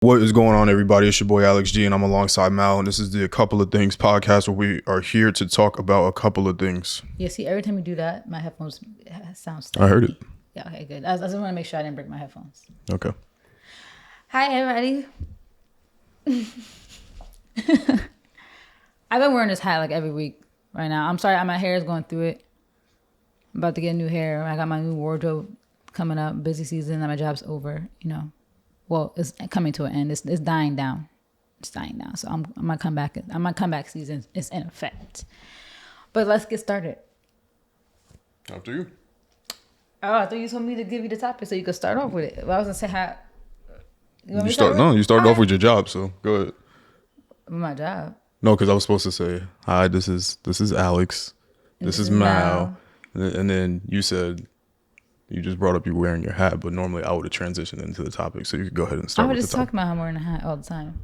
What is going on, everybody? It's your boy Alex G, and I'm alongside Mal, and this is the A Couple of Things podcast where we are here to talk about a couple of things. Yeah, see, every time you do that, my headphones sound I heard it. Yeah, okay, good. I just want to make sure I didn't break my headphones. Okay. Hi, everybody. I've been wearing this hat like every week right now. I'm sorry, my hair is going through it. I'm about to get new hair. I got my new wardrobe coming up, busy season, and my job's over, Well, it's coming to an end. It's dying down. It's dying down. So I'm gonna come back. My comeback season is in effect. But let's get started. After you. Oh, I thought you told me to give you the topic so you could start off with it. Well, I was gonna say how. You started off with your job, so go ahead. My job. No, because I was supposed to say, hi, this is Alex. This is Mal. And then you said you just brought up you wearing your hat, but normally I would have transitioned into the topic, so you could go ahead and start. I would just talk about how I'm wearing a hat all the time.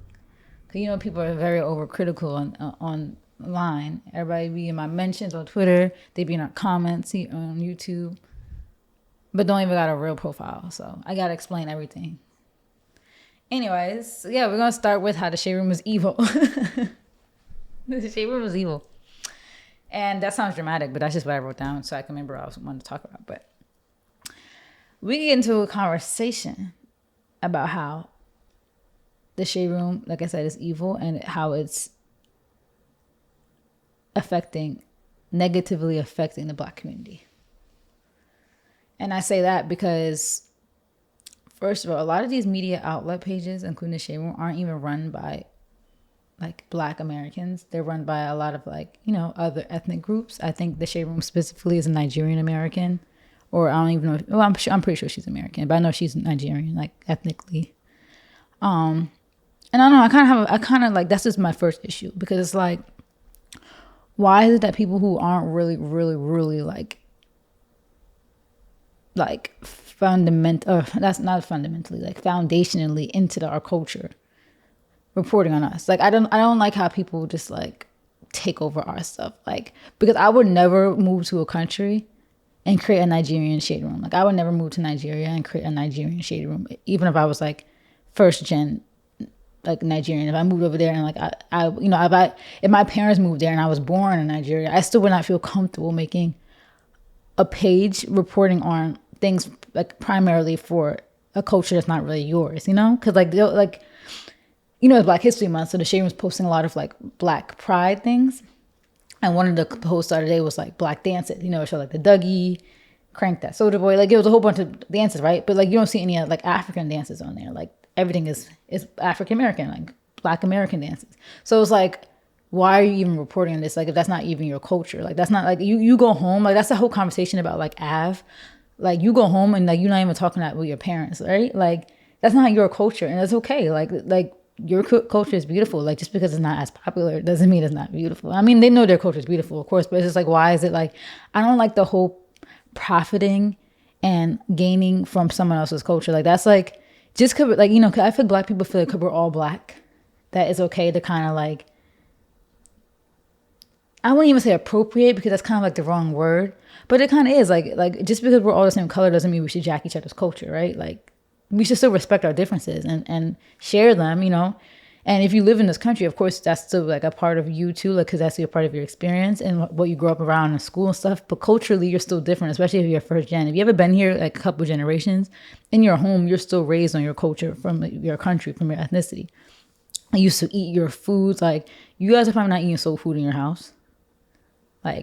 Cause people are very overcritical online. Everybody be in my mentions on Twitter. They be in our comments on YouTube, but don't even got a real profile. So I gotta explain everything. Anyways, yeah, we're gonna start with how the shade room is evil. The shade room is evil, and that sounds dramatic, but that's just what I wrote down so I can remember what I was wanting to talk about. But we get into a conversation about how the shade room, like I said, is evil and how it's negatively affecting the Black community. And I say that because, first of all, a lot of these media outlet pages, including the shade room, aren't even run by Black Americans. They're run by a lot of other ethnic groups. I think the shade room specifically is a Nigerian American. Or I don't even know. Well, I'm pretty sure she's American, but I know she's Nigerian, ethnically. And I don't know. I kind of like, that's just my first issue, because it's like, why is it that people who aren't really, really, really foundationally into our culture reporting on us? I don't like how people just take over our stuff. Because I would never move to a country and create a Nigerian shade room. I would never move to Nigeria and create a Nigerian shade room, even if I was first gen Nigerian. If I moved over there and if my parents moved there and I was born in Nigeria, I still would not feel comfortable making a page reporting on things primarily for a culture that's not really yours, because it's Black History Month, so the shade room's posting a lot of Black pride things. And one of the posts the other day was Black dances, it showed the Dougie, Crank That Soda Boy, it was a whole bunch of dances, right? But you don't see any African dances on there. Everything is African American, Black American dances. So it's why are you even reporting on this? If that's not even your culture, that's not you go home, that's the whole conversation about Av. You go home and you're not even talking that with your parents, right? That's not your culture, and it's okay. Your culture is beautiful. Just because it's not as popular doesn't mean it's not beautiful. I mean, they know their culture is beautiful, of course, but it's just why is it I don't like the whole profiting and gaining from someone else's culture. That's just cause I feel Black people feel because we're all Black, that it's okay to kind of I wouldn't even say appropriate, because that's kind of the wrong word, but it kind of is just because we're all the same color doesn't mean we should jack each other's culture, right? We should still respect our differences and share them, And if you live in this country, of course, that's still a part of you too, because that's a part of your experience and what you grow up around in school and stuff. But culturally, you're still different, especially if you're first gen. If you ever been here a couple generations, in your home, you're still raised on your culture from your country, from your ethnicity. You used to eat your foods. You guys are probably not eating soul food in your house.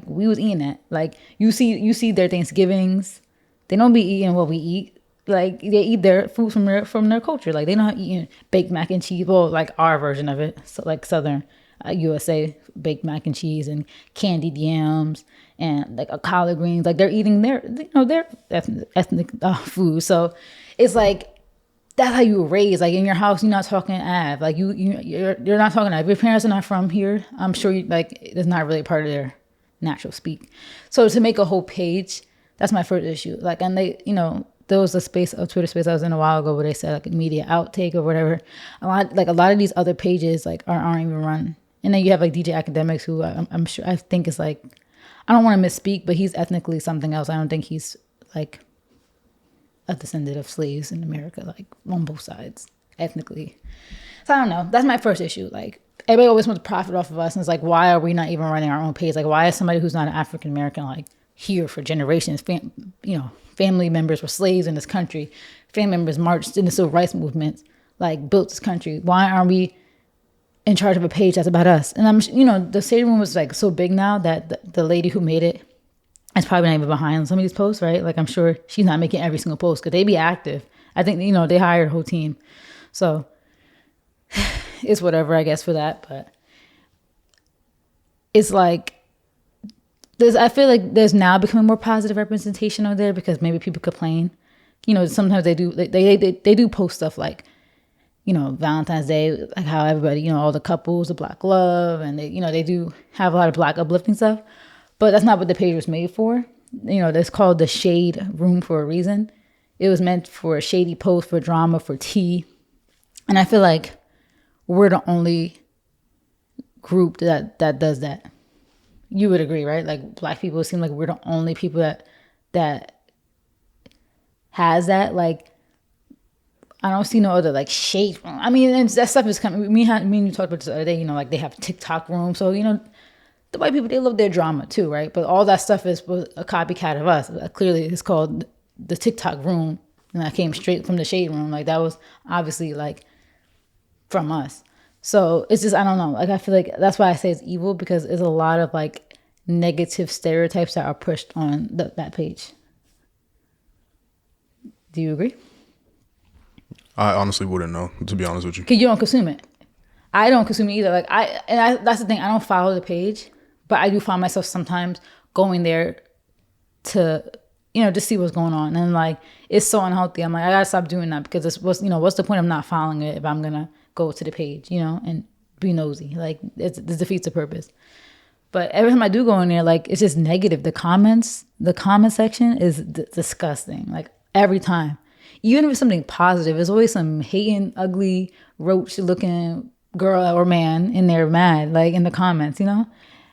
We was eating that. You see their Thanksgivings. They don't be eating what we eat. They eat their food from their culture. They're not eating baked mac and cheese, well, our version of it, so Southern USA baked mac and cheese and candied yams and collard greens. They're eating their ethnic food. So it's that's how you were raised. In your house, you're not talking Av. You're not talking Av. If your parents are not from here, I'm sure it's not really part of their natural speak. So to make a whole page, that's my first issue. And they, there was a Twitter space I was in a while ago where they said a media outtake or whatever. A lot of these other pages aren't even run. And then you have DJ Academics, who I'm sure, I think is I don't want to misspeak, but he's ethnically something else. I don't think he's a descendant of slaves in America, on both sides. ethnically. So I don't know. That's my first issue. Like everybody always wants to profit off of us, and it's like, why are we not even running our own page? Like, why is somebody who's not an African American like here for generations? Family members were slaves in this country. Family members marched in the civil rights movement, like built this country. Why aren't we in charge of a page that's about us? And the Shade Room was like so big now that the lady who made it is probably not even behind some of these posts, right? Like I'm sure she's not making every single post because they be active. I think they hired a whole team, so it's whatever, I guess, for that. But it's like I feel like there's now becoming more positive representation on there because maybe people complain. Sometimes they do post stuff like, Valentine's Day, like how everybody, all the couples, the Black love, and they do have a lot of Black uplifting stuff, but that's not what the page was made for. That's called the Shade Room for a reason. It was meant for a shady post, for drama, for tea. And I feel like we're the only group that does that. You would agree, right? Like Black people seem like we're the only people that has that. Like I don't see no other like shade room. I mean, and that stuff is coming. Me and you talked about this the other day. Like they have TikTok room, so the white people, they love their drama too, right? But all that stuff is a copycat of us. Clearly, it's called the TikTok room, and that came straight from the Shade Room. Like that was obviously like from us. So it's just, I don't know. Like I feel like that's why I say it's evil, because there's a lot of like negative stereotypes that are pushed on that page. Do you agree? I honestly wouldn't know, to be honest with you. Because you don't consume it. I don't consume it either. Like that's the thing. I don't follow the page, but I do find myself sometimes going there to, to see what's going on. And like, it's so unhealthy. I'm like, I gotta stop doing that, because what's the point of not following it if I'm gonna go to the page, and be nosy? Like this defeats the purpose. But every time I do go in there, like it's just negative. The comment section is disgusting. Like every time. Even if it's something positive, there's always some hating, ugly, roach-looking girl or man in there mad, like in the comments,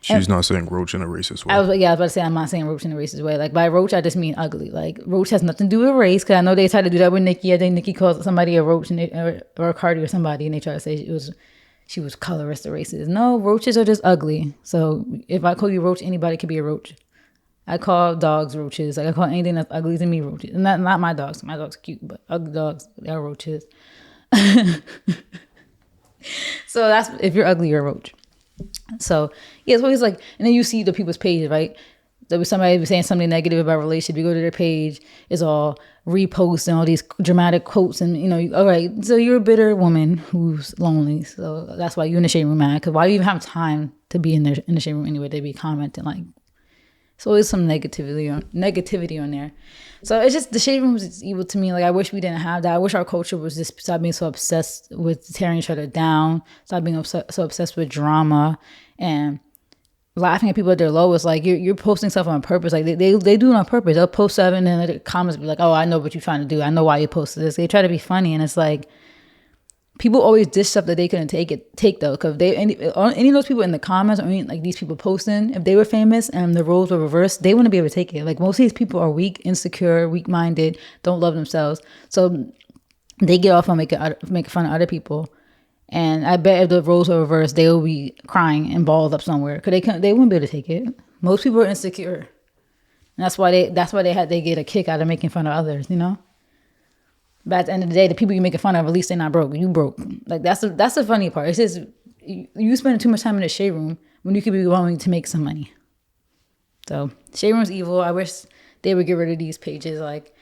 She's not saying roach in a racist way. I was about to say I'm not saying roach in a racist way. Like by roach, I just mean ugly. Like roach has nothing to do with race, because I know they tried to do that with Nicki. I think Nicki called somebody a roach, or Cardi or somebody, and they tried to say she was colorist or racist. No, roaches are just ugly. So if I call you roach, anybody could be a roach. I call dogs roaches. Like I call anything that's ugly to me roaches. And not my dogs. My dog's cute, but ugly dogs, they're roaches. So that's, if you're ugly, you're a roach. So yeah, it's always like, and then you see the people's pages, right? There was somebody saying something negative about a relationship. You go to their page, it's all reposts and all these dramatic quotes, and all right, so you're a bitter woman who's lonely. So that's why you're in the Shade Room mad. Because why do you even have time to be in the Shade Room anyway? They be commenting like. So always some negativity on there. So it's just, the Shade Room is evil to me. Like I wish we didn't have that. I wish our culture was just stop being so obsessed with tearing each other down, stop being so obsessed with drama and laughing at people at their lowest. Like you're posting stuff on purpose. Like they do it on purpose. They'll post stuff and then the comments be like, oh, I know what you're trying to do. I know why you posted this. They try to be funny, and it's like, people always dish stuff that they couldn't take though, because any of those people in the comments, or like these people posting, if they were famous and the roles were reversed, they wouldn't be able to take it. Like most of these people are weak, insecure, weak-minded, don't love themselves, so they get off on making fun of other people. And I bet if the roles were reversed, they will be crying and balled up somewhere, because they wouldn't be able to take it. Most people are insecure, and that's why they get a kick out of making fun of others, But at the end of the day, the people you making fun of, at least they're not broke. You broke. Like that's the funny part. It's just you spending too much time in the Shade Room when you could be willing to make some money. So Shade Room's evil. I wish they would get rid of these pages. Like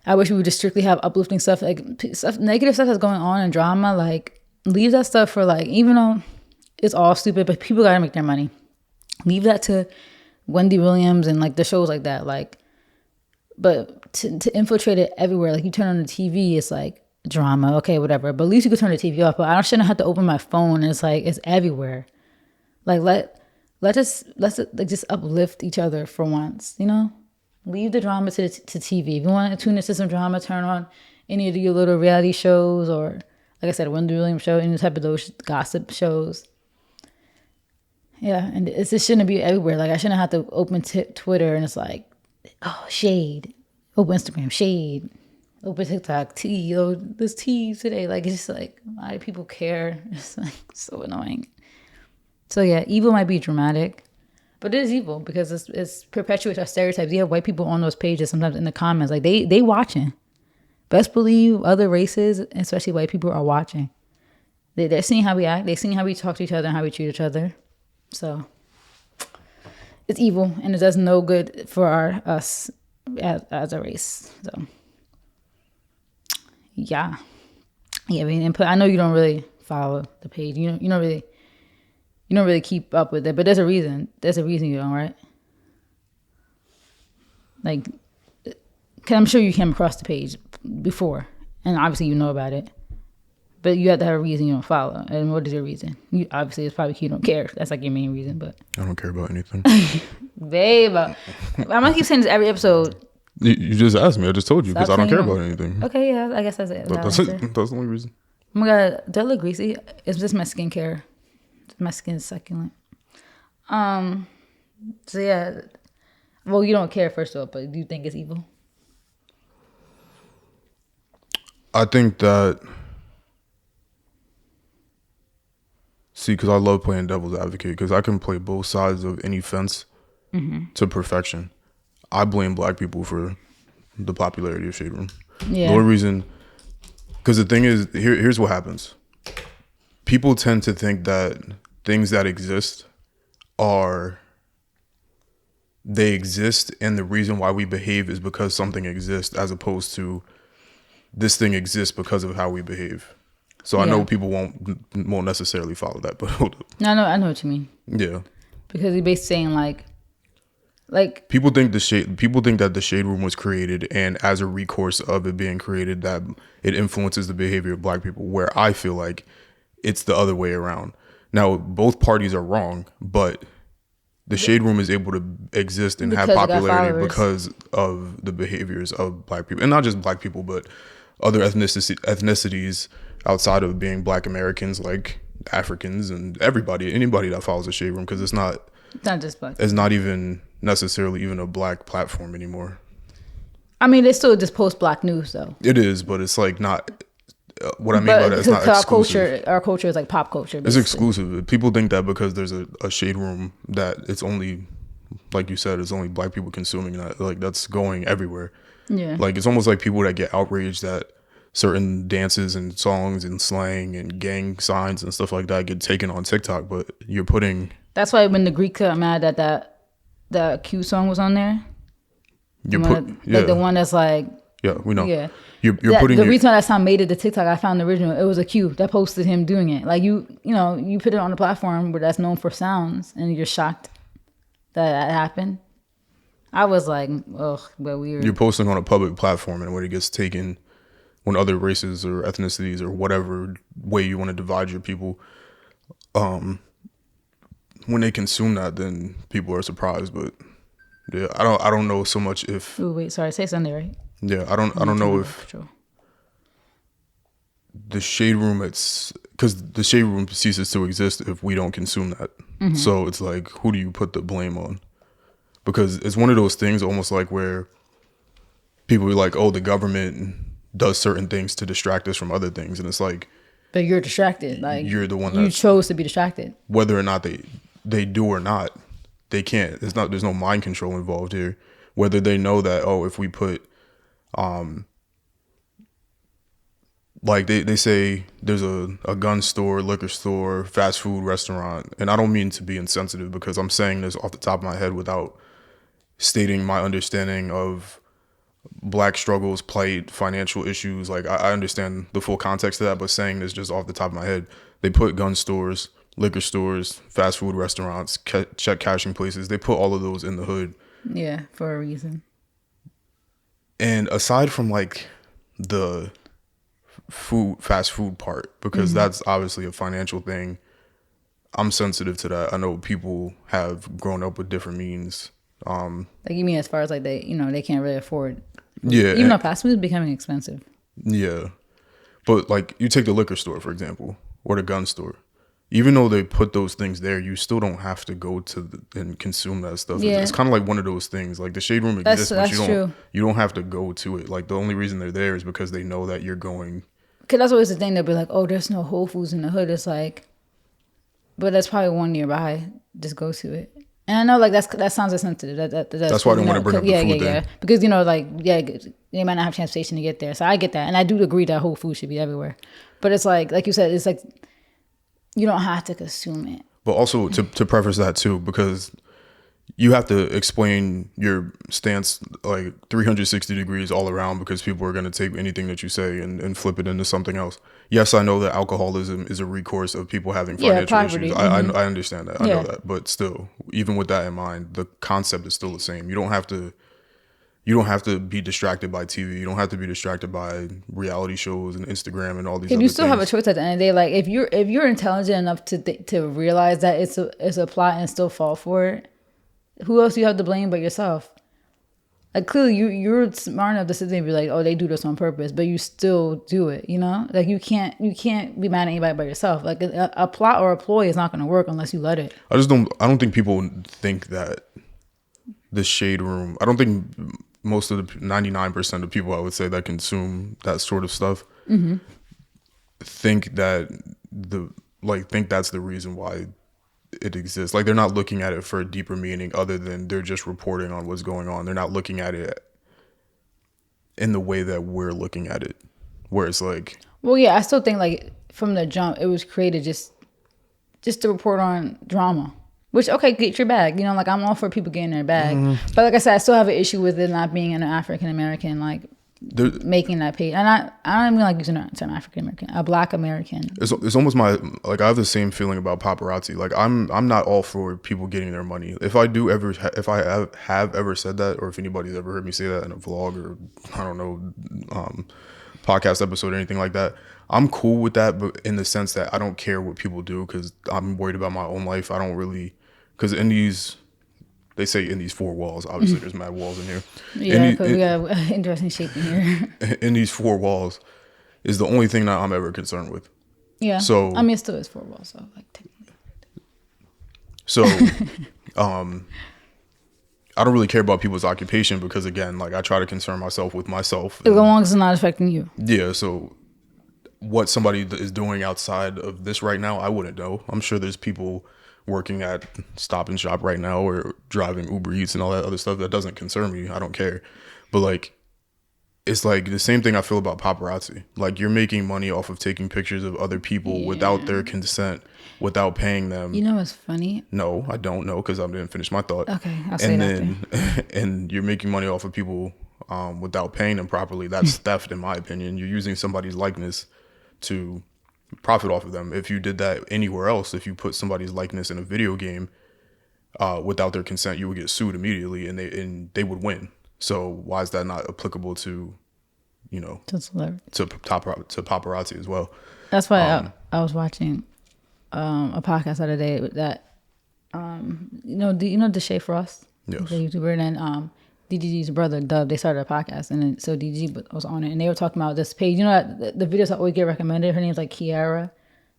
I wish we would just strictly have uplifting stuff, like negative stuff that's going on and drama. Like leave that stuff for, like, even though it's all stupid, but people gotta make their money. Leave that to Wendy Williams and like the shows like that. Like. But to infiltrate it everywhere, like you turn on the TV, it's like drama, okay, whatever. But at least you could turn the TV off. But I shouldn't have to open my phone. And it's like it's everywhere. Like let's like just uplift each other for once, Leave the drama to TV. If you want to tune into some drama, turn on any of your little reality shows, or like I said, Wendy Williams show, any type of those gossip shows. Yeah, and it just shouldn't be everywhere. Like I shouldn't have to open Twitter and it's like, oh, shade. Open Instagram, shade. open TikTok, tea, oh, this tea today. Like, it's just like, why do people care? It's like so annoying. So yeah, evil might be dramatic, but it is evil because it's perpetuates our stereotypes. You have white people on those pages sometimes in the comments, like they watching. Best believe other races, especially white people, are watching. They're seeing how we act. They're seeing how we talk to each other and how we treat each other. So it's evil, and it does no good for us as a race. So yeah. I mean, input. I know you don't really follow the page. You don't really keep up with it, but there's a reason. There's a reason you don't, right? Like, cause I'm sure you came across the page before, and obviously you know about it. But you have to have a reason you don't follow. And what is your reason? Obviously, it's probably you don't care. That's like your main reason. But I don't care about anything. babe, I'm gonna keep saying this every episode. You just asked me. I just told you because I don't care saying about anything. Okay, yeah, I guess that's it. That's it. That's the only reason. Oh my god, do I look greasy? It's just my skincare. My skin's succulent. So yeah. Well, you don't care first of all, but do you think it's evil? I think that. See, because I love playing devil's advocate, because I can play both sides of any fence to perfection. I blame black people for the popularity of Shade Room. Yeah. The only reason, because the thing is, here's what happens. People tend to think that things that exist they exist, and the reason why we behave is because something exists, as opposed to this thing exists because of how we behave. So I know people won't necessarily follow that, but hold up. No, I know what you mean. Yeah. Because you're basically saying like people think that the Shade Room was created, and as a recourse of it being created, that it influences the behavior of black people, where I feel like it's the other way around. Now, both parties are wrong, but the Shade Room is able to exist and have popularity because of the behaviors of black people. And not just black people, but other ethnicities outside of being black Americans, like Africans and anybody that follows the Shade Room, because it's not just black. It's not even necessarily even a black platform anymore. I mean, they still just post black news though. It is, but it's like not. What I mean by that, it's not exclusive. Our culture is like pop culture. Basically. It's exclusive. People think that because there's a Shade Room that it's only, like you said, it's only black people consuming that. Like, that's going everywhere. Yeah. Like, it's almost like people that get outraged that certain dances and songs and slang and gang signs and stuff like that get taken on TikTok, but you're putting. That's why when the Greeks got mad that the Q song was on there. Like the one that's like. Yeah, we know. Yeah. You're putting the reason that song made it to TikTok, I found the original. It was a Q that posted him doing it. Like you put it on a platform where that's known for sounds, and you're shocked that happened. I was like, ugh, but weird. You're posting on a public platform, and when it gets taken, when other races or ethnicities or whatever way you want to divide your people, when they consume that, then people are surprised. But yeah, I don't know so much if. Ooh, wait, sorry, say Sunday, right? Yeah, I don't know if the Shade Room, because the Shade Room ceases to exist if we don't consume that. Mm-hmm. So it's like, who do you put the blame on? Because it's one of those things almost like where people are like, oh, the government does certain things to distract us from other things. And it's like, but you're distracted. Like, you're the one you chose to be distracted. Whether or not they do or not, they can't. There's no mind control involved here. Whether they know that, oh, if we put like they say there's a gun store, liquor store, fast food restaurant, and I don't mean to be insensitive because I'm saying this off the top of my head without stating my understanding of black struggles, plight, financial issues. Like, I understand the full context of that, but saying this just off the top of my head, they put gun stores, liquor stores, fast food restaurants, check cashing places. They put all of those in the hood. Yeah, for a reason. And aside from like the fast food part, because that's obviously a financial thing, I'm sensitive to that. I know people have grown up with different means. Like, you mean as far as like they can't really afford. Yeah. Even though fast food is becoming expensive. Yeah. But like, you take the liquor store, for example, or the gun store. even though they put those things there, you still don't have to go and consume that stuff. Yeah. It's kind of like one of those things. Like the shade room exists, but That's true. you don't have to go to it. Like the only reason they're there is because they know that you're going. Because that's always the thing. They'll be like, oh, there's no Whole Foods in the hood. It's like, but that's probably one nearby. Just go to it. And I know, like, that sounds insensitive. That's why I don't want to bring up the food thing. Because, like, they might not have transportation to get there. So I get that. And I do agree that Whole Food should be everywhere. But it's like you said, it's like, you don't have to consume it. But also to preface that too, because you have to explain your stance like 360 degrees all around, because people are going to take anything that you say and flip it into something else. Yes, I know that alcoholism is a recourse of people having financial issues. I understand that. I know that. But still, even with that in mind, the concept is still the same. You don't have to be distracted by TV. You don't have to be distracted by reality shows and Instagram and all these other you still things. Have a choice at the end of the day. Like if you're intelligent enough to realize that it's a plot and still fall for it, who else do you have to blame but yourself? Like clearly you're smart enough to sit there and be like, oh, they do this on purpose, but you still do it, Like you can't be mad at anybody but yourself. Like a plot or a ploy is not going to work unless you let it. I don't think people think that the shade room, I don't think most of the 99% of people I would say that consume that sort of stuff think that's the reason why it exists. Like they're not looking at it for a deeper meaning other than they're just reporting on what's going on. They're not looking at it in the way that we're looking at it, where it's like, well, yeah, I still think like from the jump it was created just to report on drama, which, okay, get your bag, like I'm all for people getting their bag, but like I said, I still have an issue with it not being an African American like making that page. And I don't even like using the term African American, a Black American. It's almost I have the same feeling about paparazzi. Like I'm not all for people getting their money. If I have ever said that, or if anybody's ever heard me say that in a vlog or I don't know, podcast episode or anything like that, I'm cool with that, but in the sense that I don't care what people do because I'm worried about my own life. I don't really, because they say in these four walls, obviously there's mad walls in here. Yeah, because we got an interesting shape in here. In these four walls is the only thing that I'm ever concerned with. Yeah. So I mean, it still is four walls, so like technically. So, I don't really care about people's occupation because again, like I try to concern myself with myself. As long as it's not affecting you. Yeah. So what somebody is doing outside of this right now, I wouldn't know. I'm sure there's people working at Stop and Shop right now or driving Uber Eats and all that other stuff that doesn't concern me. I don't care. But like, it's like the same thing I feel about paparazzi. Like you're making money off of taking pictures of other people without their consent, without paying them. You know what's funny? No, I don't know because I didn't finish my thought. Okay, I'll say that. And you're making money off of people without paying them properly. That's theft, in my opinion. You're using somebody's likeness to profit off of them. If you did that anywhere else, if you put somebody's likeness in a video game without their consent, you would get sued immediately, and they would win. So why is that not applicable to, to paparazzi as well? That's why I was watching a podcast the other day that Deshae Frost, yes, the YouTuber, and then DGG's brother Dub, they started a podcast, and then so DG was on it, and they were talking about this page. The videos that always get recommended. Her name's like Kiara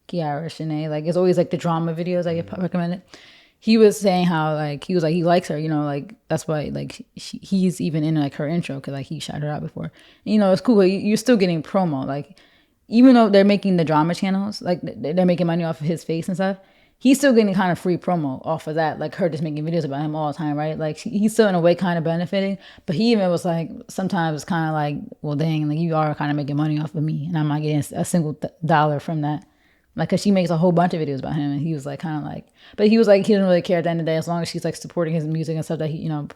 Shanae. Like it's always like the drama videos that get recommended. He was saying how like he likes her, like that's why like he's even in like her intro because like he shot her out before. And, it's cool. But you're still getting promo, like even though they're making the drama channels, like they're making money off of his face and stuff. He's still getting kind of free promo off of that, like her just making videos about him all the time, right? Like he's still in a way kind of benefiting, but he even was like, sometimes it's kind of like, well, dang, like you are kind of making money off of me, and I'm not getting a single dollar from that, like, cause she makes a whole bunch of videos about him, and he was like, kind of like, but he was like, he doesn't really care at the end of the day as long as she's like supporting his music and stuff that he, like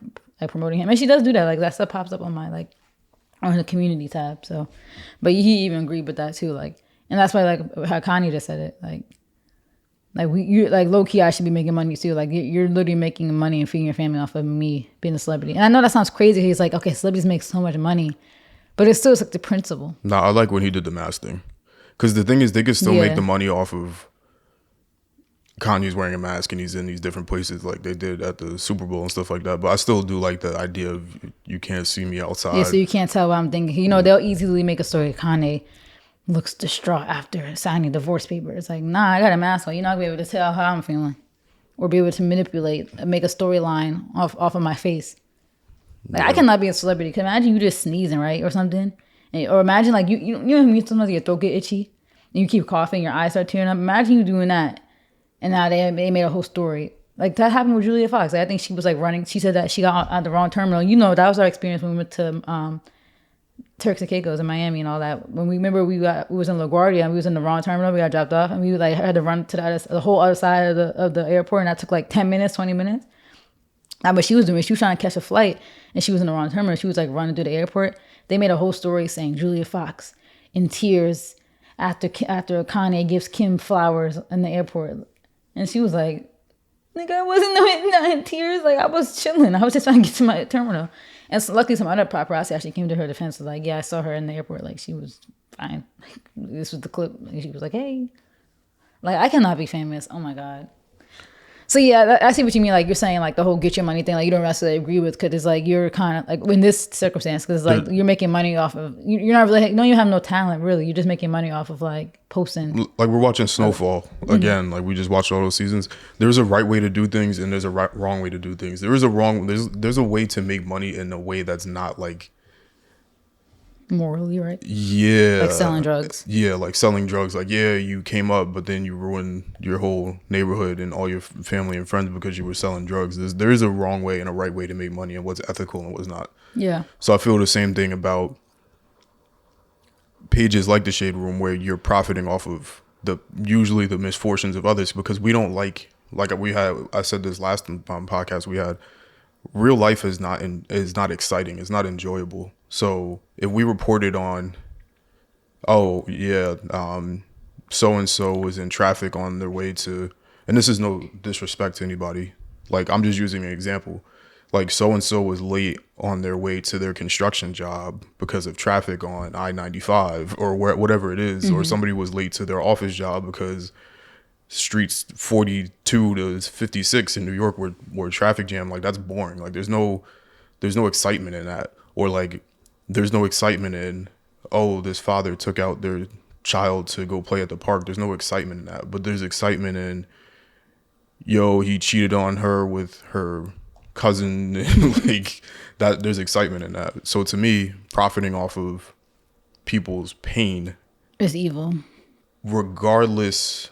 promoting him, and she does do that, like that stuff pops up on my like on the community tab, so, but he even agreed with that too, like, and that's why like how Kanye just said it, like you like low key, I should be making money too. Like you're literally making money and feeding your family off of me being a celebrity. And I know that sounds crazy. He's like, okay, celebrities make so much money, but it's still like the principle. No, I like when he did the mask thing, because the thing is, they could still make the money off of Kanye's wearing a mask and he's in these different places like they did at the Super Bowl and stuff like that. But I still do like the idea of you can't see me outside. Yeah, so you can't tell what I'm thinking. They'll easily make a story of Kanye looks distraught after signing divorce papers. Like, nah, I got a mask on. You're not gonna be able to tell how I'm feeling, or be able to manipulate, make a storyline off of my face. Like, I cannot be a celebrity. Cause imagine you just sneezing, right, or something, or imagine like you know sometimes your throat get itchy and you keep coughing, your eyes start tearing up. Imagine you doing that, and now they made a whole story. Like that happened with Julia Fox. Like, I think she was like running. She said that she got on the wrong terminal. You know, that was our experience when we went to Turks and Caicos in Miami and all that. When we remember we was in LaGuardia and we was in the wrong terminal. We got dropped off and we like had to run to the whole other side of the airport, and that took like 10 minutes, 20 minutes. That's what she was doing. She was trying to catch a flight and she was in the wrong terminal. She was like running through the airport. They made a whole story saying Julia Fox in tears after Kanye gives Kim flowers in the airport, and she was like, "Nigga, I wasn't not in tears. Like, I was chilling. I was just trying to get to my terminal." And so luckily, some other paparazzi actually came to her defense. Was like, "Yeah, I saw her in the airport. Like, she was fine. Like, this was the clip." And she was like, "Hey, like, I cannot be famous. Oh my god." So yeah, I see what you mean. Like, you're saying like the whole get your money thing. Like, you don't necessarily agree with, because it's like you're kind of like in this circumstance, because like you're making money off of, you're not really, no, you have no talent really. You're just making money off of like posting. Like, we're watching Snowfall again. Like, we just watched all those seasons. There's a right way to do things and there's a wrong way to do things. There's a way to make money in a way that's not like Morally right. Yeah. Like selling drugs. Yeah, like selling drugs. Like, yeah, you came up, but then you ruined your whole neighborhood and all your family and friends because you were selling drugs. There is a wrong way and a right way to make money, and what's ethical and what's not. Yeah. So I feel the same thing about pages like the Shade Room, where you're profiting off of usually the misfortunes of others, because we don't like I said this last podcast we had, real life is not exciting. It's not enjoyable. So if we reported on, oh yeah, so and so was in traffic on their way to, and this is no disrespect to anybody, like I'm just using an example, like so and so was late on their way to their construction job because of traffic on I-95 or whatever it is, or somebody was late to their office job because streets 42 to 56 in New York were traffic jam. Like, that's boring. Like, there's no excitement in that. Or like, there's no excitement in, oh, this father took out their child to go play at the park. There's no excitement in that. But there's excitement in, yo, he cheated on her with her cousin. Like, that, there's excitement in that. So to me, profiting off of people's pain is evil, regardless,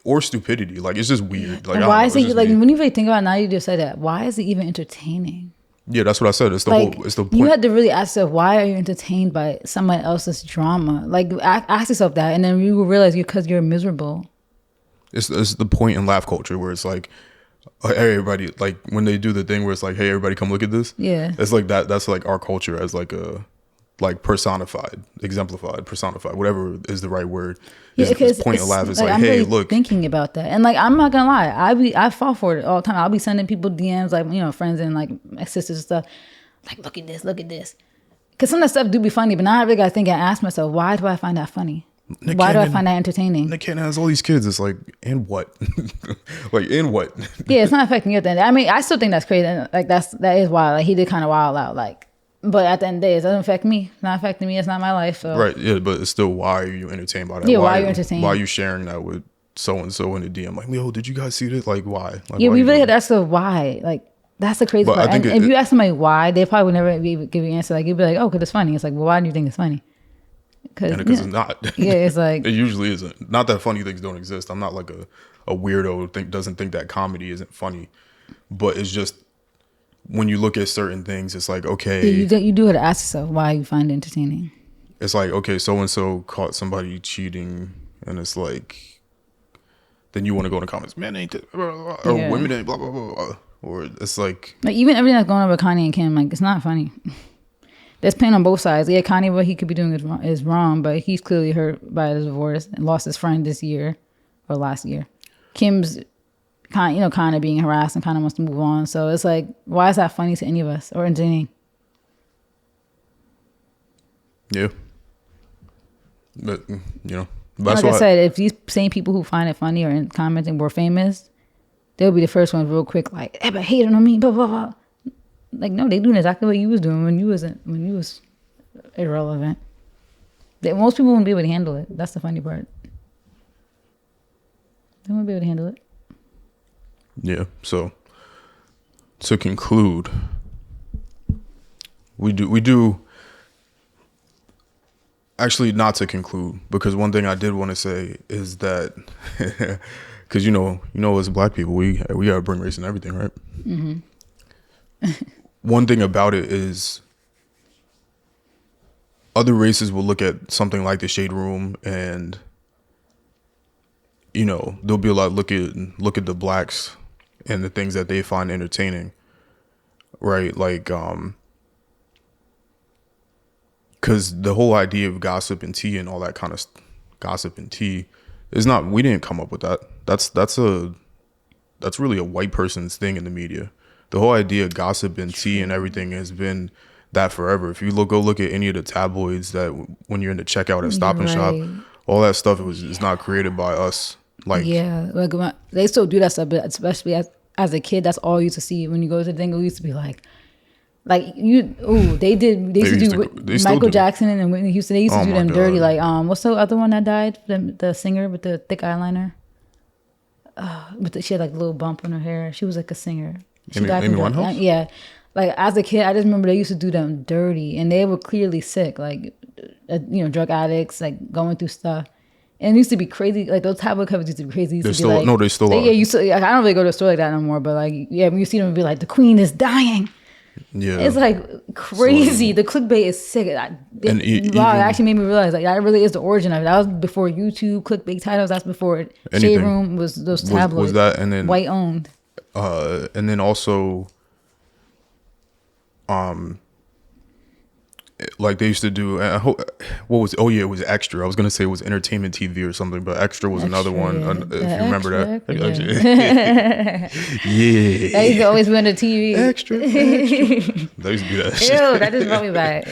or stupidity. Like, it's just weird. Like, why is it like, when you really think about it, now you just say that, why is it even entertaining? Yeah, that's what I said. It's the like, whole. It's the point. You had to really ask yourself, why are you entertained by somebody else's drama? Like, ask yourself that, and then you will realize because you're miserable. It's the point in laugh culture where it's like, hey, everybody, like when they do the thing where it's like, hey, everybody, come look at this. Yeah, it's like that. That's like our culture as like a, like personified, exemplified, personified, whatever is the right word. Yeah, because point of laugh is like, I'm hey, really look. Thinking about that, and like, I'm not gonna lie, I fall for it all the time. I'll be sending people DMs, like, you know, friends and like my sisters and stuff, like, look at this, because some of that stuff do be funny, but now I really gotta think and ask myself, why do I find that funny? Why do I find that entertaining? Nick Cannon has all these kids. It's like, in what? Like, in what? Yeah, it's not affecting you at the end. I mean, I still think that's crazy. And like, that is wild. Like, he did kind of wild out. Like, but at the end of the day, it doesn't affect me. It's not affecting me. It's not my life. So. Right. Yeah, but it's still, why are you entertained by that? Yeah, why are you entertained? Why are you sharing that with so and so in the DM? Like, yo, did you guys see this? Like, why? Like, yeah, why we really had to ask why. Like, that's the crazy part. And if you ask somebody why, they probably would never be able to give you an answer. Like, you'd be like, oh, because it's funny. It's like, well, why do you think it's funny? Because it's not. Yeah, it's like, it usually isn't. Not that funny things don't exist. I'm not like a weirdo who doesn't think that comedy isn't funny, but it's just, when you look at certain things, it's like, okay, you do have to ask yourself why you find it entertaining. It's like, okay, so and so caught somebody cheating, and it's like, then you want to go in the comments, man, ain't it, or women ain't blah blah blah, or it's like even everything that's going on with Kanye and Kim, like, it's not funny. There's pain on both sides. Yeah, Kanye, what he could be doing is wrong, but he's clearly hurt by the divorce and lost his friend this year or last year. Kim's kind of being harassed and kind of wants to move on. So it's like, why is that funny to any of us or entertaining? Yeah. But, you know, that's like I said, if these same people who find it funny or commenting were famous, they'll be the first ones real quick, like, everybody hating on me, blah, blah, blah. Like, no, they doing exactly what you was doing when you was irrelevant. Most people wouldn't be able to handle it. That's the funny part. They won't be able to handle it. Yeah. So to conclude, we do actually, not to conclude, because one thing I did want to say is that because as black people we gotta bring race and everything, right? Mm-hmm. One thing about it is other races will look at something like the Shade Room and they'll be like, look at the blacks and the things that they find entertaining, right? Like because the whole idea of gossip and tea and all that kind of gossip and tea is not, we didn't come up with that. That's really a white person's thing in the media. The whole idea of gossip and tea and everything has been that forever. If you go look at any of the tabloids that when you're in the checkout at Stop and Shop, all that stuff is not created by us. Like, yeah, like they still do that stuff, but especially as a kid, that's all you used to see when you go to the thing. It used to be like you. Oh, they used to do Michael Jackson and Whitney Houston. They used to do them dirty. Like what's the other one that died? The singer with the thick eyeliner. She had like a little bump on her hair. She was like a singer. She died from Winehouse? Yeah. Like as a kid, I just remember they used to do them dirty, and they were clearly sick, like drug addicts, like going through stuff. And it used to be crazy. Like those tabloid covers used to be crazy. They still are. Yeah, I don't really go to a store like that no more. But like, yeah, when you see them, it'd be like, the queen is dying. Yeah, it's like crazy. The clickbait is sick. It actually made me realize like that really is the origin of it. That was before YouTube clickbait titles. That's before Shade Room was those tabloids. Was that, and then white owned. And then also, like they used to do, it was Extra. I was gonna say it was Entertainment TV or something, but Extra was another one. If you remember that. Yeah. That used to always be on the TV. Extra. They used to do that shit. Ew, that just brought me back.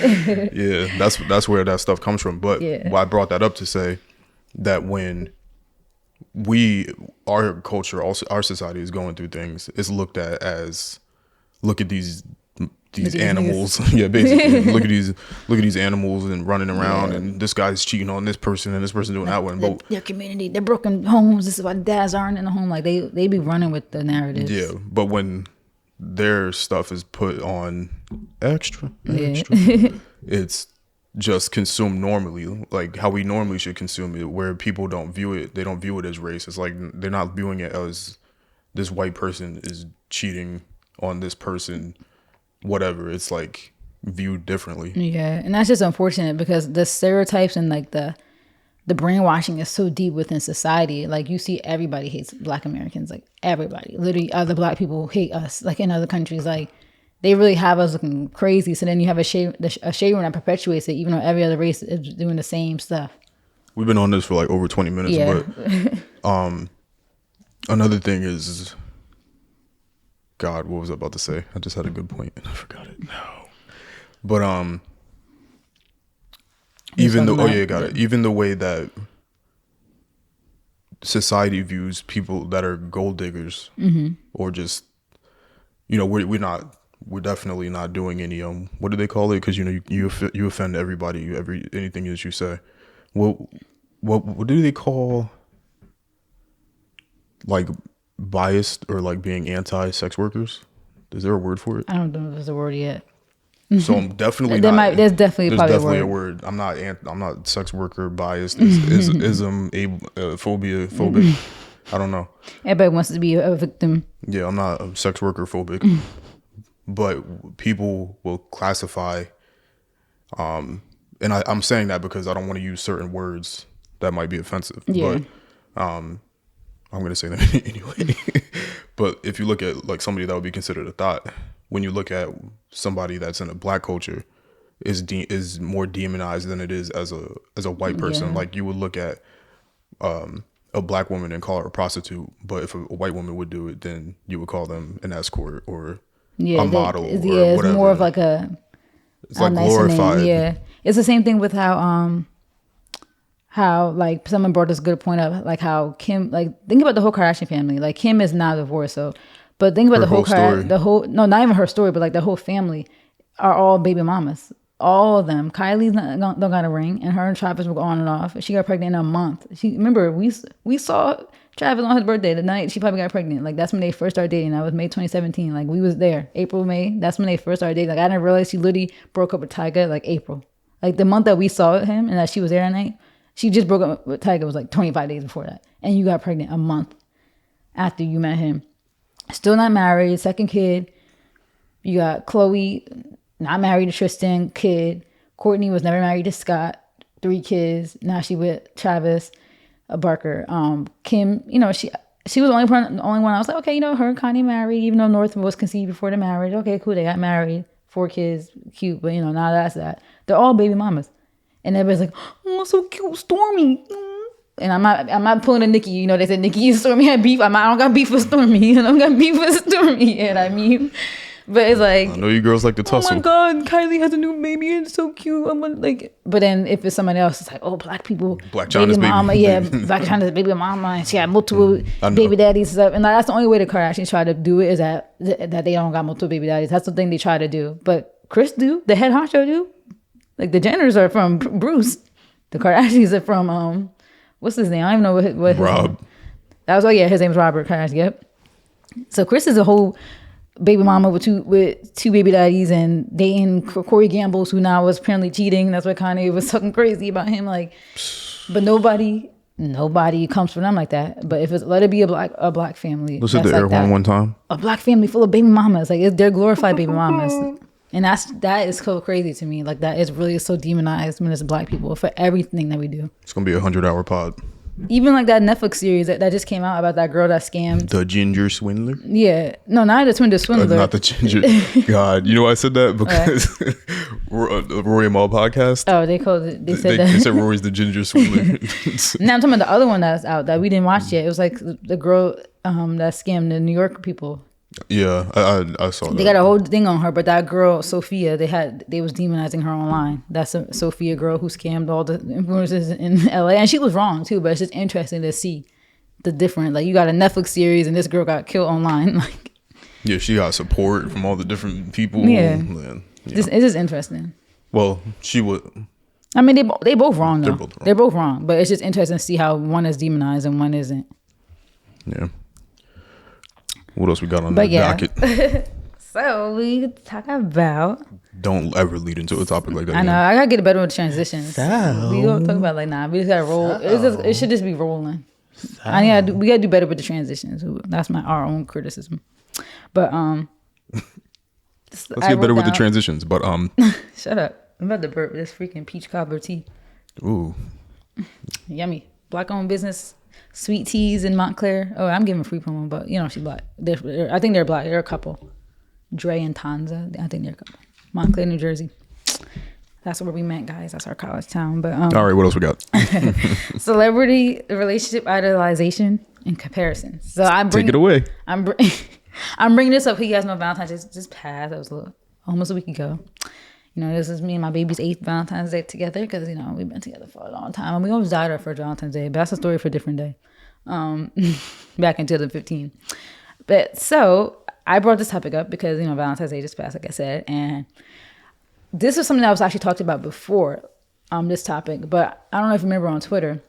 Yeah, that's where that stuff comes from. But I brought that up to say that when our culture, also our society is going through things, it's looked at as, look at these animals. Yeah, basically look at these animals and running around, and this guy's cheating on this person and this person doing that one. But their community, they're broken homes. This is why dads aren't in the home. Like they be running with the narratives. Yeah, but when their stuff is put on extra, it's just consumed normally, like how we normally should consume it, where people don't view it. They don't view it as race. It's like they're not viewing it as this white person is cheating on this person, whatever. It's like viewed differently. Yeah, and that's just unfortunate because the stereotypes and like the brainwashing is so deep within society. Like you see everybody hates Black Americans, like everybody. Literally other Black people hate us, like in other countries. Like they really have us looking crazy. So then you have a shade room that perpetuates it, even though every other race is doing the same stuff. We've been on this for like over 20 minutes, but another thing is, God, what was I about to say? I just had a good point and I forgot it. No. But even the way that society views people that are gold diggers, or just, we're definitely not doing any what do they call it? Because you offend everybody, anything that you say. What do they call, like, biased or like being anti-sex workers? Is there a word for it? I don't know if there's a word yet. So I'm definitely there's definitely a word. I'm not sex worker biased. Ism, phobia, phobic. I don't know. Everybody wants to be a victim. Yeah, I'm not a sex worker phobic. But people will classify, and I'm saying that because I don't want to use certain words that might be offensive. Yeah. But I'm going to say that anyway. But if you look at like somebody that would be considered a thought, when you look at somebody that's in a Black culture, is more demonized than it is as a white person. Like you would look at a Black woman and call her a prostitute, but if a white woman would do it, then you would call them an escort or a model. Or it's whatever. More of like it's like glorified. Yeah, it's the same thing with how like someone brought this good point up, like how Kim, like think about the whole Kardashian family. Like Kim is now divorced, but think about the whole story. Not even her story, but like the whole family are all baby mamas. All of them. Kylie don't got a ring, and her and Travis were on and off. She got pregnant in a month. Remember we saw Travis on his birthday the night she probably got pregnant. Like that's when they first started dating. That was May 2017. Like we was there, April, May. That's when they first started dating. Like I didn't realize she literally broke up with Tyga like April. Like the month that we saw him and that she was there that night, she just broke up with Tyga was like 25 days before that, and you got pregnant a month after you met him. Still not married, second kid. You got Chloe, not married to Tristan, kid. Courtney was never married to Scott, 3 kids. Now she with Travis Barker. Kim, she was the only one I was like, okay, her and Kanye married, even though North was conceived before the marriage. Okay, cool, they got married, 4 kids, cute, but now that's that. They're all baby mamas. And everybody's like, oh, so cute, Stormy. And I'm not pulling a Nicki. They said Nicki and Stormy had beef. I don't got beef with Stormy. I don't got beef with Stormy. You know what I mean? But it's like, I know you girls like to tussle. Oh my God, Kylie has a new baby and it's so cute. But then if it's somebody else, it's like, oh, black people, Blac Chyna's baby mama, yeah, Blac Chyna's baby mama, and she had multiple baby daddies and stuff. And that's the only way the Kardashians try to do it is that they don't got multiple baby daddies. That's the thing they try to do. But Kris do, the head honcho do. Like the Jenners are from Bruce, the Kardashians are from what's his name? I don't even know what Rob. That was his name's Robert Kardashian. Yep. So Kris is a whole baby mama with two baby daddies and dating Corey Gambles, who now was apparently cheating. That's why Kanye was talking crazy about him. Like, but nobody comes for them like that. But if it's let it be a black family. Let's hit the air horn one time. A black family full of baby mamas, like they're glorified baby mamas, and that is so crazy to me. Like that is really so demonized when it's black people for everything that we do. It's gonna be a 100-hour pod. Even like that Netflix series that just came out about that girl that scammed. The Ginger Swindler? Yeah. No, not the Swindler. Not the Ginger. God. You know why I said that? Because Rory and Mal podcast. Oh, they said that. They said Rory's the Ginger Swindler. Now I'm talking about the other one that's out that we didn't watch yet. It was like the girl that scammed the New York people. Yeah, I saw that. They got a whole thing on her, but that girl, Sophia, they was demonizing her online. That's a Sophia girl who scammed all the influencers in LA. And she was wrong too, but it's just interesting to see the different, like you got a Netflix series and this girl got killed online. Like, yeah, she got support from all the different people. Yeah. It's just interesting. Well, she would. I mean, they both wrong though. They're both wrong. But it's just interesting to see how one is demonized and one isn't. Yeah. What else we got on the docket? So we talk about. Don't ever lead into a topic like that. I know. I gotta get better with transitions. We don't talk about like we just gotta roll. It should just be rolling. We gotta do better with the transitions. That's our own criticism. But let's get better with the transitions. But shut up. I'm about to burp this freaking peach cobbler tea. Ooh, yummy. Black owned business. Sweet Teas in Montclair. Oh, I'm giving free promo, but she's black. I think they're black. They're a couple. Dre and Tanza. I think they're a couple. Montclair, New Jersey. That's where we met, guys. That's our college town. But all right, what else we got? Celebrity relationship idolization and comparison. So take it away. I'm bringing this up. You guys know Valentine's Day just passed. That was almost a week ago. This is me and my baby's 8th Valentine's Day together because, we've been together for a long time. And we almost died our first Valentine's Day, but that's a story for a different day. Back in 2015. But so I brought this topic up because, Valentine's Day just passed, like I said. And this was something that was actually talked about before this topic. But I don't know if you remember on Twitter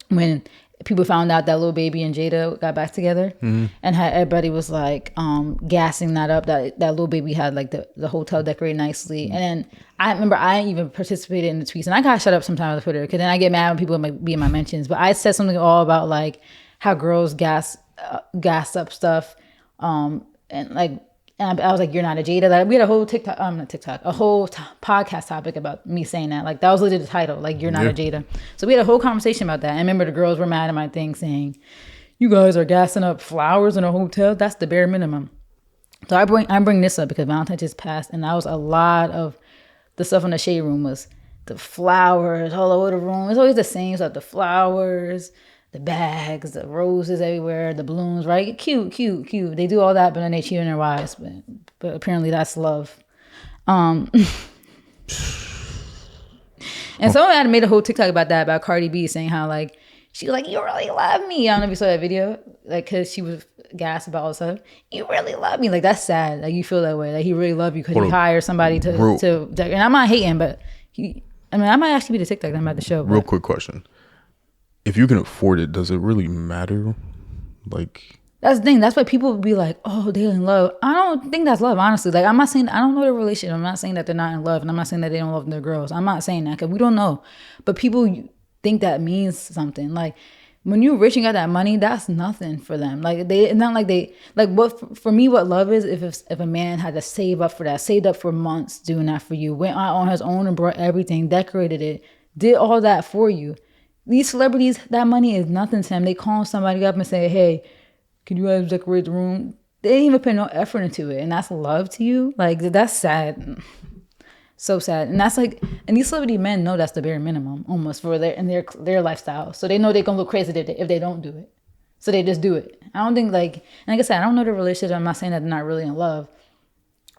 when people found out that Lil Baby and Jada got back together, and how everybody was like gassing that up, that Lil Baby had like the hotel decorated nicely. And then I remember I even participated in the tweets, and I got shut up sometimes on Twitter because then I get mad when people might be in my mentions. But I said something all about like how girls gas up stuff, and I was like, you're not a Jada. Like, we had a whole podcast topic about me saying that. Like, that was literally the title. Like, you're not a Jada. So we had a whole conversation about that. I remember the girls were mad at my thing saying, you guys are gassing up flowers in a hotel. That's the bare minimum. So I bring this up because Valentine's just passed, and that was a lot of the stuff in the shade room was the flowers all over the room. It's always the same stuff. The flowers, the bags, the roses everywhere, the balloons, right? Cute. They do all that, but then they cheat on their wives. But apparently that's love. And someone had made a whole TikTok about that, about Cardi B saying how like, she was like, you really love me. I don't know if you saw that video. Like, cause she was gas about all this stuff. You really love me. Like, that's sad. Like, you feel that way. Like, he really love you because Hold he on. hired somebody Real- to. And I'm not hating, but I might actually be the TikTok that I'm at the show. Real But quick question: if you can afford it, does it really matter? Like, that's the thing. That's why people be like, oh, they're in love. I don't think that's love, honestly. Like, I'm not saying, I don't know their relationship. I'm not saying that they're not in love. And I'm not saying that they don't love their girls. I'm not saying that because we don't know. But people think that means something. Like, when you're rich and got that money, that's nothing for them. Like, it's not like they, like, what, for me, what love is, if a man had to save up for that, saved up for months doing that for you, went out on his own and brought everything, decorated it, did all that for you. These celebrities, that money is nothing to them. They call somebody up and say, hey, can you guys decorate the room? They didn't even put no effort into it. And that's love to you? Like, that's sad. So sad. And that's like, and these celebrity men know that's the bare minimum almost for their lifestyle. So they know they're going to look crazy if they don't do it. So they just do it. I don't think like I said, I don't know the relationship. I'm not saying that they're not really in love.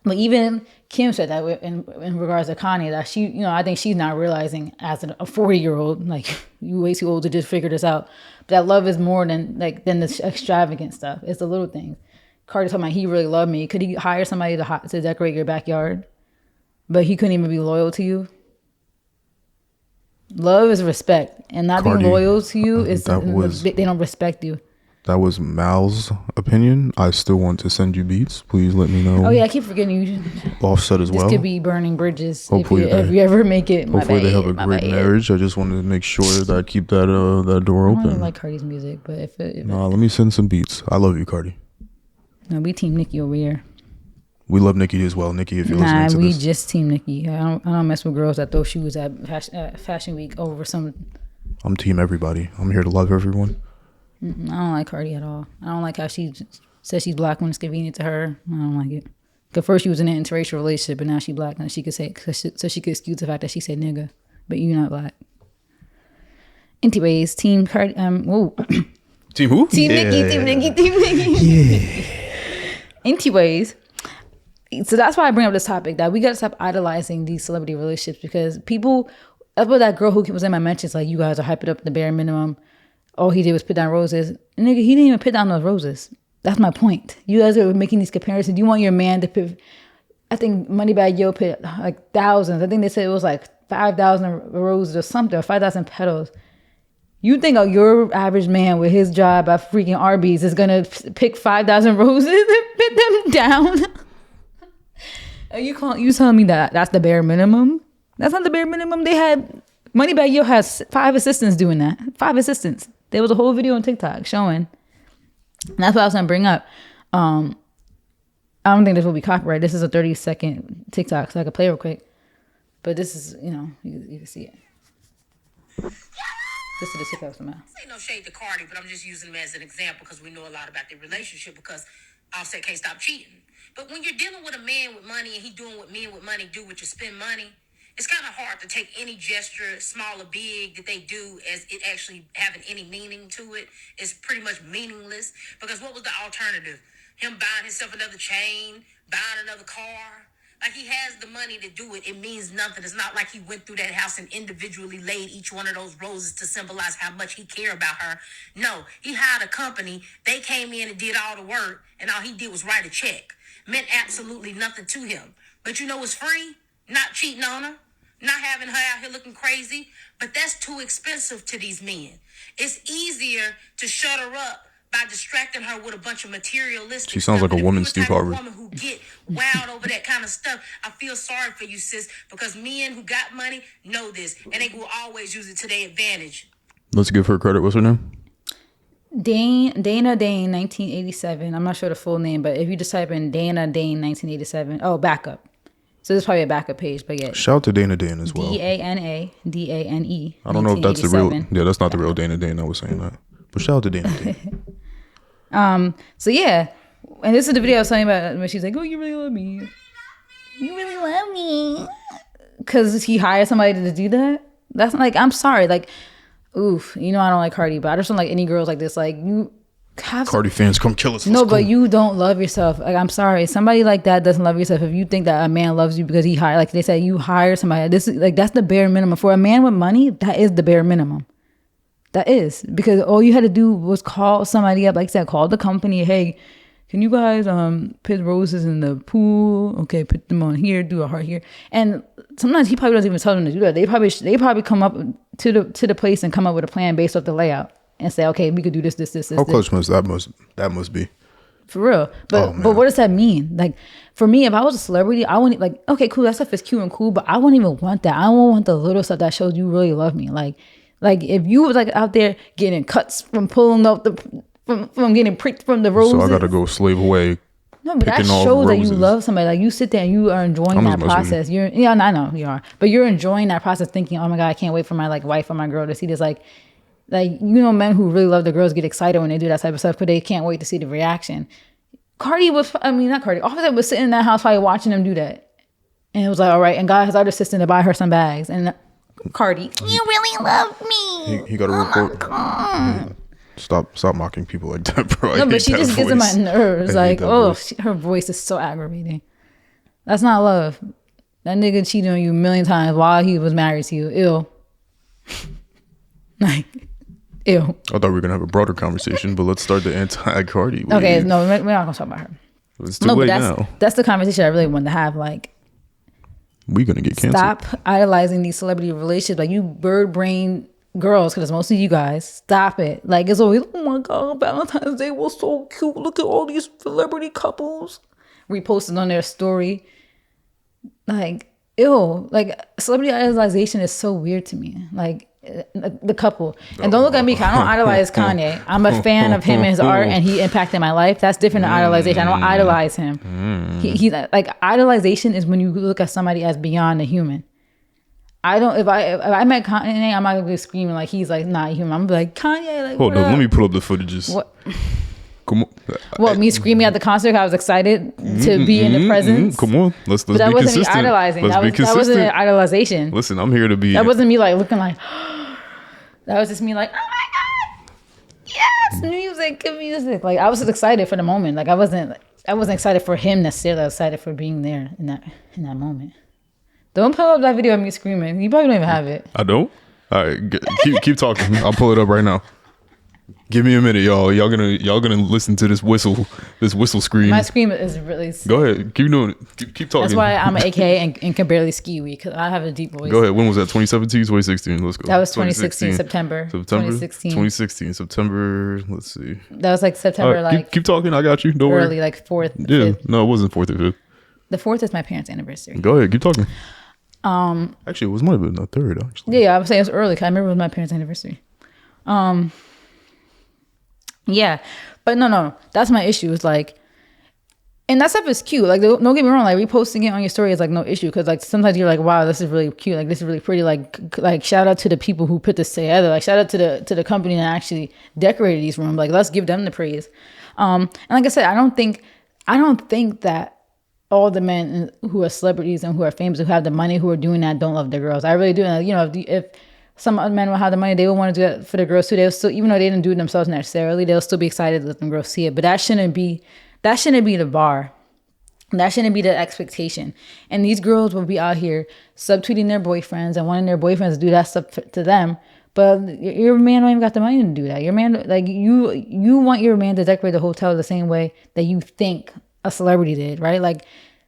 But even Kim said that in regards to Kanye, that she, you know, I think she's not realizing as a 40-year-old, like, you way too old to just figure this out. But that love is more than the extravagant stuff. It's the little things. Cardi talking about he really loved me. Could he hire somebody to decorate your backyard? But he couldn't even be loyal to you. Love is respect, and not Cardi, being loyal to you is they don't respect you. that was Mal's opinion. I still want to send you beats. Please let me know. Oh yeah, I keep forgetting you. Offset as This well. could be burning bridges. Hopefully if you ever make it. Hopefully they have a great marriage. I just wanted to make sure that I keep that door I don't open. like Cardi's music, but if Nah, let me send some beats. I love you, Cardi. no, we team Nicki over here. We love Nicki as well. Nicki, if you're Nah, listening to we this. just team Nicki. I don't mess with girls that throw shoes at Fashion Week over some. I'm team everybody. I'm here to love everyone. I don't like Cardi at all. I don't like how she says she's black when it's convenient to her. I don't like it. Cause first she was in an interracial relationship, but now she's black and she could say so she could excuse the fact that she said nigga, but you're not black. Anyways, team Cardi. Whoa. Team who? Team Nicki. Team Nicki. Team Nicki. Yeah. Anyways. So that's why I bring up this topic, that we got to stop idolizing these celebrity relationships, because people, that's what that girl who was in my mentions, like, you guys are hyping up the bare minimum. All he did was put down roses. And nigga, he didn't even put down those roses. That's my point. You guys are making these comparisons. You want your man to put, I think Moneybag Yo put like thousands. I think they said it was like 5,000 roses or something, or 5,000 petals. You think your average man with his job at freaking Arby's is going to pick 5,000 roses and put them down? You telling me that that's the bare minimum? That's not the bare minimum. They had Moneybag Yo has 5 assistants doing that. 5 assistants. There was a whole video on TikTok showing. And that's what I was gonna bring up. I don't think this will be copyrighted. This is a 30-second TikTok, so I could play real quick. But this is, you can see it. This is the TikTok from now. This ain't no shade to Cardi, but I'm just using them as an example because we know a lot about their relationship, because Offset can't stop cheating. But when you're dealing with a man with money and he doing what men with money do, which is spend money, it's kind of hard to take any gesture, small or big, that they do as it actually having any meaning to it. It's pretty much meaningless, because what was the alternative? Him buying himself another chain, buying another car? Like, he has the money to do it. It means nothing. It's not like he went through that house and individually laid each one of those roses to symbolize how much he cared about her. No, he hired a company. They came in and did all the work, and all he did was write a check. Meant absolutely nothing to him. But you know what's free? Not cheating on her, not having her out here looking crazy. But that's too expensive to these men. It's easier to shut her up by distracting her with a bunch of materialistic She sounds stuff. like a And if woman, you're the Steve type of Harvey. woman who get wild over that kind of stuff, I feel sorry for you, sis, because men who got money know this, and they will always use it to their advantage. Let's give her credit. What's her name? Dana Dane, 1987. I'm not sure the full name, but if you just type in Dana Dane, 1987. Oh, backup. So this is probably a backup page, but yeah. Shout out to Dana Dane as well. Dane. I don't know if that's the real. Yeah, that's not the real Dana Dane. I was saying that. But shout out to Dana Dane. So yeah, and this is the video I was telling you about when she's like, "Oh, you really love me. You really love me," because he hired somebody to do that. That's like, I'm sorry, like, oof. I don't like Cardi, but I just don't like any girls like this. Like, you have Cardi fans, come kill us. no, Let's but go. you don't love yourself. Like, I'm sorry, somebody like that doesn't love yourself. If you think that a man loves you because he hired, like they said, you hire somebody. This is like, that's the bare minimum for a man with money. That is the bare minimum. That is because all you had to do was call somebody up, like I said, call the company. Hey, can you guys put roses in the pool? Okay, put them on here, do a heart here. And sometimes he probably doesn't even tell them to do that. They probably come up to the place and come up with a plan based off the layout and say, okay, we could do this. How close that must be? For real. But what does that mean? Like for me, if I was a celebrity, I wouldn't like, okay, cool, that stuff is cute and cool, but I wouldn't even want that. I don't want the little stuff that shows you really love me. Like if you was like out there getting cuts from pulling up from getting pricked from the roses. So I gotta go slave away. No, but that shows that you love somebody. Like you sit there and you are enjoying that process. I know you are, but you're enjoying that process, thinking, "Oh my God, I can't wait for my like wife or my girl to see this." Like men who really love the girls get excited when they do that type of stuff, but they can't wait to see the reaction. Offset was sitting in that house probably watching them do that, and it was like, all right, and got his other assistant to buy her some bags, and Cardi, you really love me. He got a report. Stop mocking people like that, bro. No, but she just gets on my nerves. Like, her voice is so aggravating. That's not love. That nigga cheated on you a million times while he was married to you. Ew. Like, ew. I thought we were gonna have a broader conversation, but let's start the anti-Cardi. Okay, no, we're not gonna talk about her. It's too late now. That's the conversation I really wanted to have. Like, we gonna get canceled. Stop idolizing these celebrity relationships. Like, you bird brain girls, because it's mostly you guys. Stop it. Like, it's always, oh my God, Valentine's Day was so cute. Look at all these celebrity couples reposted on their story. Like, ew. Like, celebrity idolization is so weird to me. Like, the couple. And don't look at me, 'cause I don't idolize Kanye. I'm a fan of him and his art, and he impacted my life. That's different than idolization. I don't idolize him. He's like, idolization is when you look at somebody as beyond a human. I don't. If I met Kanye, I'm not gonna be screaming like he's like not human. I'm gonna be like, Kanye. Like, hold up, let me pull up the footages. What? Come on. What, me screaming at the concert? I was excited to be in the presence. Come on, let's but that be wasn't consistent. Me idolizing. That wasn't an idolization. Listen, I'm here to be. That wasn't me like looking like. That was just me like, oh my God, yes, music, good music. Like, I was just excited for the moment. Like, I wasn't excited for him necessarily. I was excited for being there in that moment. Don't pull up that video of me screaming. You probably don't even have it. I don't. All right, keep talking. I'll pull it up right now. Give me a minute, y'all. Y'all gonna listen to this whistle scream. My scream is really. Go ahead, keep doing it. Keep talking. That's why I'm an AK and can barely ski because I have a deep voice. Go ahead. When was that? 2017, 2016. Let's go. That was 2016 September. 2016 September. Let's see. That was like September. Right, keep talking. I got you. Don't worry. Early, like 4th. Yeah. 5th. No, it wasn't 4th or 5th. The 4th is my parents' anniversary. Go ahead. Keep talking. Actually, it might have been the 3rd. Actually. Yeah, I would say it was early because I remember it was my parents' anniversary. Yeah, but no, that's my issue. It's like, and that stuff is cute. Like, don't get me wrong. Like, reposting it on your story is like no issue because like sometimes you're like, wow, this is really cute. Like, this is really pretty. Like shout out to the people who put this together. Like, shout out to the company that actually decorated these rooms. Like, let's give them the praise. And like I said, I don't think that all the men who are celebrities and who are famous, who have the money, who are doing that, don't love their girls. I really do. And, you know, if some men will have the money, they will want to do that for the girls too. They'll still, even though they didn't do it themselves necessarily, they'll still be excited to let them girls see it. But that shouldn't be the bar. That shouldn't be the expectation. And these girls will be out here subtweeting their boyfriends and wanting their boyfriends to do that stuff to them. But your man don't even got the money to do that. Your man, like you want your man to decorate the hotel the same way that you think a celebrity did, right? Like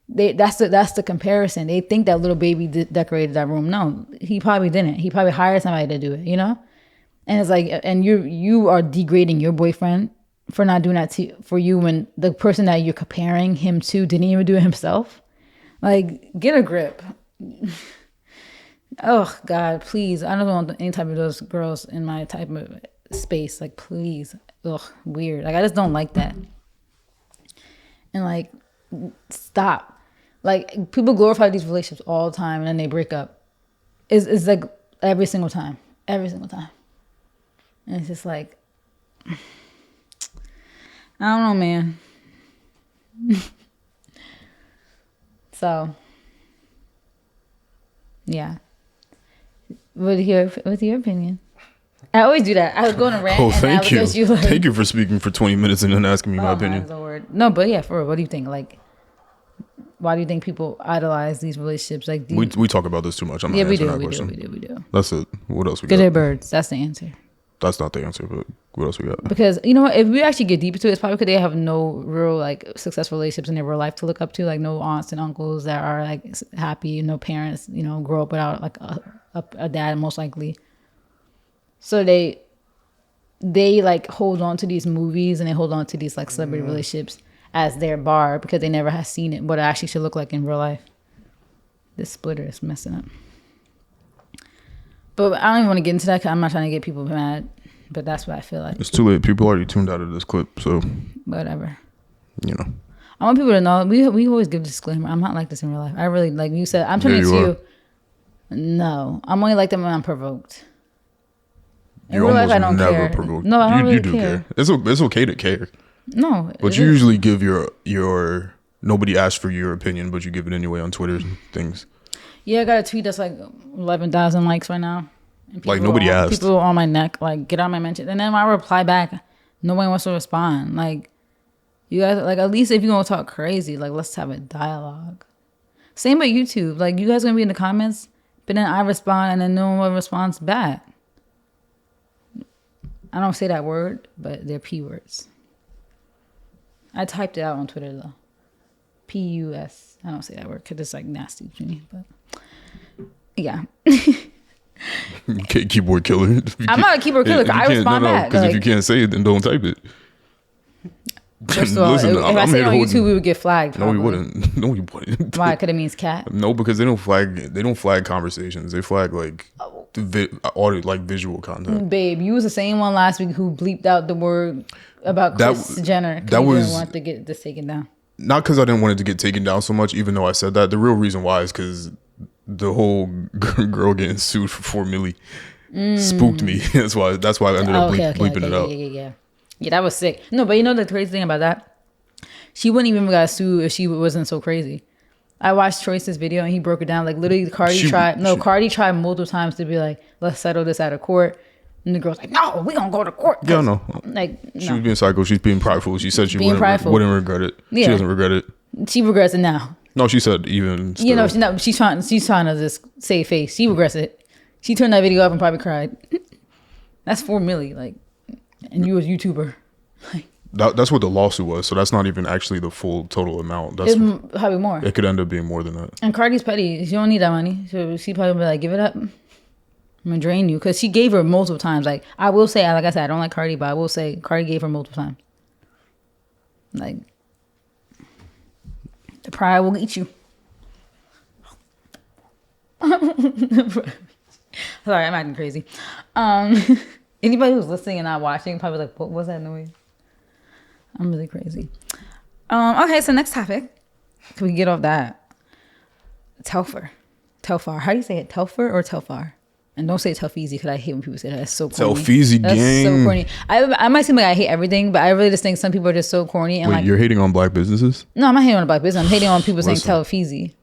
that's the comparison. They think that little baby decorated that room. No, he probably didn't. He probably hired somebody to do it, you know? And it's like, and you are degrading your boyfriend for not doing that for you when the person that you're comparing him to didn't even do it himself. Like, get a grip. Oh God, please. I don't want any type of those girls in my type of space. Like, please. Ugh, weird. Like, I just don't like that. And like, stop. Like, people glorify these relationships all the time and then they break up. It's like every single time. Every single time. And it's just like, I don't know, man. So, yeah. What's your opinion? I always do that. I would go on a rant. Oh, thank you. Like, thank you for speaking for 20 minutes and then asking me my opinion. No, but yeah, for real. What do you think? Like, why do you think people idolize these relationships? Like, we talk about this too much. I'm not answering that question. We do. That's it. What else we got? Good birds. That's the answer. That's not the answer, but what else we got? Because you know what, if we actually get deep into it, it's probably because they have no real like successful relationships in their real life to look up to, like no aunts and uncles that are like happy, no parents, you know, grow up without like a dad most likely. So they like hold on to these movies and they hold on to these like celebrity relationships as their bar because they never have seen it, what it actually should look like in real life. This splitter is messing up. But I don't even want to get into that because I'm not trying to get people mad. But that's what I feel like. It's too late. People already tuned out of this clip, so whatever. You know. I want people to know we always give a disclaimer. I'm not like this in real life. I really, like you said, I'm turning to you. No, I'm only like that when I'm provoked. In real life, I don't care. Provoked. No, I don't really do care. It's okay to care. No, but you usually give your nobody asked for your opinion, but you give it anyway on Twitter and things. Yeah, I got a tweet that's like 11,000 likes right now. Like nobody asked. People on my neck, like get on my mention, and then when I reply back, nobody wants to respond. Like you guys, like at least if you gonna talk crazy, like let's have a dialogue. Same with YouTube. Like you guys gonna be in the comments, but then I respond, and then no one responds back. I don't say that word, but they're P words. I typed it out on Twitter though. P-U-S. I don't say that word because it's like nasty to me, but yeah. Keyboard killer. I'm not a keyboard killer. I respond back. Because if you can't say it, then don't type it. First of all, listen, if I say it on YouTube, we would get flagged. No, we wouldn't. No, we wouldn't. Why? Because it means cat. No, because they don't flag conversations. They flag like audio, like visual content. Babe, you was the same one last week who bleeped out the word about Kris Jenner. That was didn't want to get this taken down. Not because I didn't want it to get taken down so much, even though I said that. The real reason why is because the whole girl getting sued for $4 million spooked me. That's why I ended up bleeping it out. Yeah, that was sick. No, but you know the crazy thing about that? She wouldn't even got sued if she wasn't so crazy. I watched Choice's video and he broke it down. Like literally Cardi tried multiple times to be like, let's settle this out of court. And the girl's like, no, we gonna go to court. Yeah, no. Like she was being psycho. She's being prideful. She said she wouldn't regret it. Yeah. She doesn't regret it. She regrets it now. No, she said even still. You know, she's trying to just save face. She regrets it. She turned that video up and probably cried. That's $4 million, like, and you was a YouTuber. That's what the lawsuit was. So that's not even actually the full total amount. That's probably more. It could end up being more than that. And Cardi's petty. She don't need that money. So she probably be like, give it up. I'm gonna drain you, because she gave her multiple times. Like I will say, like I said, I don't like Cardi, but I will say Cardi gave her multiple times. Like the pride will eat you. Sorry, I'm acting crazy. Anybody who's listening and not watching probably like, what was that noise? I'm really crazy. Okay, so next topic. Can we get off that? Telfar. How do you say it? Telfar or Telfar? And don't say Telfeezy, because I hate when people say that. That's so corny. Telfeezy gang. That's so corny. I might seem like I hate everything, but I really just think some people are just so corny. And wait, you're hating on black businesses? No, I'm not hating on black business. I'm hating on people saying Telfeezy.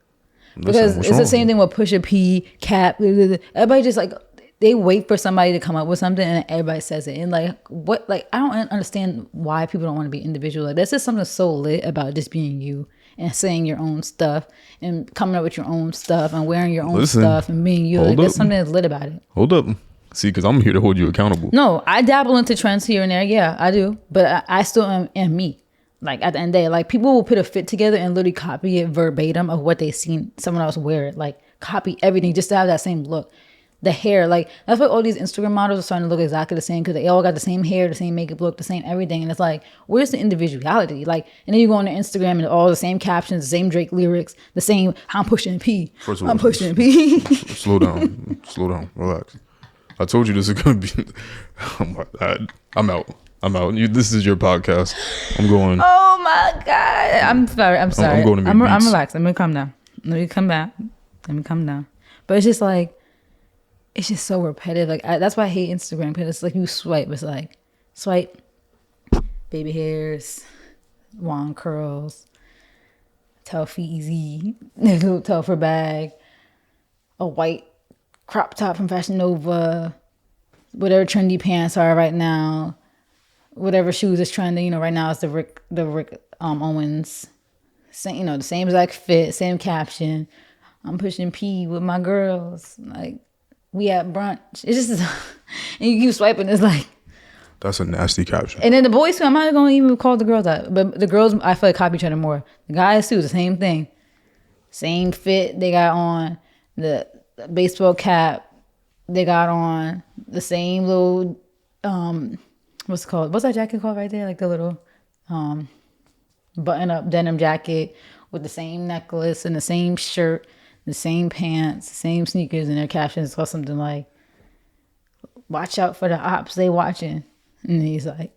Because it's the same thing with Pusha P, Cap. Everybody just like, they wait for somebody to come up with something and everybody says it. And like, what? Like, I don't understand why people don't want to be individual. Like, that's just something so lit about just being you and saying your own stuff and coming up with your own stuff and wearing your own stuff and being you. Like, there's something that's lit about it. Hold up. See, because I'm here to hold you accountable. No, I dabble into trends here and there. Yeah, I do. But I still am me. Like, at the end of the day, like, people will put a fit together and literally copy it verbatim of what they seen someone else wear it. Like, copy everything just to have that same look. The hair, like, that's why all these Instagram models are starting to look exactly the same, because they all got the same hair, the same makeup look, the same everything. And it's like, where's the individuality? Like, and then you go on their Instagram and all the same captions, the same Drake lyrics, the same, I'm pushing P. First of all, I'm pushing P. Slow down. Relax. I told you this is going to be, oh my God. I'm out. This is your podcast. I'm going. Oh my God. I'm sorry. I'm going to make I'm relaxed. I'm going to calm down. Let me come down. But it's just like, it's just so repetitive. Like, that's why I hate Instagram, because it's like you swipe. It's like, swipe, baby hairs, wand curls, Telfeezy, little Telfar bag, a white crop top from Fashion Nova, whatever trendy pants are right now, whatever shoes is trending. You know, right now it's the Rick Owens, same, the same exact fit, same caption. I'm pushing P with my girls. Like, we at brunch. It's just, and you keep swiping. It's like, That's a nasty caption. and then the boys too. I'm not gonna even call the girls that, but the girls I feel like copy each other more. The guys too, the same thing, same fit they got on, the baseball cap they got on, the same little what's it called? What's that jacket called right there? Like the little button up denim jacket with the same necklace and the same shirt, the same pants, the same sneakers, and their captions or something like, "Watch out for the ops, they watching." And he's like,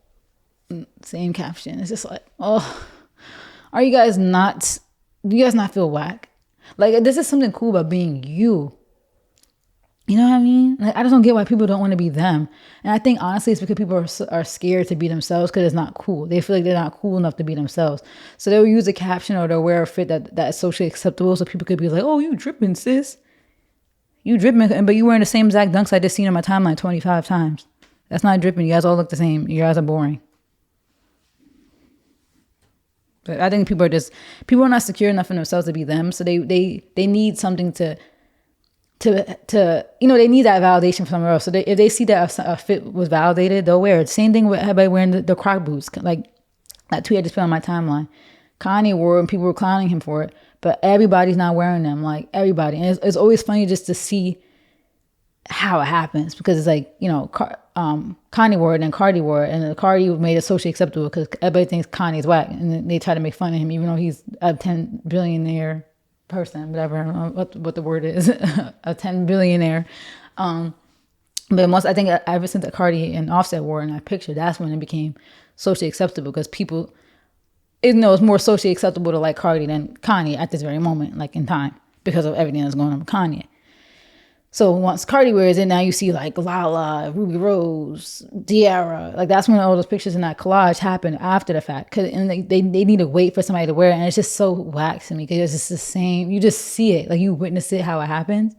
same caption. It's just like, oh, are you guys not, do you guys not feel whack? Like, this is something cool about being you. You know what I mean? Like, I just don't get why people don't want to be them. And I think, honestly, it's because people are scared to be themselves because it's not cool. They feel like they're not cool enough to be themselves. So they'll use a caption or they'll wear a fit that is socially acceptable so people could be like, oh, you dripping, sis. You dripping, but you wearing the same exact dunks I just seen on my timeline 25 times. That's not dripping. You guys all look the same. You guys are boring. But I think people are not secure enough in themselves to be them. So they need something to you know, they need that validation from somewhere else. So if they see that a fit was validated, they'll wear it. Same thing with everybody wearing the Croc boots. Like that tweet I just put on my timeline. Kanye wore it and people were clowning him for it. But everybody's not wearing them. Like everybody. And it's always funny just to see how it happens. Because it's like, you know, Kanye wore it and Cardi wore it. And Cardi made it socially acceptable because everybody thinks Kanye's whack. And then they try to make fun of him even though he's a 10 billionaire person, whatever, I don't know what the word is, a 10 billionaire. But I think ever since the Cardi and Offset wore in that picture, that's when it became socially acceptable because people, even though it's more socially acceptable to like Cardi than Kanye at this very moment, like in time, because of everything that's going on with Kanye. So once Cardi wears it, now you see like Lala, Ruby Rose, Diarra. Like that's when all those pictures in that collage happened after the fact. And they need to wait for somebody to wear it. And it's just so whack to me because it's just the same. You just see it. Like you witness it, how it happens.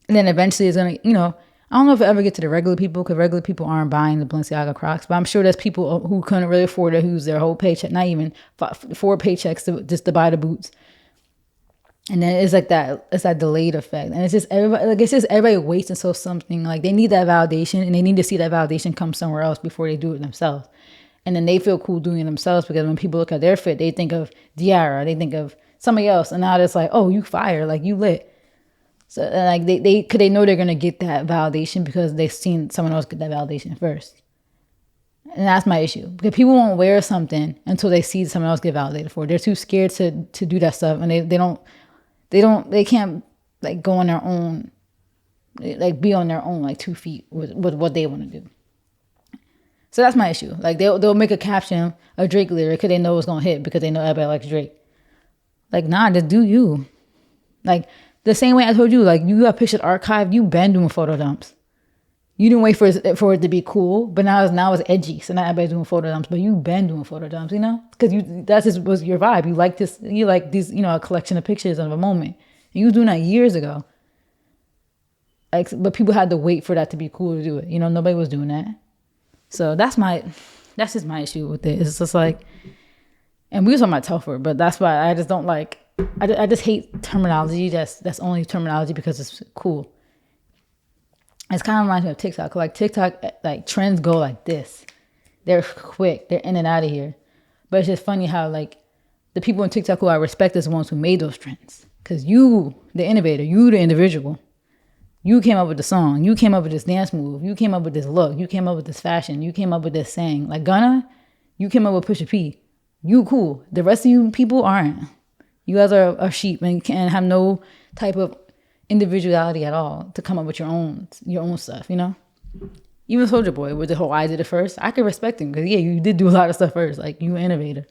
And then eventually it's going to, you know, I don't know if it ever get to the regular people because regular people aren't buying the Balenciaga Crocs. But I'm sure there's people who couldn't really afford it, who use their whole paycheck, not even 4 paychecks just to buy the boots. And then it's like that, it's that delayed effect. And it's just everybody waits until something, like they need that validation and they need to see that validation come somewhere else before they do it themselves. And then they feel cool doing it themselves because when people look at their fit, they think of Diarra, they think of somebody else. And now it's like, oh, you fire, like you lit. So like they know they're going to get that validation because they've seen someone else get that validation first. And that's my issue because people won't wear something until they see someone else get validated for it. They're too scared to do that stuff. And they can't like go on their own, like be on their own, like 2 feet with what they want to do. So that's my issue. Like they'll make a caption, a Drake lyric, because they know it's going to hit because they know everybody likes Drake. Like, nah, just do you. Like the same way I told you, like you got pictures archived, you been doing photo dumps. You didn't wait for it to be cool, but now it's edgy. So now everybody's doing photo dumps, but you been doing photo dumps, you know? Because that's just was your vibe. You like this, you like these, you know, a collection of pictures of a moment. And you was doing that years ago. Like, but people had to wait for that to be cool to do it. You know, nobody was doing that. So that's just my issue with it. It's just like, and we was talking about Telford, but that's why I just don't like, I just hate terminology that's only terminology because it's cool. It's kind of reminds me of TikTok. Like TikTok, like trends go like this. They're quick. They're in and out of here. But it's just funny how like the people on TikTok who I respect is the ones who made those trends. Because you, the innovator, you, the individual, you came up with the song. You came up with this dance move. You came up with this look. You came up with this fashion. You came up with this saying. Like Gunna, you came up with Pusha P. You cool. The rest of you people aren't. You guys are sheep and can have no type of individuality at all to come up with your own stuff, you know? Even Soulja Boy with the whole I did it first, I could respect him because yeah, you did do a lot of stuff first. Like you an innovator.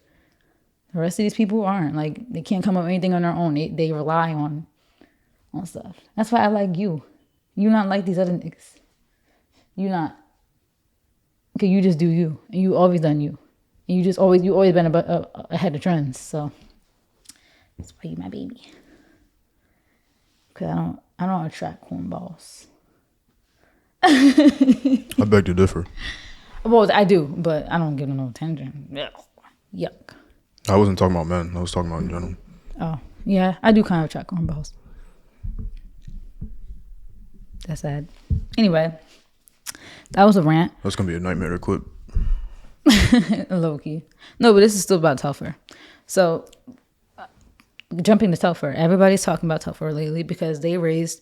The rest of these people aren't. Like they can't come up with anything on their own. They rely on stuff. That's why I like you. You not like these other niggas. You not. Because you just do you. And you always done you. And you always been ahead of trends. So that's why you my baby. Because I don't attract cornballs. I beg to differ. Well, I do, but I don't give them no attention. Yuck. I wasn't talking about men. I was talking about in general. Oh, yeah. I do kind of attract cornballs. That's sad. Anyway, that was a rant. That's gonna be a nightmare to clip. Low key. No, but this is still about Telfar. So, jumping to Telfar, everybody's talking about Telfar lately because they raised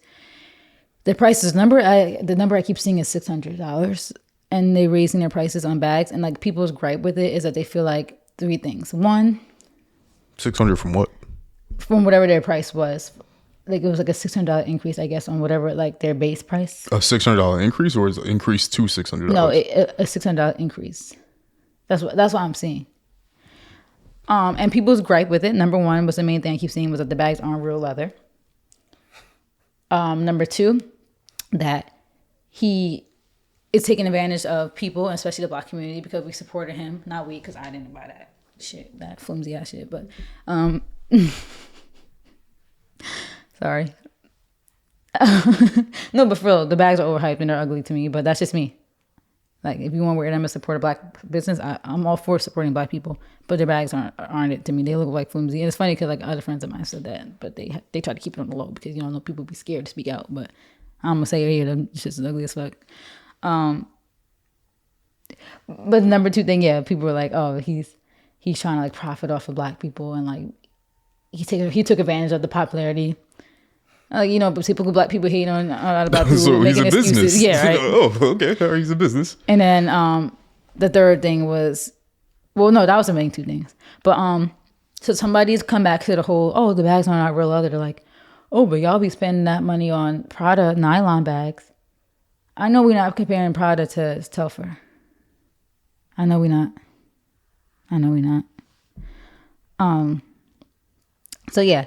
their prices. The number I keep seeing is $600, and they raising their prices on bags. And like people's gripe with it is that they feel like three things. One, 600 from what? from whatever their price was. Like it was like a $600 increase, I guess, on whatever like their base price. A $600 increase, or is it increased to $600? No, a $600 increase. That's what I'm seeing. And people's gripe with it. Number one was the main thing I keep seeing was that the bags aren't real leather. Number two, that he is taking advantage of people, especially the Black community, because we supported him. Not we, because I didn't buy that shit, that flimsy ass shit. But sorry. No, but for real, the bags are overhyped and they're ugly to me. But that's just me. Like, if you want to wear them and support a Black business, I'm all for supporting Black people. But their bags aren't it to me. They look like flimsy. And it's funny because like other friends of mine said that, but they try to keep it on the low because you know people be scared to speak out. But I'm gonna say here, them shit's ugly as fuck. But the number two thing, yeah, people were like, oh, he's trying to like profit off of Black people, and like he took advantage of the popularity. You know, but typical Black people hate on about people So he's making a excuses. business. Yeah, right. Oh, okay. He's a business. And then the third thing was, well, no, that was the main two things. But so somebody's come back to the whole, oh, the bags are not real leather. They're like, oh, but y'all be spending that money on Prada nylon bags. I know we're not comparing Prada to Telfar. I know we're not. So yeah.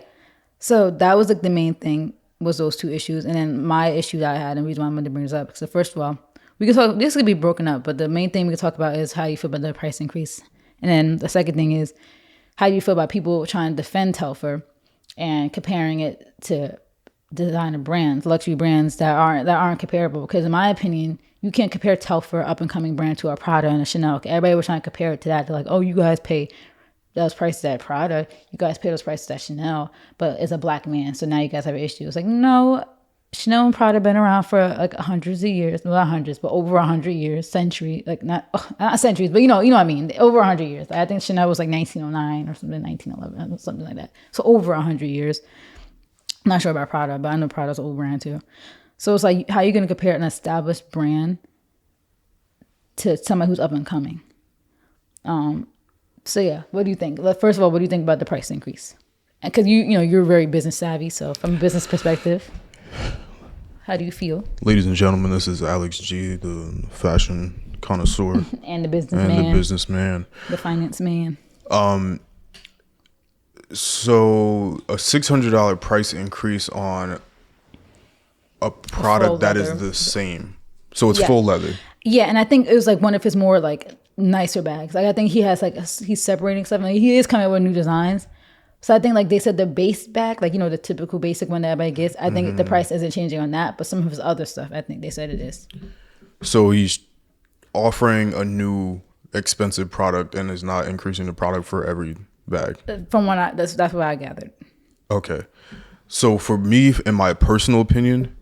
So that was like the main thing, was those two issues. And then my issue that I had, and the reason why I'm going to bring this up, because first of all, we can talk, this could be broken up, but the main thing we can talk about is how you feel about the price increase. And then the second thing is how you feel about people trying to defend Telfar and comparing it to designer brands, luxury brands that aren't comparable. Because in my opinion, you can't compare Telfar, up and coming brand, to a Prada and a Chanel. Everybody was trying to compare it to that. They're like, oh, you guys pay those prices at Prada, you guys pay those prices at Chanel, but it's a Black man, so now you guys have an issue. It's like, no, Chanel and Prada been around for like hundreds of years, not hundreds, but over 100 years, century, like not centuries, but you know what I mean, over 100 years. I think Chanel was like 1909 or something, 1911, something like that. So over 100 years. I'm not sure about Prada, but I know Prada's an old brand too. So it's like, how are you going to compare an established brand to somebody who's up and coming? So yeah, what do you think? First of all, what do you think about the price increase? Because you're very business savvy, so from a business perspective, how do you feel? Ladies and gentlemen, this is Alex G, the fashion connoisseur and the businessman, the finance man. So a $600 price increase on a product that is the same. So it's full leather. Yeah, and I think it was like one of his more like nicer bags. Like I think he has like he's separating stuff. Like, he is coming up with new designs. So I think like they said the base bag, like the typical basic one that everybody gets. I think the price isn't changing on that, but some of his other stuff, I think they said it is. So he's offering a new expensive product and is not increasing the product for every bag. From what that's what I gathered. Okay, so for me, in my personal opinion,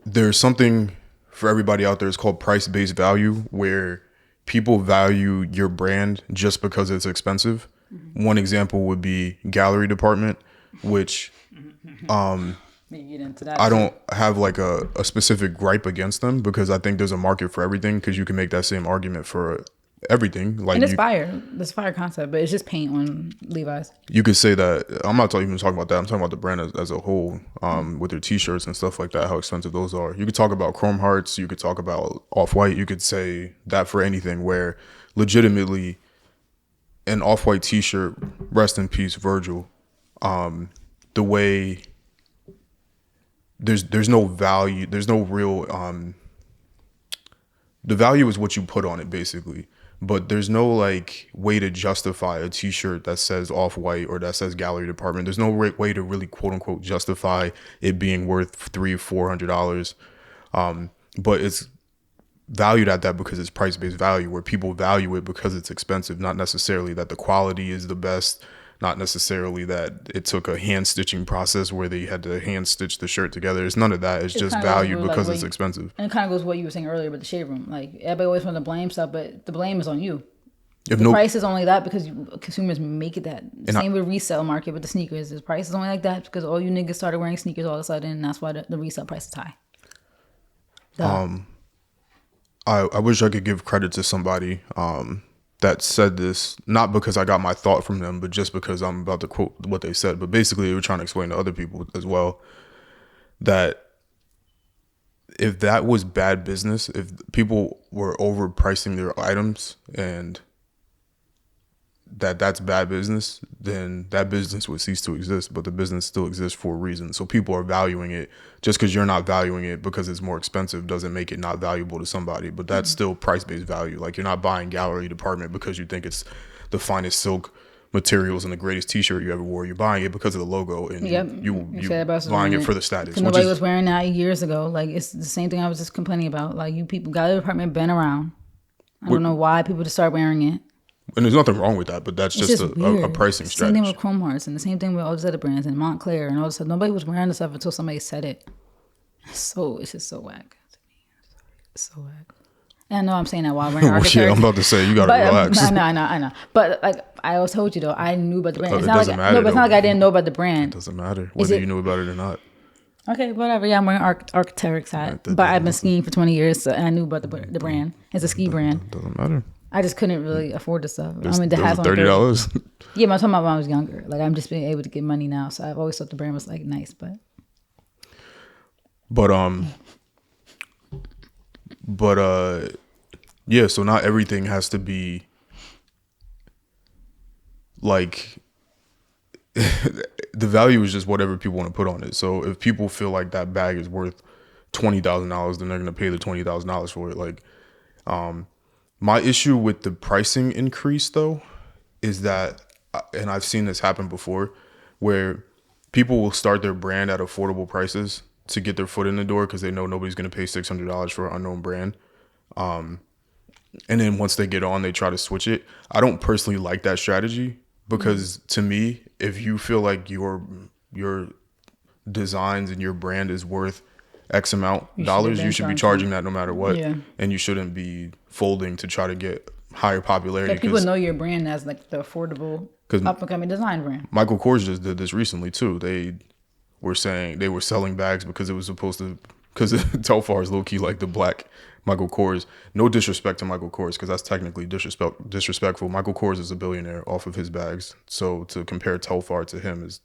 there's something for everybody out there. It's called price-based value, where people value your brand just because it's expensive. Mm-hmm. One example would be Gallery Department, which I don't have like a specific gripe against them, because I think there's a market for everything, because you can make that same argument for everything. Like, and it's fire. It's fire concept, but it's just paint on Levi's. You could say that. I'm not even talking about that. I'm talking about the brand as a whole, with their t-shirts and stuff like that, how expensive those are. You could talk about Chrome Hearts. You could talk about Off-White. You could say that for anything, where legitimately an Off-White t-shirt, rest in peace, Virgil, the way there's no value, there's no real, the value is what you put on it, basically. But there's no like way to justify a t-shirt that says Off-White or that says Gallery Department. There's no way to really quote unquote justify it being worth $300-400. But it's valued at that because it's price-based value, where people value it because it's expensive, not necessarily that the quality is the best, not necessarily that it took a hand stitching process where they had to hand stitch the shirt together. It's none of that. It's just kinda goes valued with, like, because what it's you- expensive. And it kind of goes with what you were saying earlier about the shade room. Like everybody always wants to blame stuff, but the blame is on you. If The no, price is only that because consumers make it that. Same with resale market with the sneakers. The price is only like that because all you niggas started wearing sneakers all of a sudden, and that's why the resale price is high. Duh. I wish I could give credit to somebody that said this, not because I got my thought from them, but just because I'm about to quote what they said. But basically, they were trying to explain to other people as well that if that was bad business, if people were overpricing their items and that's bad business, then that business would cease to exist. But the business still exists for a reason. So people are valuing it. Just because you're not valuing it because it's more expensive doesn't make it not valuable to somebody. But that's still price-based value. Like, you're not buying gallery department because you think it's the finest silk materials and the greatest t-shirt you ever wore. You're buying it because of the logo, and you said about buying wearing it for the status. Because nobody was wearing that years ago. Like, it's the same thing I was just complaining about. Like, you people, gallery department been around. I don't know why people just start wearing it. And there's nothing wrong with that, but that's It's just just a weird. pricing Same strategy. thing with Chrome Hearts and the same thing with all these other brands and Montclair and all this stuff. Nobody was wearing this stuff until somebody said it. It's just so whack. It's so whack. And I know I'm saying that while wearing Well, architecture. yeah, I'm about to say, you gotta relax. I know. But like I always told you though, I knew about the brand. It's It not like doesn't matter, no, but it's not though. like I didn't know about the brand. Doesn't matter whether it- you knew about it or not. Okay, whatever. Yeah, I'm wearing Arc'teryx hat, but I've been skiing for 20 years, so, and I knew about the brand. It's a ski brand. Doesn't matter. I just couldn't really afford the stuff. I mean, the Those hats are on $30. Yeah, but I'm talking about when I was younger. Like I'm just being able to get money now, so I've always thought the brand was like nice, but yeah. So not everything has to be like the value is just whatever people want to put on it. So if people feel like that bag is worth $20,000, then they're gonna pay the $20,000 for it. Like, my issue with the pricing increase though is that, and I've seen this happen before, where people will start their brand at affordable prices to get their foot in the door because they know nobody's gonna pay $600 for an unknown brand. And then once they get on, they try to switch it. I don't personally like that strategy because to me, if you feel like your designs and your brand is worth X amount dollars, been you should be charging. charging that no matter what. Yeah. And you shouldn't be folding to try to get higher popularity. but people know your brand as like the affordable 'Cause- up and coming design brand. Michael Kors just did this recently too. They were saying they were selling bags because it was supposed to, because Telfar is low key like the black Michael Kors. No disrespect to Michael Kors, because that's technically disrespectful. Michael Kors is a billionaire off of his bags, so to compare Telfar to him is,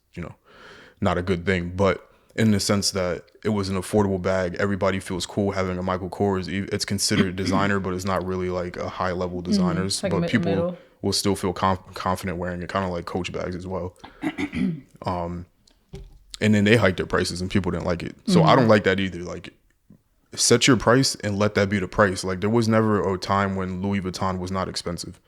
not a good thing. But in the sense that it was an affordable bag, everybody feels cool having a Michael Kors. It's considered designer, but it's not really like a high level designers. like but people middle. will still feel confident wearing it, kind of like Coach bags as well. And then they hiked their prices and people didn't like it. So I don't like that either. Like, set your price and let that be the price. Like, there was never a time when Louis Vuitton was not expensive.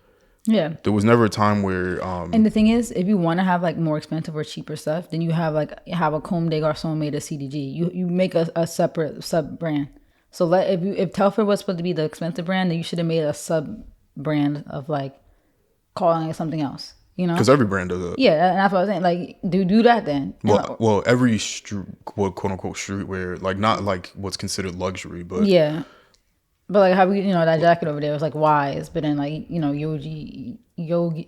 Yeah. There was never a time where And the thing is, if you want to have like more expensive or cheaper stuff, then you have a Comme des Garçons made of CDG. You make a separate sub brand. So if Telfar was supposed to be the expensive brand, then you should have made a sub brand of like calling it something else. because every brand does that. Yeah, and that's what I was saying. Like, do that then. Well, every quote unquote streetwear, like not like what's considered luxury, but Yeah. But like how that jacket over there was like Wise, but then like Yogi,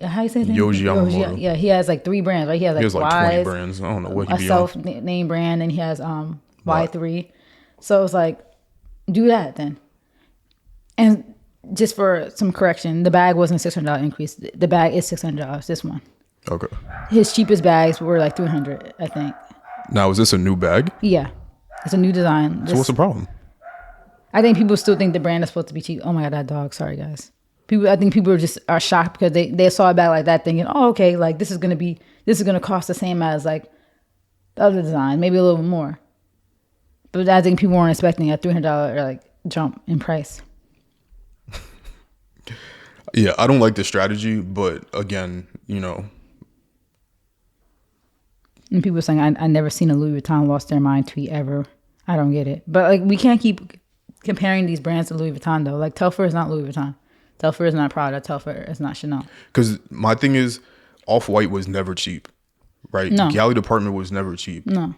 how you say his name? Yohji Yamamoto. Yeah, he has like 3 brands, right? He has like he has like 20 Wise, brands. I don't know what he a be on. self-name brand, and he has Y3. So it's like, do that then. And just for some correction, the bag wasn't a $600 increase. The bag is $600. This one, Okay. his cheapest bags were like $300, I think. Now, is this a new bag? Yeah, it's a new design. So what's the problem? I think people still think the brand is supposed to be cheap. Oh my god, that dog! Sorry guys. I think people are shocked because they saw a bag like that, thinking, oh okay, like this is gonna cost the same as like the other design, maybe a little bit more. But I think people weren't expecting a $300 like jump in price. Yeah, I don't like the strategy, but again, And people saying, I never seen a Louis Vuitton lost their mind tweet ever. I don't get it. But like we can't keep comparing these brands to Louis Vuitton though. Like Telfar is not Louis Vuitton. Telfar is not Prada. Telfar is not Chanel. because my thing is, Off-White was never cheap, right? No. Galley Department was never cheap. No.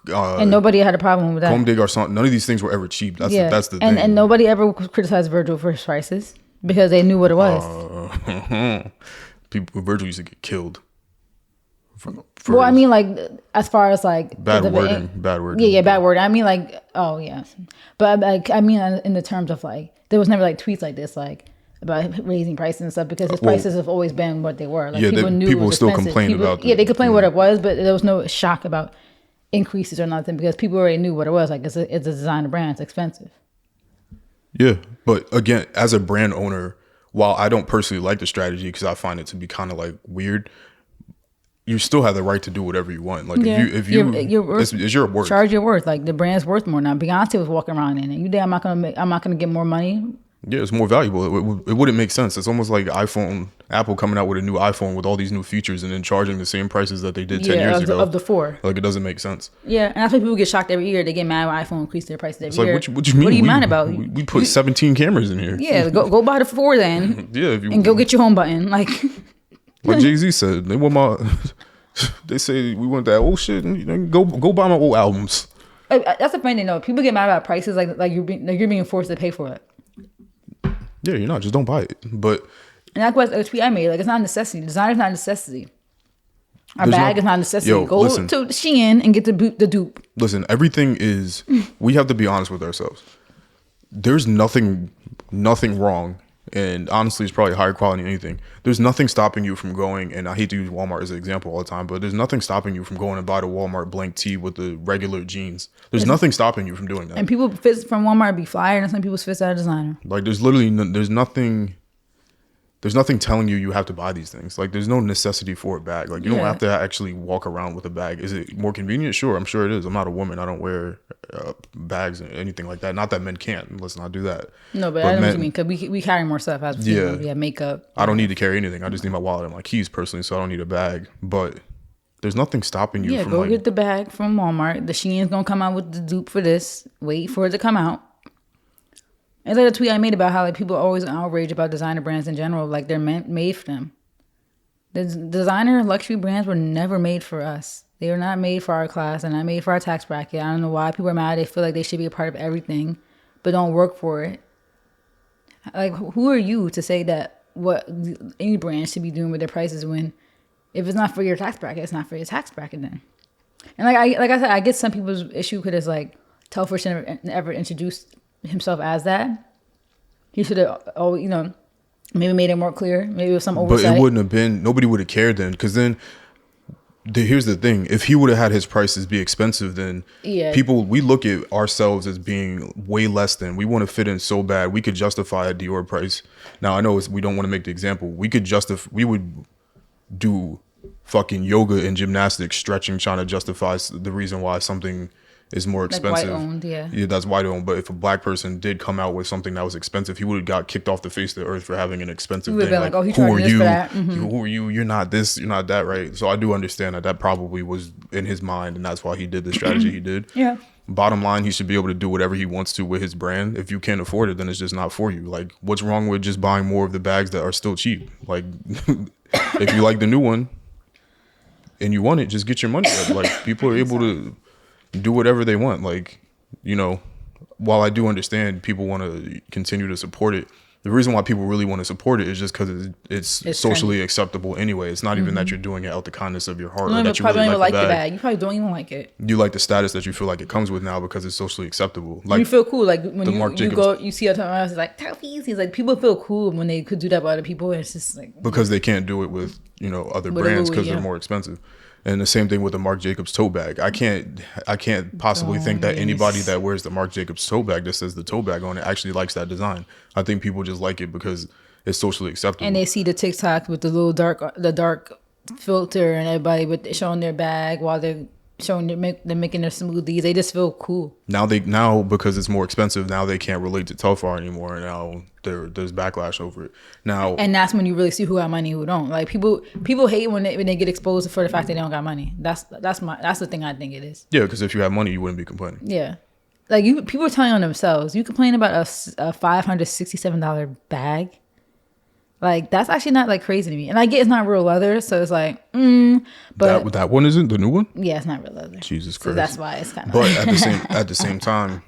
And nobody had a problem with that. Comme des Garçons, none of these things were ever cheap. That's the thing. And nobody ever criticized Virgil for his prices because they knew what it was. Virgil used to get killed. Well, I mean, like, as far as like bad wording. Yeah, bad wording. I mean, like, oh yeah, but like, I mean, in the terms of like, there was never like tweets like this, like about raising prices and stuff, because his prices have always been what they were. Like, people knew people it was still expensive. complained about. Yeah, they complained what it was, but there was no shock about increases or nothing because people already knew what it was. Like, it's a designer brand, it's expensive. Yeah, but again, as a brand owner, while I don't personally like the strategy because I find it to be kind of like weird, you still have the right to do whatever you want. Like, if you it's your worth. Charge your worth. Like, the brand's worth more now. Beyonce was walking around in it. You think I'm not gonna get more money? Yeah, it's more valuable. It wouldn't make sense. It's almost like Apple coming out with a new iPhone with all these new features and then charging the same prices that they did 10 years ago. Of the 4. Like, it doesn't make sense. Yeah, and that's why people get shocked every year. They get mad when iPhone increase their prices every year. What you mean? What are you mad about? We put 17 cameras in here. Yeah, go buy the 4 then. Yeah, and go get your home button. Like Jay-Z said, they want my. They say we want that old shit. And go buy my old albums. That's the funny thing, though. People get mad about prices like you're being forced to pay for it. Yeah, you're not. Just don't buy it. But and that's what a tweet I made. Like, it's not a necessity. Designer's not a necessity. Our bag is not a necessity. Go to Shein and get the dupe. Listen, everything is. We have to be honest with ourselves. There's nothing wrong, and honestly, it's probably higher quality than anything. There's nothing stopping you from going, and I hate to use Walmart as an example all the time, but there's nothing stopping you from going and buy the Walmart blank tee with the regular jeans. There's nothing stopping you from doing that. And people fits from Walmart be flyer, and some people's fits out of designer. Like, there's literally there's nothing telling you have to buy these things. Like, there's no necessity for a bag. Like, you don't have to actually walk around with a bag. Is it more convenient? Sure, I'm sure it is. I'm not a woman. I don't wear bags or anything like that. Not that men can't. Let's not do that. No, but I know what you mean, because we carry more stuff. As we have makeup. I don't need to carry anything. I just need my wallet and my keys personally, so I don't need a bag. But there's nothing stopping you from, go like, get the bag from Walmart. The Shein's going to come out with the dupe for this. Wait for it to come out. It's like a tweet I made about how, like, people are always outraged about designer brands in general. Like, they're made for them. The designer luxury brands were never made for us. They were not made for our class. They're not made for our tax bracket. I don't know why people are mad. They feel like they should be a part of everything, but don't work for it. Like, who are you to say that what any brand should be doing with their prices when, if it's not for your tax bracket, it's not for your tax bracket then. And like I said, I get some people's issue because, like, Telford should never introduced himself as that. He should have, maybe made it more clear. Maybe it was some oversight. But it wouldn't have been. Nobody would have cared then, because then. Here's the thing: if he would have had his prices be expensive, then we look at ourselves as being way less than. We want to fit in so bad we could justify a Dior price. Now I know we don't want to make the example. We would do fucking yoga and gymnastics, stretching, trying to justify the reason why something is more expensive. Like white-owned, yeah, that's white-owned. But if a black person did come out with something that was expensive, he would have got kicked off the face of the earth for having an expensive thing. Like, oh, he charging this for that. Mm-hmm. Who are you? You're not this. You're not that, right? So I do understand that probably was in his mind, and that's why he did the strategy he did. Yeah. Bottom line, he should be able to do whatever he wants to with his brand. If you can't afford it, then it's just not for you. Like, what's wrong with just buying more of the bags that are still cheap? Like, if you like the new one and you want it, just get your money up. Like, people are able to do whatever they want. Like, while I do understand people want to continue to support it, the reason why people really want to support it is just because it's socially acceptable anyway. It's not even that you're doing it out the kindness of your heart. You that you probably really don't like even the like bag. the bag. You probably don't even like it. You like the status that you feel like it comes with now because it's socially acceptable. Like, you feel cool. Like, when you go, you see other else, it's like, Telfies. He's like, people feel cool when they could do that with other people. And it's just like, because they can't do it with, other brands because they're more expensive. And the same thing with the Marc Jacobs tote bag. I can't possibly think that anybody that wears the Marc Jacobs tote bag that says the tote bag on it actually likes that design. I think people just like it because it's socially acceptable. And they see the TikTok with the dark filter and everybody showing their bag while they're making their smoothies. They just feel cool. Now because it's more expensive, now they can't relate to Telfar anymore, and now there's backlash over it. Now, and that's when you really see who got money, who don't. Like, people hate when they get exposed for the fact that they don't got money. That's the thing I think it is. Yeah, because if you had money, you wouldn't be complaining. Yeah, like, people are telling on themselves. You complain about a $567 bag. Like that's actually not like crazy to me. And I get it's not real leather, so it's like, but that one isn't the new one. yeah, it's not real leather. Jesus So Christ. that's why it's kind of. But at the same time,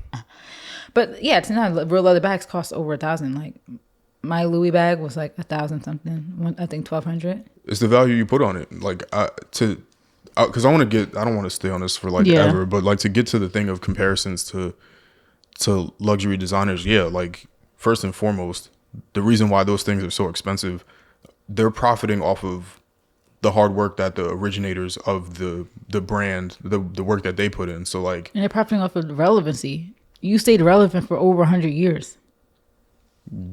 But yeah, it's not real leather bags cost over $1,000. Like my Louis bag was like 1,000 something. I think 1,200. it's the value you put on it. Like because I don't want to stay on this for like Yeah. ever, but like to get to the thing of comparisons to luxury designers, yeah, like first and foremost, the reason why those things are so expensive, they're profiting off of the hard work that the originators of the brand, the work that they put in. So like, And they're profiting off of relevancy. You stayed relevant for over 100 years.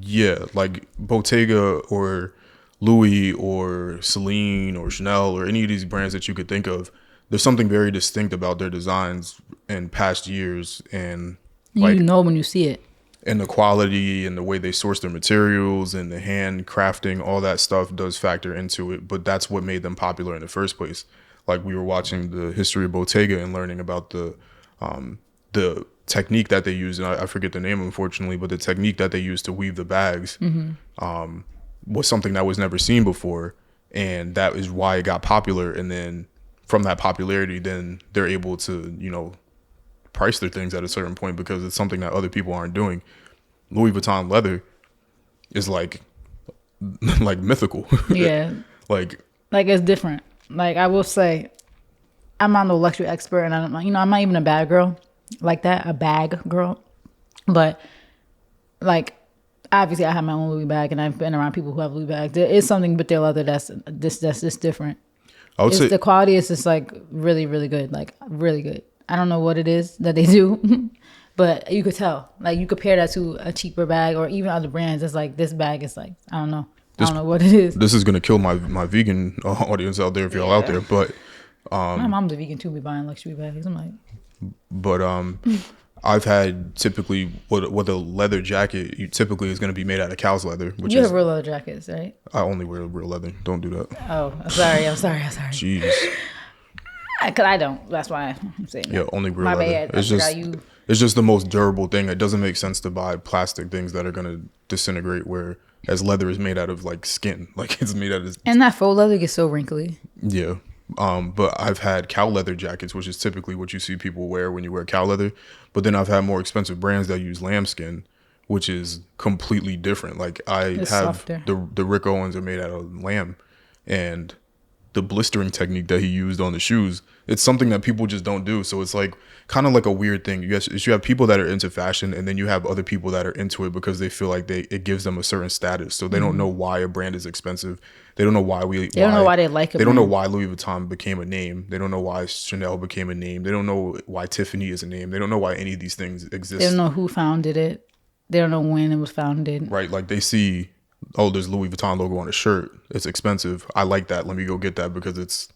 yeah, like Bottega or Louis or Celine or Chanel or any of these brands that you could think of, there's something very distinct about their designs in past years, and like You know when you see it. and the quality and the way they source their materials and the hand crafting, all that stuff does factor into it. But that's what made them popular in the first place. Like we were watching the history of Bottega and learning about the technique that they use. And I forget the name, unfortunately, but the technique that they use to weave the bags was something that was never seen before. And that is why it got popular. And then from that popularity, then they're able to, price their things at a certain point because it's something that other people aren't doing. Louis Vuitton leather is like mythical. Yeah. Like It's different. Like I will say, I'm not no luxury expert, and I'm not even a bag girl like that, a bag girl. But like, obviously, I have my own Louis bag, and I've been around people who have Louis bags. There is something with their leather that's just different. I would say The quality is just like really, really good, like really good. I don't know what it is that they do, but you could tell. Like you compare that to a cheaper bag or even other brands. It's like this bag is like I don't know what it is. this is gonna kill my vegan audience out there if y'all out there, but My mom's a vegan too. Be buying luxury bags. I'm like, I've had typically what a leather jacket typically is going to be made out of cow's leather, which you is have real leather jackets, right? I only wear real leather. Don't do that. Oh, I'm sorry. Jeez. Because I don't. That's why I'm saying. Yeah, only real My leather. bad. I forgot you. It's just the most durable thing. It doesn't make sense to buy plastic things that are going to disintegrate, whereas leather is made out of like skin. Like it's made out of And that faux leather gets so wrinkly. yeah. But I've had cow leather jackets, which is typically what you see people wear when you wear cow leather. But then I've had more expensive brands that use lambskin, which is completely different. Like It's have softer. the Rick Owens are made out of lamb, and the blistering technique that he used on the shoes, it's something that people just don't do. So it's like kind of like a weird thing. You have people that are into fashion, and then you have other people that are into it because they feel like it gives them a certain status. So they don't know why a brand is expensive. They don't know why They don't know why they like it. They don't know why Louis Vuitton became a name. They don't know why Chanel became a name. They don't know why Tiffany is a name. They don't know why any of these things exist. They don't know who founded it. They don't know when it was founded. Right? Like they see, oh, there's Louis Vuitton logo on a shirt. It's expensive. I like that. Let me go get that because it's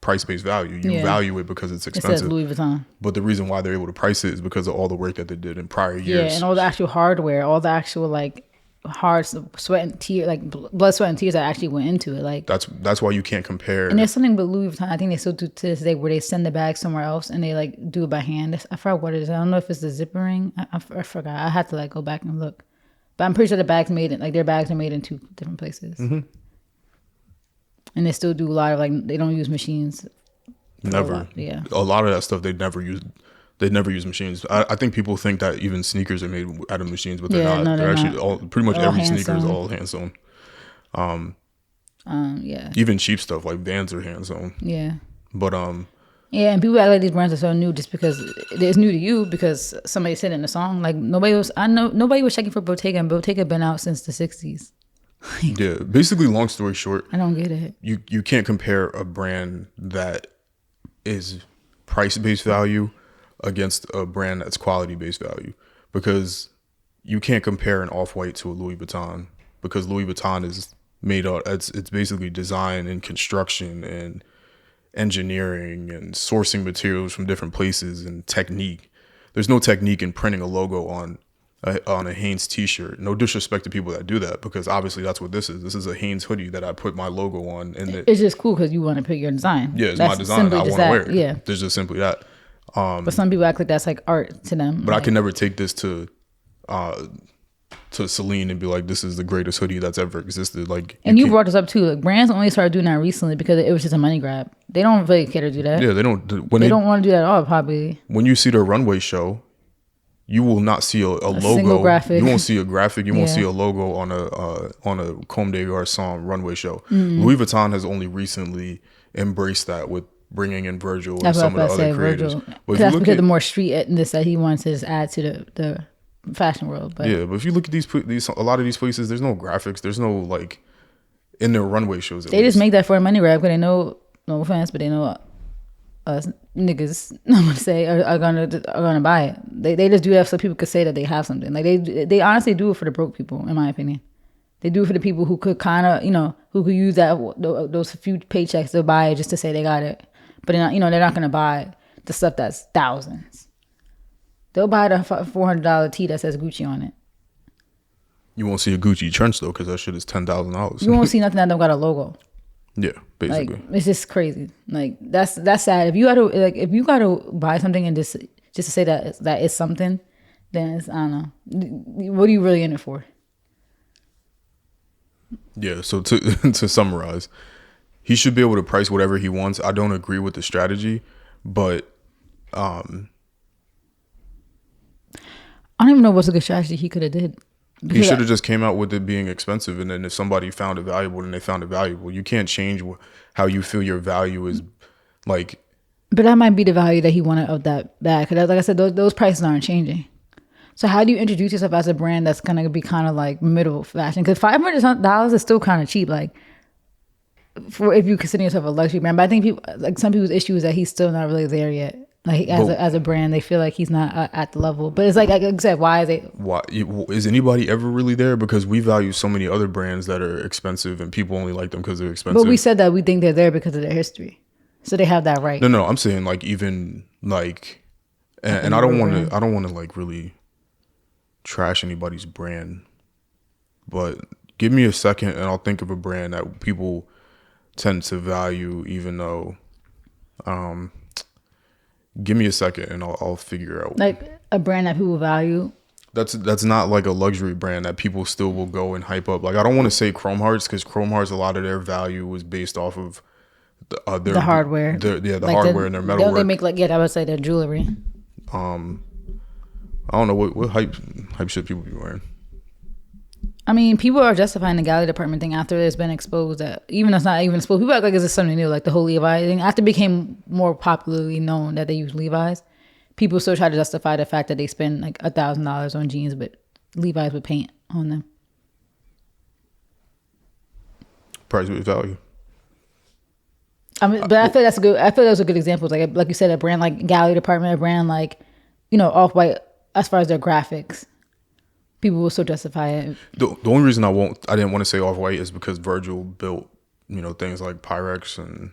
price-based value. You value it because it's It expensive. says Louis Vuitton. But the reason why they're able to price it is because of all the work that they did in prior Yeah, years. and all the actual hardware, all the actual like hard sweat and tears, like blood, sweat, and tears that actually went into it. Like That's why you can't compare. And there's something with Louis Vuitton, I think they still do to this day, where they send the bag somewhere else and they like do it by hand. I forgot what it is. I don't know if it's the zippering. I forgot. I had to like go back and look. But I'm pretty sure the bags made it, like their bags are made in 2 different places. Mm-hmm. And they still do a lot of like, they don't use machines. Never. A lot of that stuff they never use. They never use machines. I think people think that even sneakers are made out of machines, but they're Yeah, not. no, they're they're actually not. pretty much All every hand sneaker is sewn. all hand sewn. Yeah. Even cheap stuff like Vans are hand sewn. Yeah. But Yeah, and people act like these brands are so new just because it's new to you because somebody said it in the song. Like nobody was checking for Bottega, and Bottega been out since the 60s. yeah, basically, long story short, I don't get it. you can't compare a brand that is price based value against a brand that's quality based value, because you can't compare an Off-White to a Louis Vuitton, because Louis Vuitton is made out, it's basically design and construction and engineering and sourcing materials from different places and technique. There's no technique in printing a logo on a Hanes t-shirt. No disrespect to people that do that, because obviously that's what this is. This is a Hanes hoodie that I put my logo on, and It's just cool because you want to pick your design. yeah, it's That's my design. simply I want just to that. wear it. Yeah. There's just simply that. But some people act like that's like art to them. But like, I can never take this to to Celine and be like, "This is the greatest hoodie that's ever existed." Like, And you can't- brought this up too. Like, brands only started doing that recently because it was just a money grab. They don't really care to do that. yeah, they don't. When They don't want to do that at all, probably. when you see their runway show, you will not see a logo. single graphic. You won't see a graphic. You won't Yeah. see a logo on a Comme des Garçons runway show. Mm-hmm. Louis Vuitton has only recently embraced that with bringing in Virgil and That's some what I of the say, other creators. Virgil. But if That's you look because at the more streetness that he wants to just add to the fashion world. But yeah, but if you look at these a lot of these places, there's no graphics. There's no like in their runway shows. At they just least. make that for a money grab because they know, no offense, but they know us niggas, I'm gonna say, are gonna buy it. They just do that so people could say that they have something. Like they honestly do it for the broke people, in my opinion. They do it for the people who could kind of, who could use those few paychecks to buy it just to say they got it. But they're not gonna buy the stuff that's thousands. They'll buy the $400 tee that says Gucci on it. You won't see a Gucci trench though, because that shit is $10,000. You won't see nothing that don't got a logo. Yeah, Like, basically. it's just crazy. Like, that's sad. If you gotta buy something and just to say that it's something, then it's, I don't know. What are you really in it for? Yeah. So to to summarize, he should be able to price whatever he wants. I don't agree with the strategy, but I don't even know what's a good strategy he could have did. he Because should have just came out with it being expensive, and then if somebody found it valuable, then they found it valuable. You can't change how you feel your value is. Like, But that might be the value that he wanted of that bag. Because like I said, those prices aren't changing. So how do you introduce yourself as a brand that's gonna be kind of like middle fashion? Because $500 is still kind of cheap. Like, for if you consider yourself a luxury brand. But I think some people's issue is that he's still not really there yet. Like as a brand, they feel like he's not at the level. But it's like I said, why is it? why is anybody ever really there? Because we value so many other brands that are expensive, and people only like them because they're expensive. But we said that we think they're there because of their history, so they have that right. No, I'm saying like even like, and I don't want to like really trash anybody's brand, but give me a second and I'll think of a brand that people tend to value, even though, give me a second and I'll figure out. Like a brand that people value. That's not like a luxury brand that people still will go and hype up. Like, I don't want to say Chrome Hearts, because Chrome Hearts, a lot of their value was based off of The hardware. The Like hardware and their metalwork. They make I would say their jewelry. I don't know what hype shit people be wearing. I mean, people are justifying the gallery department thing after it's been exposed. That even though it's not even exposed, people act like it's just something new, like the whole Levi thing. After it became more popularly known that they use Levi's, people still try to justify the fact that they spend like $1,000 on jeans, but Levi's with paint on them. Price with value. I mean, but I feel that's a good. I feel those are good examples. Like you said, a brand like gallery department, a brand like Off-White. As far as their graphics, people will still justify it. The only reason I didn't want to say Off-White is because Virgil built, things like Pyrex, and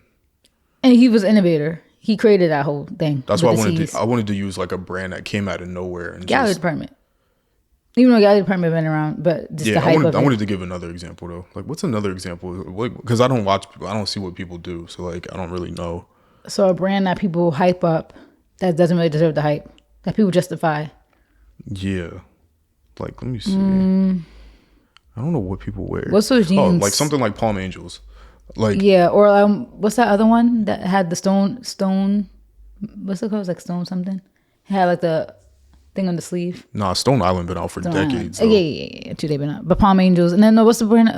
he was innovator. He created that whole thing. that's why with I wanted to use like a brand that came out of nowhere and gallery just, department. Even though gallery department been around, but just the hype of it. I wanted to give another example though. Like, what's another example? Like, because I don't see what people do, so like I don't really know. So a brand that people hype up that doesn't really deserve the hype, that people justify. Yeah, like let me see. I don't know what people wear. What's those jeans? Oh, like something like Palm Angels. Like, Yeah, or what's that other one that had the stone? What's it called? It was like stone something. It had like the thing on the sleeve. nah, Stone Island been out for decades. Yeah, though. yeah. Too, they've been up. But Palm Angels, and then what's the brand?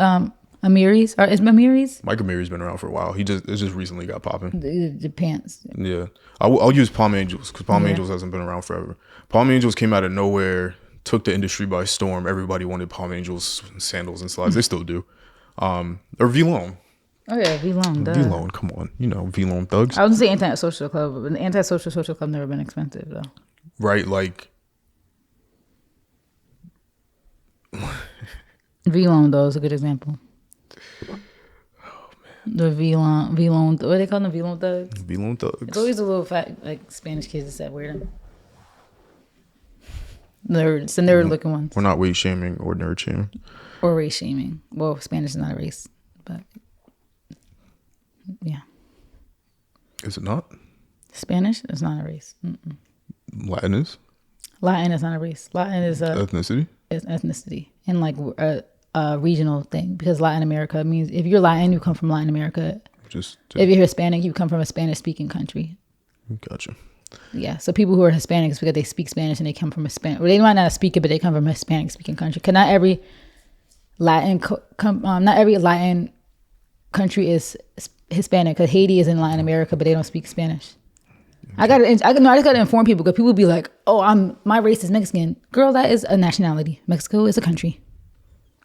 Amiris, or is Amiris Mike Amiry's been around for a while. It just recently got popping. the pants? Yeah, I'll use Palm Angels because Palm Angels hasn't been around forever. Palm Angels came out of nowhere, took the industry by storm. Everybody wanted Palm Angels sandals and slides. They still do. Or V-Lone. Oh yeah, V-Lone. V-Lone, come on. V-Lone thugs. I was gonna say Anti-Social Club, but the Anti-Social Social Club never been expensive though. Right, like, V-Lone though is a good example. Oh man. The V-Lone, what do they call them? V-Lone thugs. V-Lone It's thugs. always the little fat like Spanish kids that wear them. Nerds, the nerd looking ones. We're not weight shaming or nerd shaming. Or race shaming. Well, Spanish is not a race, but yeah. Is it not? Spanish is not a race. Mm-mm. Latin is? Latin is not a race. Latin is a Ethnicity? ethnicity and like a regional thing, because Latin America means if you're Latin, you come from Latin America. Just If you're Hispanic, you come from a Spanish speaking country. gotcha. Yeah, so people who are Hispanic is because they speak Spanish and they come from a Spanish. Well, they might not speak it, but they come from a Hispanic speaking country. Because not every Latin, not every Latin country is Hispanic. Because Haiti is in Latin America, but they don't speak Spanish. I just gotta inform people, because people be like, "Oh, my race is Mexican." Girl, that is a nationality. Mexico is a country.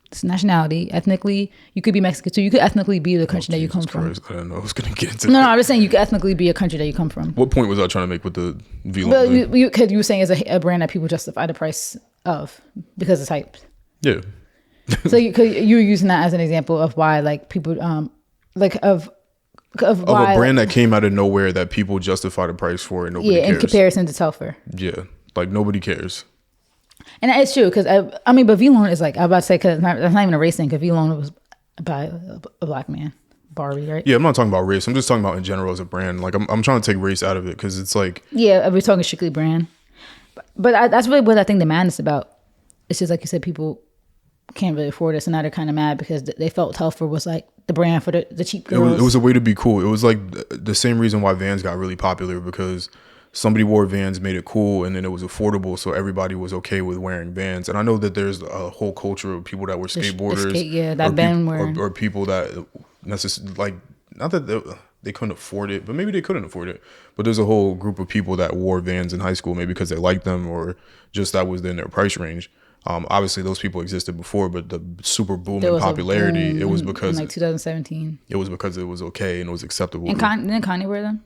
It's nationality. Ethnically, you could be Mexican too. You could ethnically be the country that you come from. I didn't know I was gonna get into No, that. I'm just saying you could ethnically be a country that you come from. What point was I trying to make with the V-Long But thing? you were saying it's a brand that people justify the price of because it's hype. Yeah. So you were using that as an example of why like people like of Of why, a brand that came out of nowhere that people justify the price for and nobody yeah, in cares. comparison to Telfar. Yeah. Like nobody cares. And it's true, because I mean, but V-Long is like, I'm about to say, because that's not even a race thing, because V-Long was by a black man, Barbie, right? Yeah, I'm not talking about race. I'm just talking about in general as a brand. Like I'm trying to take race out of it because it's like, Yeah, we're talking strictly brand. But that's really what I think the madness about. It's just like you said, people can't really afford it, so now they're kind of mad because they felt Telfar was like the brand for the cheap girls. it was a way to be cool. It was like the same reason why Vans got really popular, because somebody wore Vans, made it cool, and then it was affordable, so everybody was okay with wearing Vans. And I know that there's a whole culture of people that were skateboarders, that been wearing, or people that necessarily like, not that they couldn't afford it, but maybe they couldn't afford it. But there's a whole group of people that wore Vans in high school, maybe because they liked them or just that was in their price range. Obviously, those people existed before, but the super boom in popularity, it was because in like 2017. It was because it was okay and it was acceptable. And didn't Kanye wear them?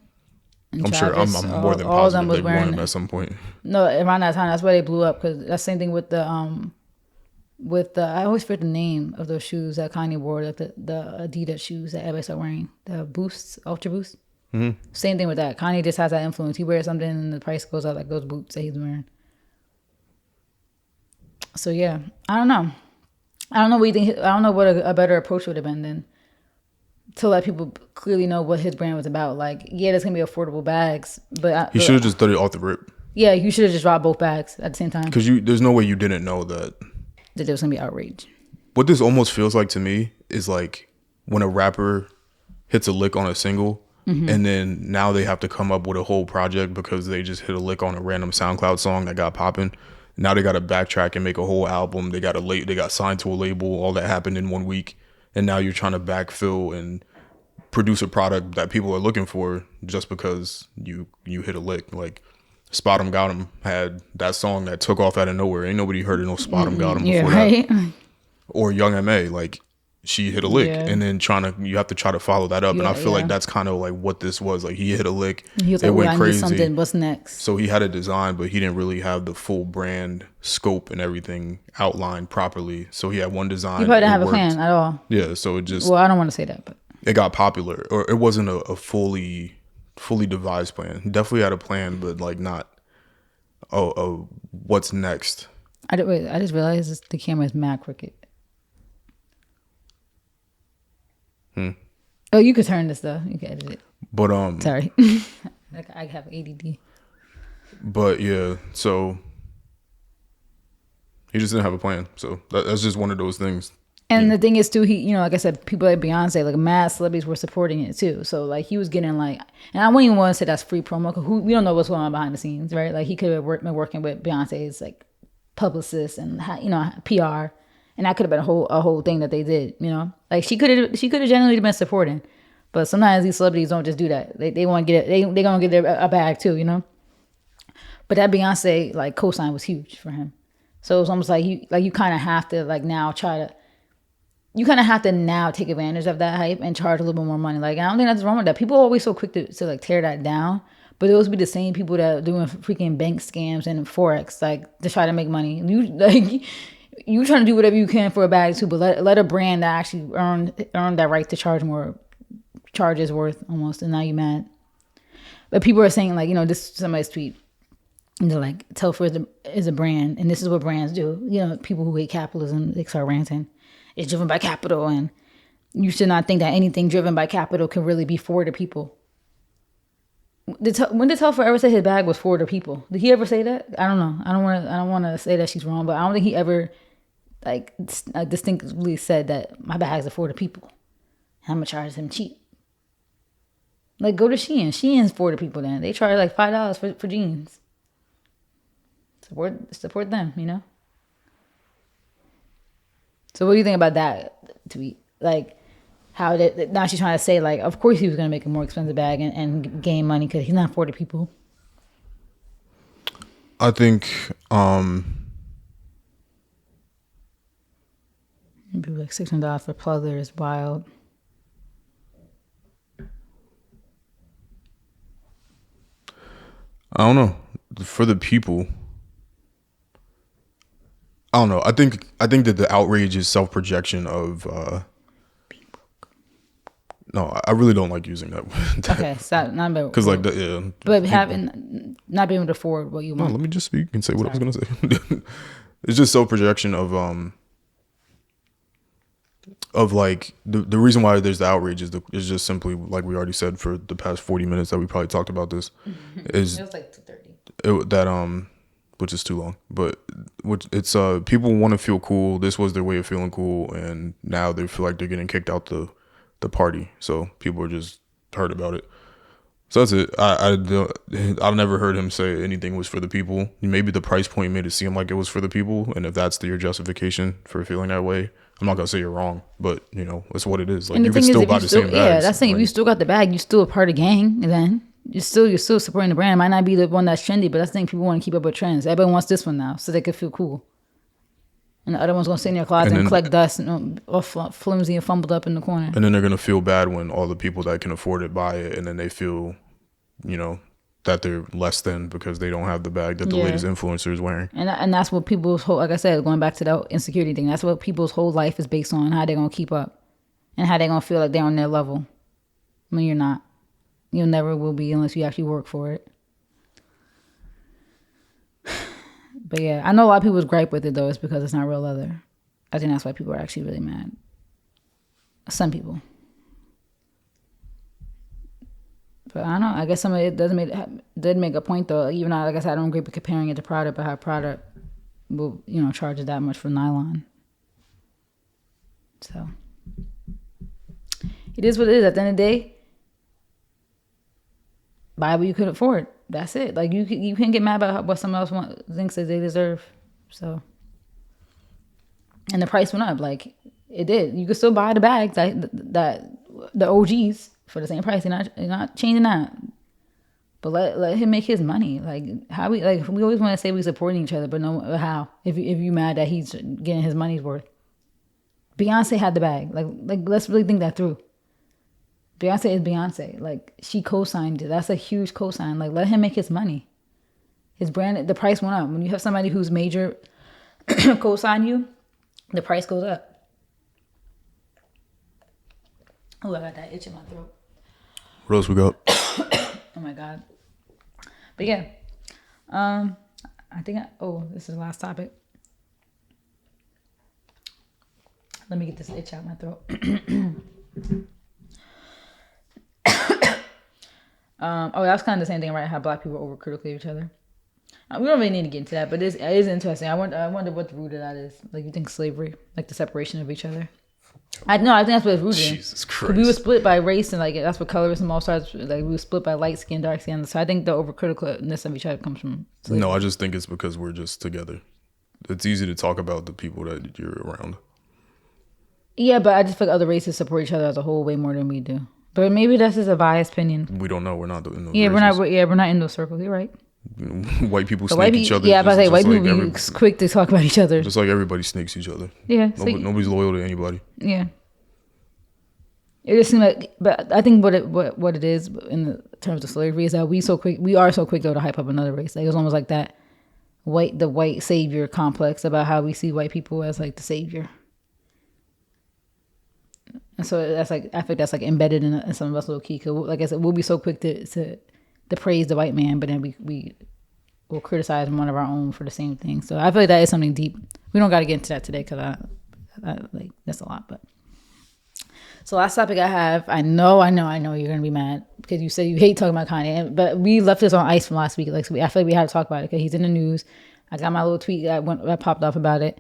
And I'm sure. I'm more than positive they wore them at some point. No, around that time, that's why they blew up. Because that's the same thing with the I always forget the name of those shoes that Kanye wore, like the Adidas shoes that everybody started wearing, the Boosts, Ultra Boost. Mm-hmm. Same thing with that. Kanye just has that influence. He wears something and the price goes up, like those boots that he's wearing. So yeah, I don't know. I don't know what you think. I don't know what a better approach would have been then, to let people clearly know what his brand was about. Like, yeah, there's gonna be affordable bags, but he should have just done it off the rip. Yeah, you should have just dropped both bags at the same time. Because there's no way you didn't know that there was gonna be outrage. What this almost feels like to me is like when a rapper hits a lick on a single, and then now they have to come up with a whole project because they just hit a lick on a random SoundCloud song that got popping. Now they got to backtrack and make a whole album. They got signed to a label. All that happened in 1 week, and now you're trying to backfill and produce a product that people are looking for just because you hit a lick. Like Spot 'em Got 'em had that song that took off out of nowhere. Ain't nobody heard of no Spot 'em Got 'em before that. Or Young M.A. like she hit a lick, and then you have to try to follow that up. And I feel like that's kind of like what this was. Like he hit a lick, he was it like, went crazy. Something. What's next? So he had a design, but he didn't really have the full brand scope and everything outlined properly. So he had one design. He probably didn't have a plan at all. Yeah, so it just. Well, I don't want to say that, but it got popular, or it wasn't a fully devised plan. He definitely had a plan, but like not. What's next? I just realized the camera is mad crooked. Oh, you could turn this though. You can edit it. But sorry, I have ADD. But yeah, so he just didn't have a plan. So that's just one of those things. And the thing is too, he, like I said, people like Beyonce, like mad celebrities were supporting it too. So like he was getting like, and I wouldn't even want to say that's free promo, because we don't know what's going on behind the scenes, right? Like he could have been working with Beyonce's like publicist and PR. And that could have been a whole thing that they did, like she could have genuinely been supporting, but sometimes these celebrities don't just do that. They want to get it. They gonna get a bag too, But that Beyonce like cosign was huge for him, so it was almost like you kind of have to like now take advantage of that hype and charge a little bit more money. Like I don't think that's wrong with that. People are always so quick to like tear that down, but those be the same people that are doing freaking bank scams and forex, like to try to make money. You trying to do whatever you can for a bag too, but let a brand that actually earned that right to charge more charges worth almost, and now you mad. But people are saying like, this is somebody's tweet. And they're like, Telfar is a brand, and this is what brands do. People who hate capitalism, they start ranting. It's driven by capital, and you should not think that anything driven by capital can really be for the people. When did Telfar ever say his bag was for the people? Did he ever say that? I don't know. I don't want to say that she's wrong, but I don't think he ever like distinctly said that my bags are for the people. I'm gonna charge him cheap. Like, go to Shein. Shein's for the people. Then they charge like $5 for jeans. Support them. You know. So what do you think about that tweet? Like, how now she's trying to say like, of course he was gonna make a more expensive bag and gain money because he's not for the people. I think maybe like $600 for pleather is wild. I don't know. For the people, I don't know. I think that the outrage is self-projection of no, I really don't like using that. Okay, stop. Not about because like the but having not being able to afford what you no, want. let me just speak and say what I was gonna say. It's just self-projection of like the reason why there's the outrage is just simply like we already said for the past 40 minutes that we probably talked about this is It was like 2:30. that which is too long, but it's people want to feel cool. This was their way of feeling cool, and now they feel like they're getting kicked out the party, so people are just hurt about it. So that's it. I've never heard him say anything was for the people. Maybe the price point made it seem like it was for the people, and if that's your justification for feeling that way, I'm not gonna say you're wrong, but you know it's what it is. Like, And the you can thing is, still if buy you the still, same yeah, bags. that's saying if you still got the bag, you still a part of gang. And then you're still supporting the brand. It might not be the one that's trendy, but that's the thing. People want to keep up with trends. Everybody wants this one now, so they could feel cool. And the other one's gonna sit in your closet and collect dust and all flimsy and fumbled up in the corner. And then they're gonna feel bad when all the people that can afford it buy it, and then they feel, you know, that they're less than because they don't have the bag that the latest influencer is wearing. And that's what people's whole, like I said, going back to that insecurity thing. That's what people's whole life is based on, how they're gonna keep up, and how they're gonna feel like they're on their level. When you're not, you never will be unless you actually work for it. But yeah, I know a lot of people's gripe with it though is because it's not real leather. I think that's why people are actually really mad. Some people. But I don't know. I guess some of it did make a point though. Even though, like I said, I don't agree with comparing it to Prada, but how Prada will, charge that much for nylon. So it is what it is. At the end of the day, buy what you could afford. That's it. Like you can't get mad about what someone else thinks that they deserve. So, and the price went up. Like it did. You could still buy the bags that the OGs for the same price. You're not changing that. But let him make his money. Like how we always want to say we supporting each other, but no how. If you mad that he's getting his money's worth. Beyonce had the bag. Like let's really think that through. Beyonce is Beyonce. Like, she co-signed it. That's a huge co-sign. Like, let him make his money. His brand, the price went up. When you have somebody who's major co-sign you, the price goes up. Oh, I got that itch in my throat. What else we got? Oh my God. But yeah. I think this is the last topic. Let me get this itch out my throat. That's kind of the same thing, right? How black people are overcritical of each other. We don't really need to get into that, but it is interesting. I wonder what the root of that is. Like, you think slavery, like the separation of each other? I think that's what it's rooted in. Jesus Christ. We were split by race, and like that's what colorism all starts. Like, we were split by light skin, dark skin. So I think the overcriticalness of each other comes from slavery. No, I just think it's because we're just together. It's easy to talk about the people that you're around. Yeah, but I just feel like other races support each other as a whole way more than we do. But maybe that's just a biased opinion. We don't know. We're not in those races. We're not in those circles. You're right. White people snake each other. Yeah, but white people be quick to talk about each other. Just like everybody snakes each other. Yeah. Nobody's loyal to anybody. Yeah. It just seems like, but I think what it is in the terms of slavery is that we are so quick though to hype up another race. Like, it's almost like that the white savior complex about how we see white people as like the savior. And so that's like, I think that's like embedded in some of us low key. Cause like I said, we'll be so quick to praise the white man, but then we will criticize one of our own for the same thing. So I feel like that is something deep. We don't got to get into that today because I like that's a lot. But so last topic I have, I know you're gonna be mad because you said you hate talking about Kanye, but we left this on ice from last week. Like, so I feel like we had to talk about it because he's in the news. I got my little tweet that popped off about it.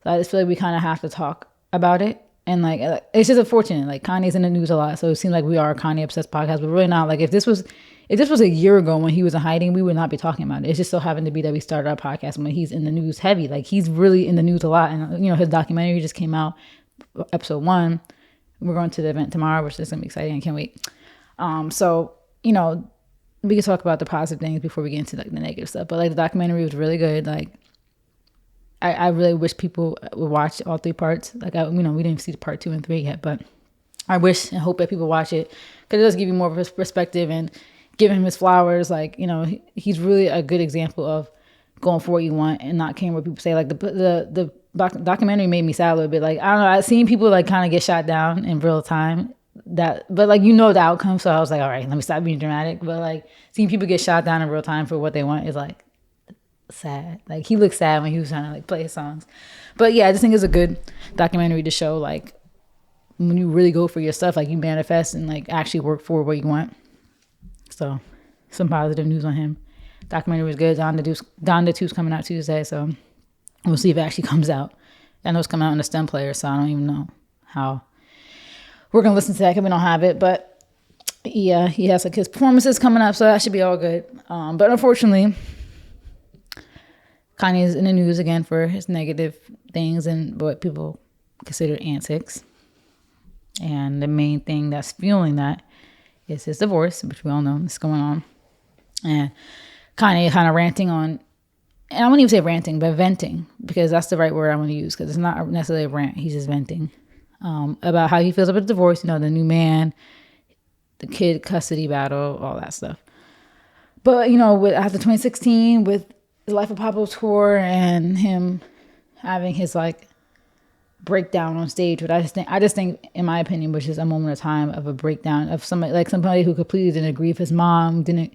So I just feel like we kind of have to talk about it. And like, it's just unfortunate. Like Kanye's in the news a lot, so it seems like we are a Kanye obsessed podcast, but really not. Like if this was a year ago when he was in hiding, we would not be talking about it. It's just so happened to be that we started our podcast when he's in the news heavy. Like he's really in the news a lot, and his documentary just came out, episode 1. We're going to the event tomorrow, which is gonna be exciting. I can't wait. So we can talk about the positive things before we get into like the negative stuff. But like the documentary was really good. Like I really wish people would watch all 3 parts. Like we didn't see the part 2 and 3 yet, but I wish and hope that people watch it because it does give you more perspective and give him his flowers. Like he's really a good example of going for what you want and not caring what people say. Like the documentary made me sad a little bit. Like I don't know, I've seen people like kind of get shot down in real time. But like the outcome, so I was like, all right, let me stop being dramatic. But like seeing people get shot down in real time for what they want is like sad. Like he looked sad when he was trying to like play his songs. But yeah, I just think it's a good documentary to show like when you really go for your stuff, like you manifest and like actually work for what you want. So some positive news on him. Documentary was good. Don the 2's coming out Tuesday, so we'll see if it actually comes out. I know it's coming out in the STEM player, so I don't even know how we're gonna listen to that because we don't have it. But yeah, he has like his performances coming up, so that should be all good. But unfortunately, Kanye is in the news again for his negative things and what people consider antics. And the main thing that's fueling that is his divorce, which we all know is going on. And Kanye kind of ranting on, and I wouldn't even say ranting, but venting, because that's the right word I want to use, because it's not necessarily a rant, he's just venting about how he feels about the divorce, the new man, the kid custody battle, all that stuff. But, after 2016, with the Life of Pablo tour and him having his like breakdown on stage, but I just think in my opinion was just a moment of time of a breakdown of somebody who completely didn't agree with his mom, didn't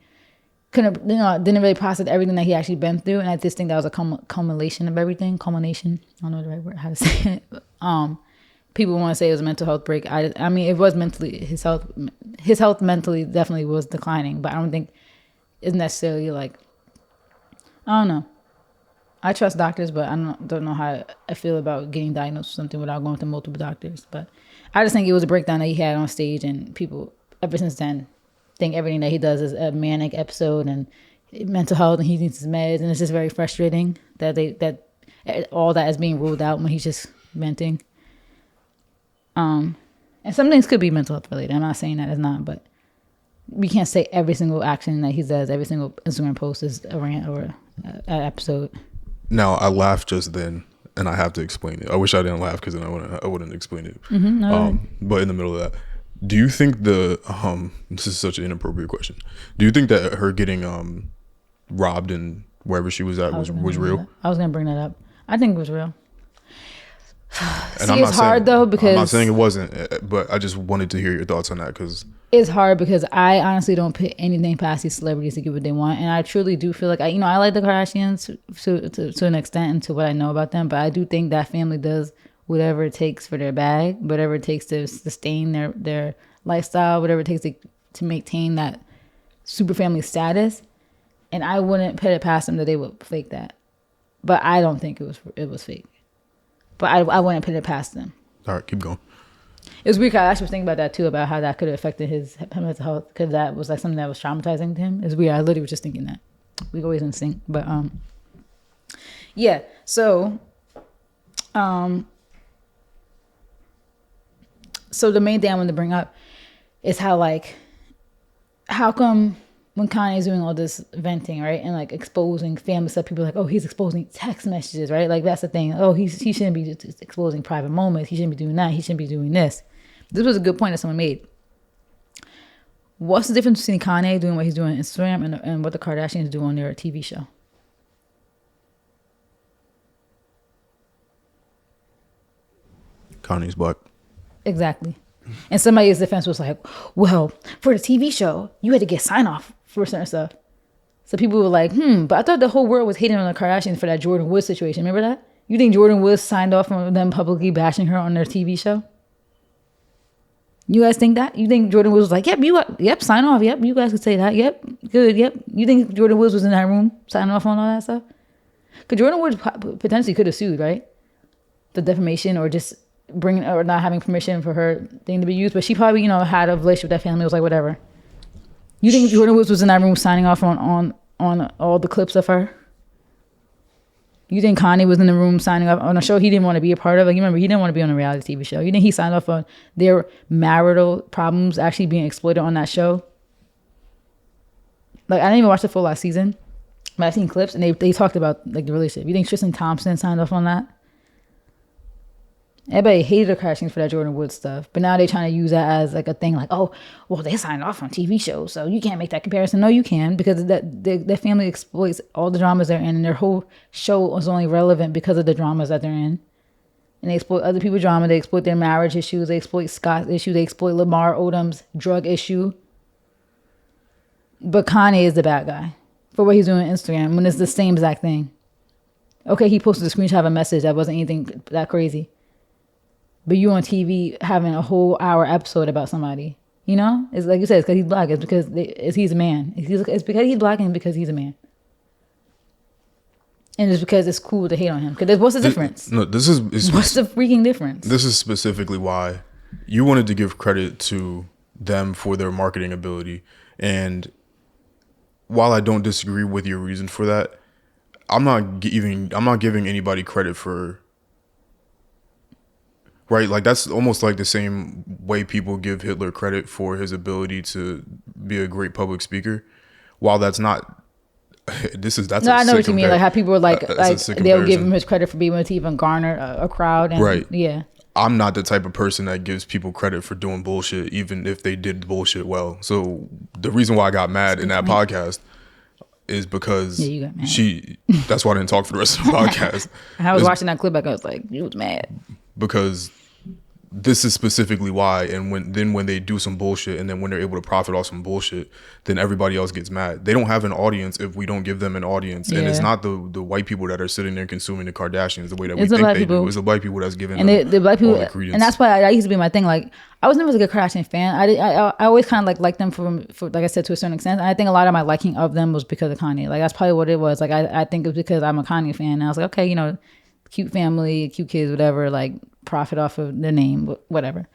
really process everything that he actually been through, and I just think that was a culmination of everything. Culmination, I don't know the right word how to say it. People want to say it was a mental health break. I mean it was mentally, his health mentally definitely was declining, but I don't think it's necessarily like, I don't know. I trust doctors, but I don't know how I feel about getting diagnosed with something without going to multiple doctors. But I just think it was a breakdown that he had on stage, and people ever since then think everything that he does is a manic episode and mental health, and he needs his meds, and it's just very frustrating that all that is being ruled out when he's just venting. And some things could be mental health related. I'm not saying that it's not, but we can't say every single action that he does, every single Instagram post is a rant or an episode. Now, I laughed just then, and I have to explain it. I wish I didn't laugh because then I wouldn't explain it. But in the middle of that, do you think this is such an inappropriate question. Do you think that her getting robbed and wherever she was at was real? I was going to bring that up. I think it was real. And see, it's hard though, because I'm not saying it wasn't, but I just wanted to hear your thoughts on that because it's hard because I honestly don't put anything past these celebrities to get what they want, and I truly do feel like I like the Kardashians to an extent and to what I know about them, but I do think that family does whatever it takes for their bag, whatever it takes to sustain their lifestyle, whatever it takes to maintain that super family status, and I wouldn't put it past them that they would fake that, but I don't think it was fake. But I wouldn't put it past them. All right, keep going. It was weird. I actually was thinking about that too, about how that could have affected his mental health, because that was like something that was traumatizing to him. It's weird. I literally was just thinking that. We always in sync. But yeah. So so the main thing I wanted to bring up is how come when Kanye's doing all this venting, right, and like exposing family stuff, people are like, oh, he's exposing text messages, right? Like that's the thing. Oh, he shouldn't be just exposing private moments. He shouldn't be doing that. He shouldn't be doing this. This was a good point that someone made. What's the difference between Kanye doing what he's doing on Instagram and what the Kardashians do on their TV show? Kanye's black. Exactly. And somebody's defense was like, well, for the TV show, you had to get sign off for certain stuff. So people were like, but I thought the whole world was hating on the Kardashians for that Jordan Woods situation. Remember that? You think Jordan Woods signed off on them publicly bashing her on their TV show? You guys think that? You think Jordan Woods was like, yep, sign off. Yep, you guys could say that. Yep, good, yep. You think Jordan Woods was in that room signing off on all that stuff? Because Jordan Woods potentially could have sued, right? the defamation or just bringing or not having permission for her thing to be used. But she probably, you know, had a relationship with that family. It was like, whatever. You think Jordan Woods was in that room signing off on all the clips of her? You think Kanye was in the room signing off on a show he didn't want to be a part of? Like, you remember, he didn't want to be on a reality TV show. You think he signed off on their marital problems actually being exploited on that show? Like, I didn't even watch the full last season, but I've seen clips and they talked about like the relationship. You think Tristan Thompson signed off on that? Everybody hated the Kardashians for that Jordan Woods stuff, but now they're trying to use that as like a thing, like, oh, well, they signed off on TV shows, so you can't make that comparison. No, you can, because that family exploits all the dramas they're in, and their whole show is only relevant because of the dramas that they're in. And they exploit other people's drama. They exploit their marriage issues. They exploit Scott's issue. They exploit Lamar Odom's drug issue. But Kanye is the bad guy for what he's doing on Instagram when it's the same exact thing. Okay, he posted a screenshot of a message that wasn't anything that crazy. But you on TV having a whole hour episode about somebody, you know? It's like you said, it's because he's black. It's because he's a man. It's because he's black and because he's a man. And it's because it's cool to hate on him. Because what's the difference? No, what's the freaking difference? This is specifically why you wanted to give credit to them for their marketing ability. And while I don't disagree with your reason for that, I'm not giving anybody credit for. Right, like that's almost like the same way people give Hitler credit for his ability to be a great public speaker. While that's not, that's. No, I know what you mean. Like how people were like they'll give him his credit for being able to even garner a crowd. And, right. Yeah. I'm not the type of person that gives people credit for doing bullshit, even if they did bullshit well. So the reason why I got mad in that podcast is because you got mad. That's why I didn't talk for the rest of the podcast. I was watching that clip, I was like, you was mad. Because this is specifically why, and when they do some bullshit, and then when they're able to profit off some bullshit, then everybody else gets mad. They don't have an audience if we don't give them an audience, and it's not the white people that are sitting there consuming the Kardashians the way that we think they do. It's the black people that's giving them the black people, all the credence. And that's why that used to be my thing. Like I was never a good Kardashian fan. I always kind of liked them for like I said, to a certain extent. And I think a lot of my liking of them was because of Kanye. Like that's probably what it was. Like I think it was because I'm a Kanye fan, and I was like, okay, you know, cute family, cute kids, whatever. Like profit off of their name, whatever.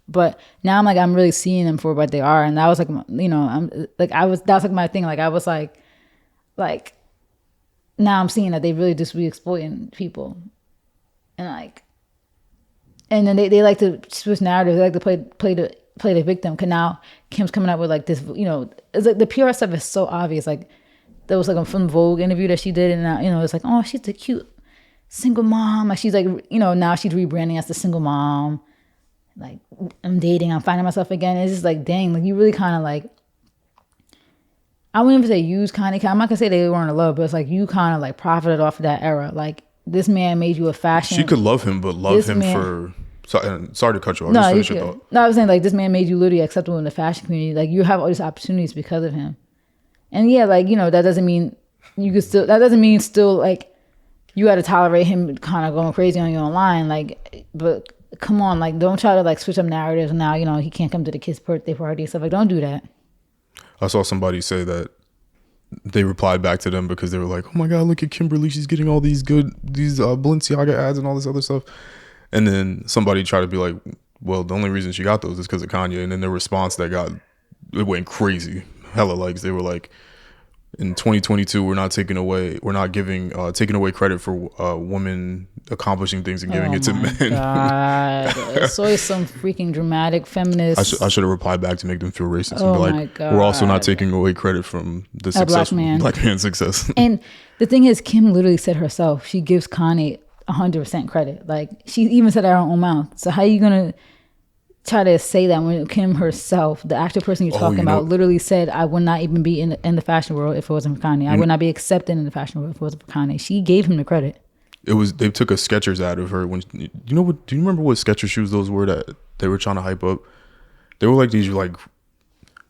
But now I'm really seeing them for what they are, and that was like, you know, that was like my thing. Like I was like now I'm seeing that they really just be exploiting people, and then they like to switch narratives. They like to play the victim. Cause now Kim's coming up with like this, you know, it's like the PR stuff is so obvious. Like there was like a from Vogue interview that she did, and now, you know, it's like, oh, she's a cute single mom. Like she's like, you know, now she's rebranding as the single mom. Like I'm dating, I'm finding myself again. It's just like, dang, like you really kind of like, I wouldn't even say use Kanye. I'm not gonna say they weren't in love, but it's like you kind of like profited off of that era. Like this man made you a fashion. She could love him, but love him for. Sorry to cut you off. No, just finish your thought. No, I was saying like this man made you literally acceptable in the fashion community. Like you have all these opportunities because of him. And yeah, like, you know, that doesn't mean still like you got to tolerate him kind of going crazy on you online. Like, but come on, like, don't try to like switch up narratives. And now, you know, he can't come to the kid's birthday party and stuff. Like, don't do that. I saw somebody say that they replied back to them because they were like, oh my God, look at Kimberly. She's getting all these Balenciaga ads and all this other stuff. And then somebody tried to be like, well, the only reason she got those is because of Kanye. And then their response it went crazy. Hella likes. They were like, in 2022, we're not taking away credit for women accomplishing things and giving it to men. God. So some freaking dramatic feminist. I should have replied back to make them feel racist and be like, my God. we're also not taking away credit from the success, black man's success. And the thing is, Kim literally said herself, she gives Kanye 100% credit. Like she even said it out of her own mouth. So how are you gonna try to say that when Kim herself, the actual person you're talking about, literally said, I would not even be in the fashion world if it wasn't for Kanye. I would not be accepted in the fashion world if it wasn't for Kanye. She gave him the credit. They took a Skechers ad of her. Do you remember what Skechers shoes those were that they were trying to hype up? They were like these like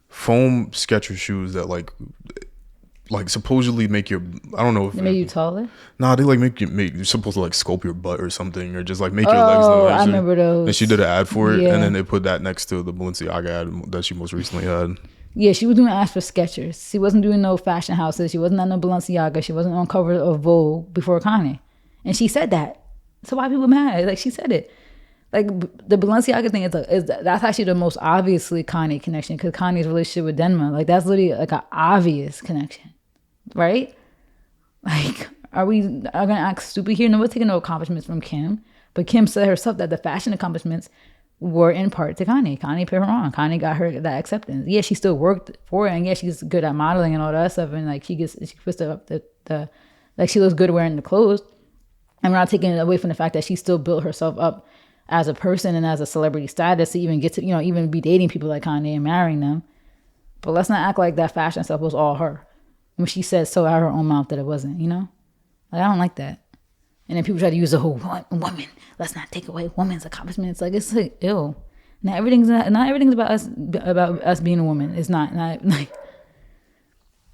foam Skechers shoes that like supposedly make your, I don't know if they make you taller. Nah, they like you're supposed to like sculpt your butt or something, or just like make your legs look nicer. I remember those. And she did an ad for it, and then they put that next to the Balenciaga ad that she most recently had. Yeah, she was doing ads for Skechers. She wasn't doing no fashion houses. She wasn't on no Balenciaga. She wasn't on cover of Vogue before Kanye, and she said that. So why people mad? Like she said it. Like the Balenciaga thing is that's actually the most obviously Kanye connection because Kanye's relationship with Denma, like that's literally like an obvious connection, right? Like, are gonna act stupid here? No, we're taking no accomplishments from Kim, but Kim said herself that the fashion accomplishments were in part to Kanye. Kanye put her on. Kanye got her that acceptance. Yeah, she still worked for it, and yeah, she's good at modeling and all that stuff, and like she puts up the like she looks good wearing the clothes. And we're not taking it away from the fact that she still built herself up as a person and as a celebrity status to even get to, even be dating people like Kanye and marrying them. But let's not act like that fashion stuff was all her. When she said so out of her own mouth that it wasn't, Like, I don't like that. And then people try to use the whole woman. Let's not take away woman's accomplishments. Like, it's like, ew. Not everything's about us being a woman. It's not like,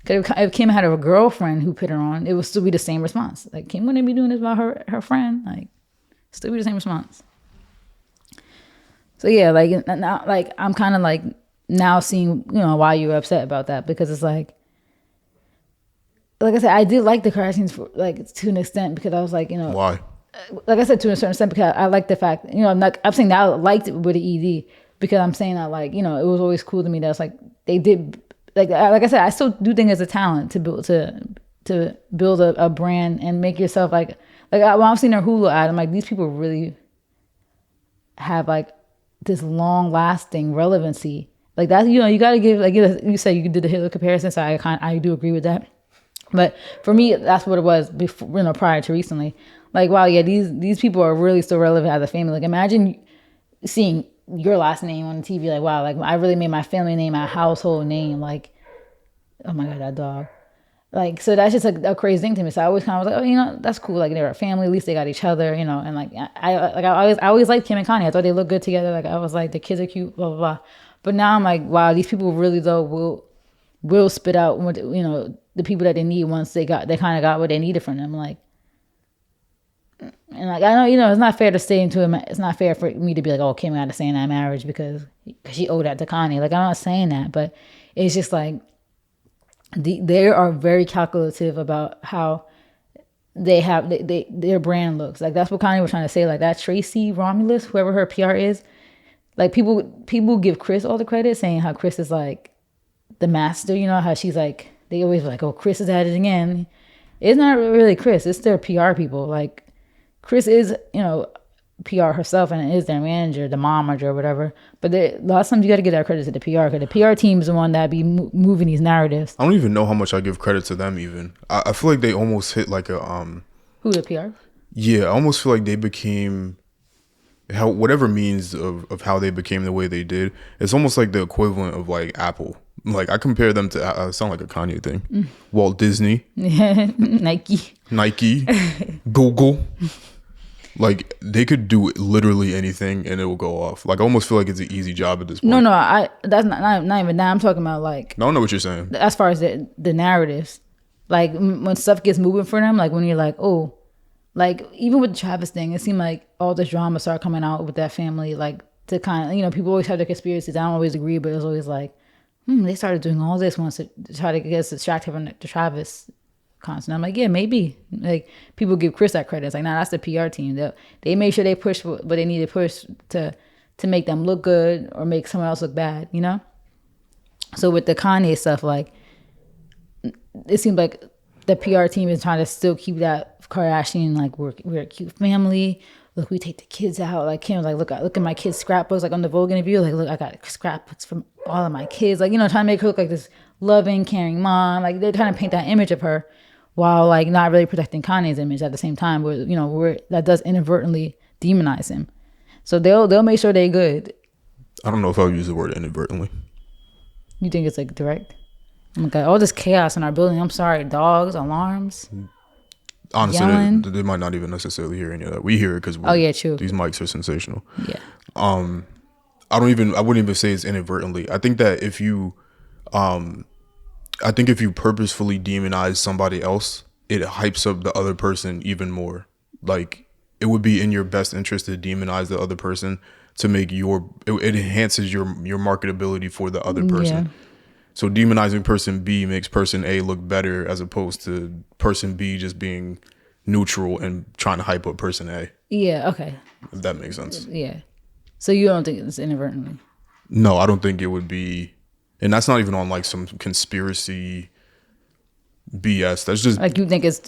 if Kim had a girlfriend who put her on, it would still be the same response. Like, Kim wouldn't be doing this about her friend. Like, still be the same response. So yeah, like now, like I'm kind of like now seeing, why you're upset about that, because it's like I said, I did like the Kardashians for like to an extent because I was like, Why? Like I said, to a certain extent because I like the fact, I'm saying that I liked it with the ED because I'm saying that like, it was always cool to me that it's like they did like I said, I still do think it's a talent to build a brand and make yourself like when I'm seeing their Hulu ad, I'm like, these people really have like this long lasting relevancy. Like that, you got to give, like you said, you did the Hitler comparison. So I do agree with that. But for me, that's what it was before, prior to recently. Like, wow, yeah, these people are really still relevant as a family. Like, imagine seeing your last name on TV. Like, wow, like I really made my family name, my household name. Like, oh my God, that dog. Like, so that's just a crazy thing to me. So I always kind of was like, oh, that's cool. Like, they're a family. At least they got each other, and like I always liked Kim and Kanye. I thought they looked good together. Like, I was like, the kids are cute, blah blah blah. But now I'm like, wow, these people really though will spit out what the people that they need once they kind of got what they needed from them. Like, and like I know it's not fair to stay into it. It's not fair for me to be like, oh, Kim got to stay in that marriage because she owed that to Kanye. Like, I'm not saying that, but it's just like. They are very calculative about how their brand looks. Like that's what Kanye was trying to say. Like that Tracy Romulus, whoever her PR is, like people give Chris all the credit, saying how Chris is like the master. How she's like they always like, oh, Chris is at it again. It's not really Chris. It's their PR people. Like Chris is PR herself and is their manager, the momager or whatever. But a lot of times you got to give that credit to the PR because the PR team is the one that be moving these narratives. I don't even know how much I give credit to them. Even I feel like they almost hit like a Who, the PR? Yeah, I almost feel like they became whatever means of how they became the way they did. It's almost like the equivalent of like Apple. Like I compare them to sound like a Kanye thing. Walt Disney, Nike, Google. Like they could do literally anything and it will go off. Like I almost feel like it's an easy job at this point. No, that's not even that. I'm talking about like. No, I know what you're saying. As far as the narratives, like when stuff gets moving for them, like when you're like, oh, like even with the Travis thing, it seemed like all this drama started coming out with that family. Like to kind of, people always have their conspiracies. I don't always agree, but it was always like, they started doing all this once to try to get us distracted from the Travis. Constant. I'm like, yeah, maybe. Like people give Chris that credit. It's like, nah, that's the PR team. They made sure they pushed what they needed to push to make them look good or make someone else look bad, So with the Kanye stuff, like it seems like the PR team is trying to still keep that Kardashian, like we're a cute family. Look, we take the kids out. Like Kim was like, look at my kids' scrapbooks, like on the Vogue interview. Like, look, I got scrapbooks from all of my kids. Like, trying to make her look like this loving, caring mom. Like they're trying to paint that image of her. While like not really protecting Kanye's image at the same time, where that does inadvertently demonize him. So they'll make sure they're good. I don't know if I'll use the word inadvertently. You think it's like direct? Oh my God, all this chaos in our building. I'm sorry, dogs, alarms. Honestly, they might not even necessarily hear any of that. We hear it because true. These mics are sensational. Yeah. I wouldn't even say it's inadvertently. I think that if you purposefully demonize somebody else, it hypes up the other person even more. Like it would be in your best interest to demonize the other person to make it enhances your marketability for the other person. Yeah. So demonizing person B makes person A look better as opposed to person B just being neutral and trying to hype up person A. Yeah. Okay. If that makes sense. Yeah. So you don't think it's inadvertently? No, I don't think it would be, and that's not even on like some conspiracy BS. That's just Like you think it's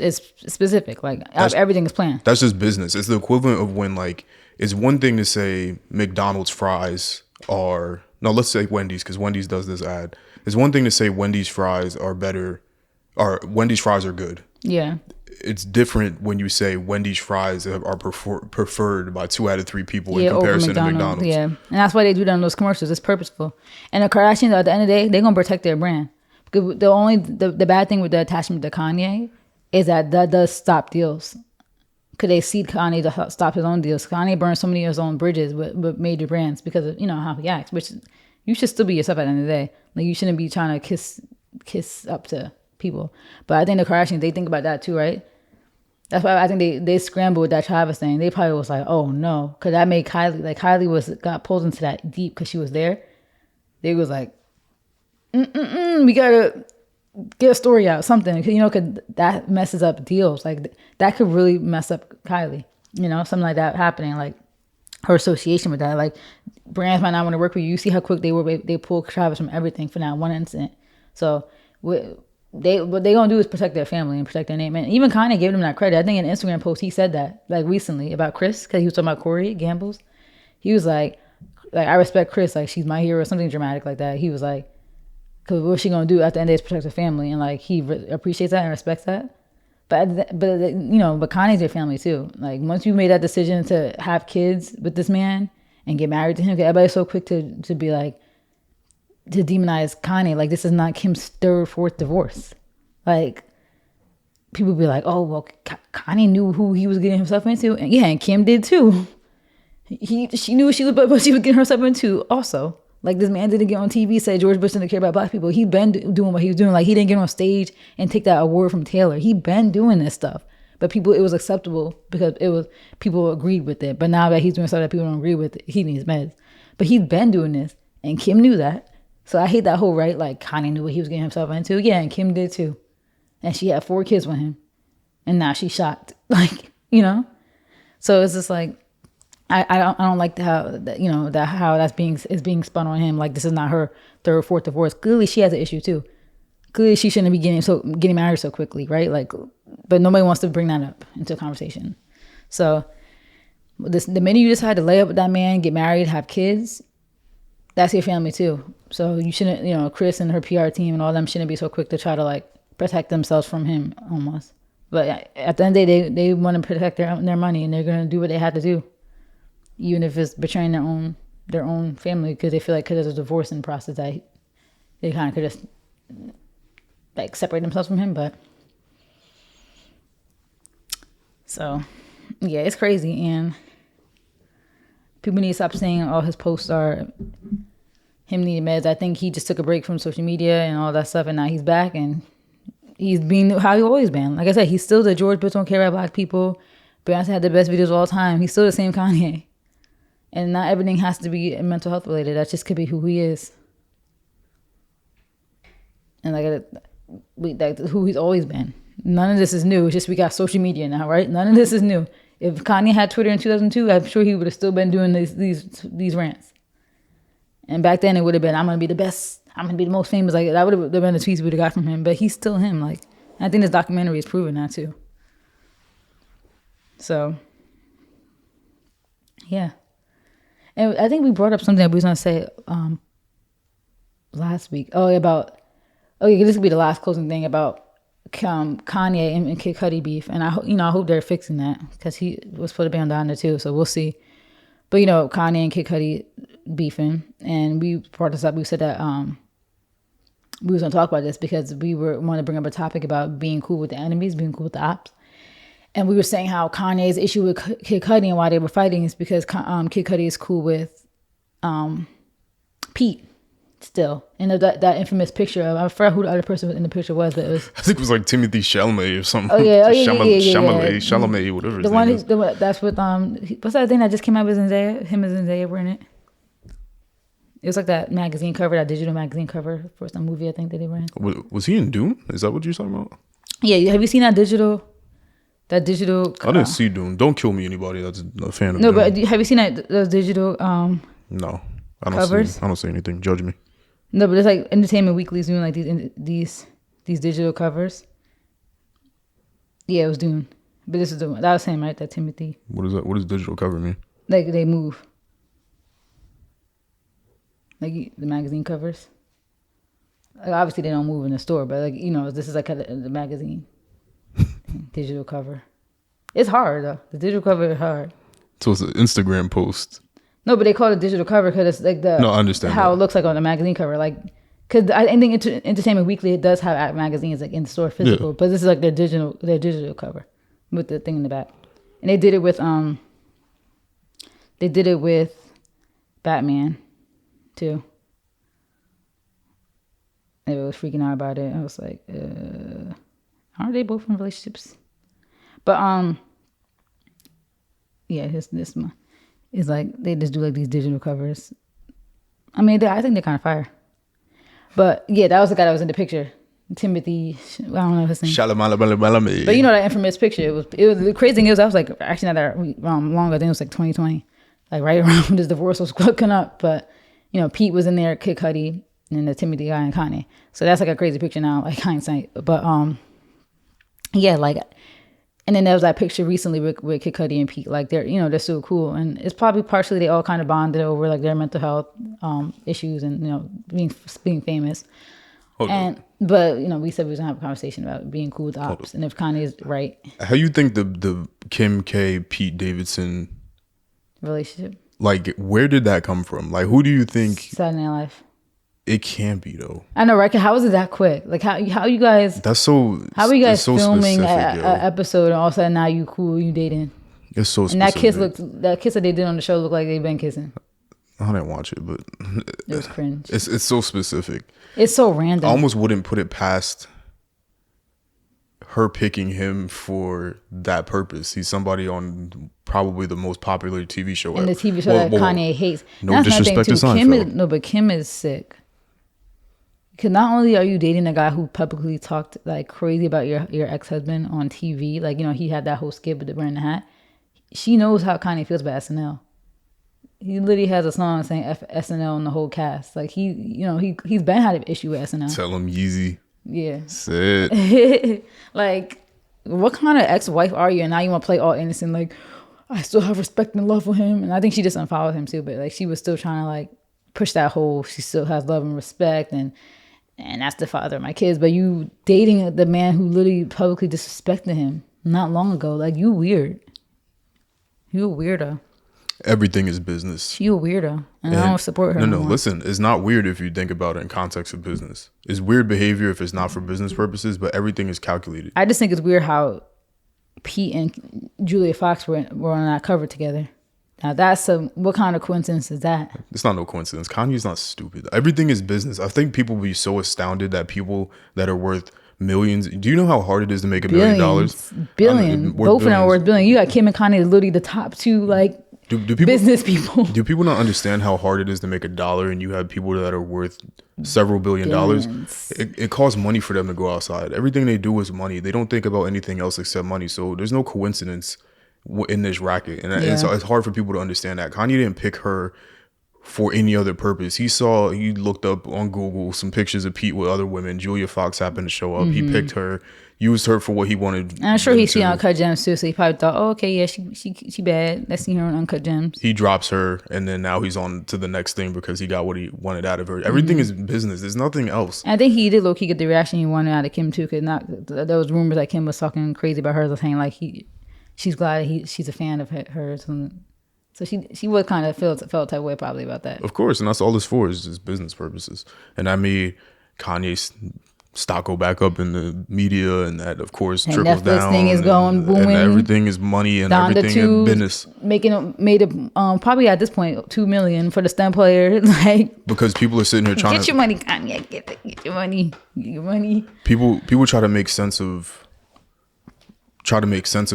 specific? Like everything is planned? that's just business. It's the equivalent of when like it's one thing to say McDonald's fries are no, let's say Wendy's because Wendy's does this ad. It's one thing to say Wendy's fries are better, or Wendy's fries are good. Yeah. It's different when you say Wendy's fries are preferred by 2 out of 3 people in Over comparison to McDonald's. Yeah, and that's why they do that in those commercials. It's purposeful. And the Kardashians, at the end of the day, they're gonna protect their brand. Because the bad thing with the attachment to Kanye is that does stop deals. Because they see Kanye to stop his own deals. Kanye burned so many of his own bridges with major brands because of how he acts. Which you should still be yourself at the end of the day. Like you shouldn't be trying to kiss up to people. But I think the Kardashians, they think about that too, right? That's why I think they scrambled with that Travis thing. They probably was like, oh no, because that made Kylie got pulled into that deep because she was there. They was like, we gotta get a story out, something, because that messes up deals. Like that could really mess up Kylie. Something like that happening, like her association with that. Like brands might not want to work with you. You see how quick they pulled Travis from everything for that one incident. So what they gonna do is protect their family and protect their name. And even Kanye gave them that credit. I think in an Instagram post he said that like recently about Kris, because he was talking about Corey Gambles. He was like I respect Kris, like she's my hero, something dramatic like that. He was like, because what's she gonna do at the end of the day is protect her family, and like he appreciates that and respects that. But Kanye's their family too. Like once you made that decision to have kids with this man and get married to him, because everybody's so quick to be like, to demonize Kanye. Like this is not Kim's 3rd, 4th divorce. Like people be like, oh well, Kanye knew who he was getting himself into, and yeah, and Kim did too. She knew what she was getting herself into also. Like this man didn't get on TV, say George Bush didn't care about black people. He been doing what he was doing. Like he didn't get on stage and take that award from Taylor. He been doing this stuff, but it was acceptable because people agreed with it. But now that he's doing stuff that people don't agree with, he needs meds. But he's been doing this, and Kim knew that. So I hate that whole right. Like Kanye knew what he was getting himself into. Yeah, and Kim did too, and she had 4 kids with him, and now she's shocked. Like so it's just like. I don't like how that's being spun on him. Like this is not her 3rd, 4th divorce. Clearly she has an issue too. Clearly she shouldn't be getting married so quickly, right? Like, but nobody wants to bring that up into a conversation. So the minute you decide to lay up with that man, get married, have kids, that's your family too. So you shouldn't, Kris and her PR team and all them shouldn't be so quick to try to like protect themselves from him almost. But at the end of the day, they want to protect their money, and they're gonna do what they have to do. Even if it's betraying their own family, because they feel like because there's a divorce in the process that they kind of could just like separate themselves from him. But so yeah, it's crazy, and people need to stop saying all his posts are him needing meds. I think he just took a break from social media and all that stuff, and now he's back and he's being how he always been. Like I said, he's still the George Bush don't care about black people. Beyonce had the best videos of all time. He's still the same Kanye. And not everything has to be mental health related. That just could be who he is. And like who he's always been. None of this is new. It's just we got social media now, right? None of this is new. If Kanye had Twitter in 2002, I'm sure he would have still been doing these rants. And back then it would have been, I'm going to be the best. I'm going to be the most famous. Like that would have been the tweets we would have got from him. But he's still him. Like I think this documentary is proving that too. So, yeah. And I think we brought up something that we was going to say last week. This could be the last closing thing about Kanye and Kid Cudi beef. And I hope they're fixing that because he was supposed to be on down there too. So we'll see. But Kanye and Kid Cudi beefing, and we brought this up. We said that we was going to talk about this because we wanted to bring up a topic about being cool with the enemies, being cool with the ops. And we were saying how Kanye's issue with Kid Cudi and why they were fighting is because Kid Cudi is cool with Pete still. And that infamous picture of, I forgot who the other person in the picture was, but it was... I think it was like Timothy Chalamet or something. Chalamet, whatever his the name one is. that's with, what's that thing that just came out with Zendaya? Him and Zendaya were in it. It was like that magazine cover, that digital magazine cover for some movie I think that they were in. Was he in Dune? Is that what you're talking about? Yeah, have you seen that digital That digital. I didn't see Dune. Don't kill me, anybody that's a fan of No, Dune. but have you seen those digital? No, I don't Covers? see. I don't see anything. Judge me. No, but it's like Entertainment Weekly's doing like these digital covers. Yeah, it was Dune, but this is that was him, right? That Timothy. What is that? What does digital cover mean? Like they move. Like the magazine covers. Like, obviously, they don't move in the store, but like this is like the magazine digital cover. It's hard though. The digital cover is hard. So it's an Instagram post. No, but they call it digital cover because it's like No, I understand how that. it looks like on the magazine cover. Like, because I think Entertainment Weekly, it does have magazines like in the store physical, Yeah. but this is like their digital cover with the thing in the back. And they did it with Batman too. They was freaking out about it. I was like, aren't they both in relationships? But yeah, this one is like they just do like these digital covers. I mean, I think they're kind of fire. But yeah, that was the guy that was in the picture, Timothy. I don't know his name. Shalamalamalamay. But you know that infamous picture. It was the crazy thing is I was like actually not that long. I think it was like 2020, like right around when this divorce was coming up. But Pete was in there, Kid Cudi, and the Timothy guy and Kanye. So that's like a crazy picture now, like hindsight. But yeah, like, and then there was that picture recently with Kid Cudi and Pete. Like they're so cool, and it's probably partially they all kind of bonded over like their mental health issues and being famous. But we said we was gonna have a conversation about being cool with the ops, and if Kanye is right. How you think the Kim K Pete Davidson Relationship? Like, where did that come from? Like, who do you think? Saturday Night Live. It can't be though. I know, right? How was it that quick? Like how you guys? That's so. How are you guys so filming specific, an episode and all of a sudden now you cool, you dating? It's so And specific. that kiss that they did on the show looked like they've been kissing. I didn't watch it, but It was cringe. it's so specific. It's so random. I almost wouldn't put it past her picking him for that purpose. He's somebody on probably the most popular TV show and ever. the TV show that Kanye hates. No That's another disrespect to thing, too. Seinfeld. But Kim is sick. Because not only are you dating a guy who publicly talked like crazy about your ex-husband on TV, like he had that whole skit with the wearing the hat. She knows how Kanye feels about SNL. He literally has a song saying F SNL and the whole cast. Like he's been had an issue with SNL. Tell him Yeezy. Yeah. Sit. Like, what kind of ex-wife are you? And now you want to play all innocent, like, I still have respect and love for him. And I think she just unfollowed him too, but like she was still trying to like push that whole, she still has love and respect and that's the father of my kids. But you dating the man who literally publicly disrespected him not long ago, like you weird. You a weirdo. Everything is business. You a weirdo. And I don't support her. No, anymore. listen, it's not weird if you think about it in context of business. It's weird behavior if it's not for business purposes, but everything is calculated. I just think it's weird how Pete and Julia Fox were on that cover together. Now that's what kind of coincidence is that? It's not no coincidence. Kanye's not stupid. Everything is business. I think people will be so astounded that people that are worth millions. Do you know how hard it is to make $1 million? Billion. Both of them are worth billion. You got Kim and Kanye, literally the top two like do people, business people. Do people not understand how hard it is to make $1 and you have people that are worth several $billion? It costs money for them to go outside. Everything they do is money. They don't think about anything else except money. So there's no coincidence in this racket. And it's hard for people to understand that. Kanye didn't pick her for any other purpose. He looked up on Google some pictures of Pete with other women. Julia Fox happened to show up. He picked her, used her for what he wanted. And I'm sure he see Uncut Gems too, so he probably thought, oh, okay, yeah, she bad. Let's see her on Uncut Gems. He drops her, and then now he's on to the next thing because he got what he wanted out of her. Everything is business. There's nothing else. And I think he did low key get the reaction he wanted out of Kim too, because there was rumors that Kim was talking crazy about her, saying like she's glad she's a fan of hers. So she would kind of felt that way probably about that. Of course, and that's all this for is just business purposes. And I made Kanye's stock go back up in the media, and that of course and trickles Netflix down. thing is going booming. And everything is money, and Down everything is business. Made it probably at this point $2 million for the STEM player. Like because people are sitting here trying get your money, Kanye. Get your money. Get your money. People try to make sense of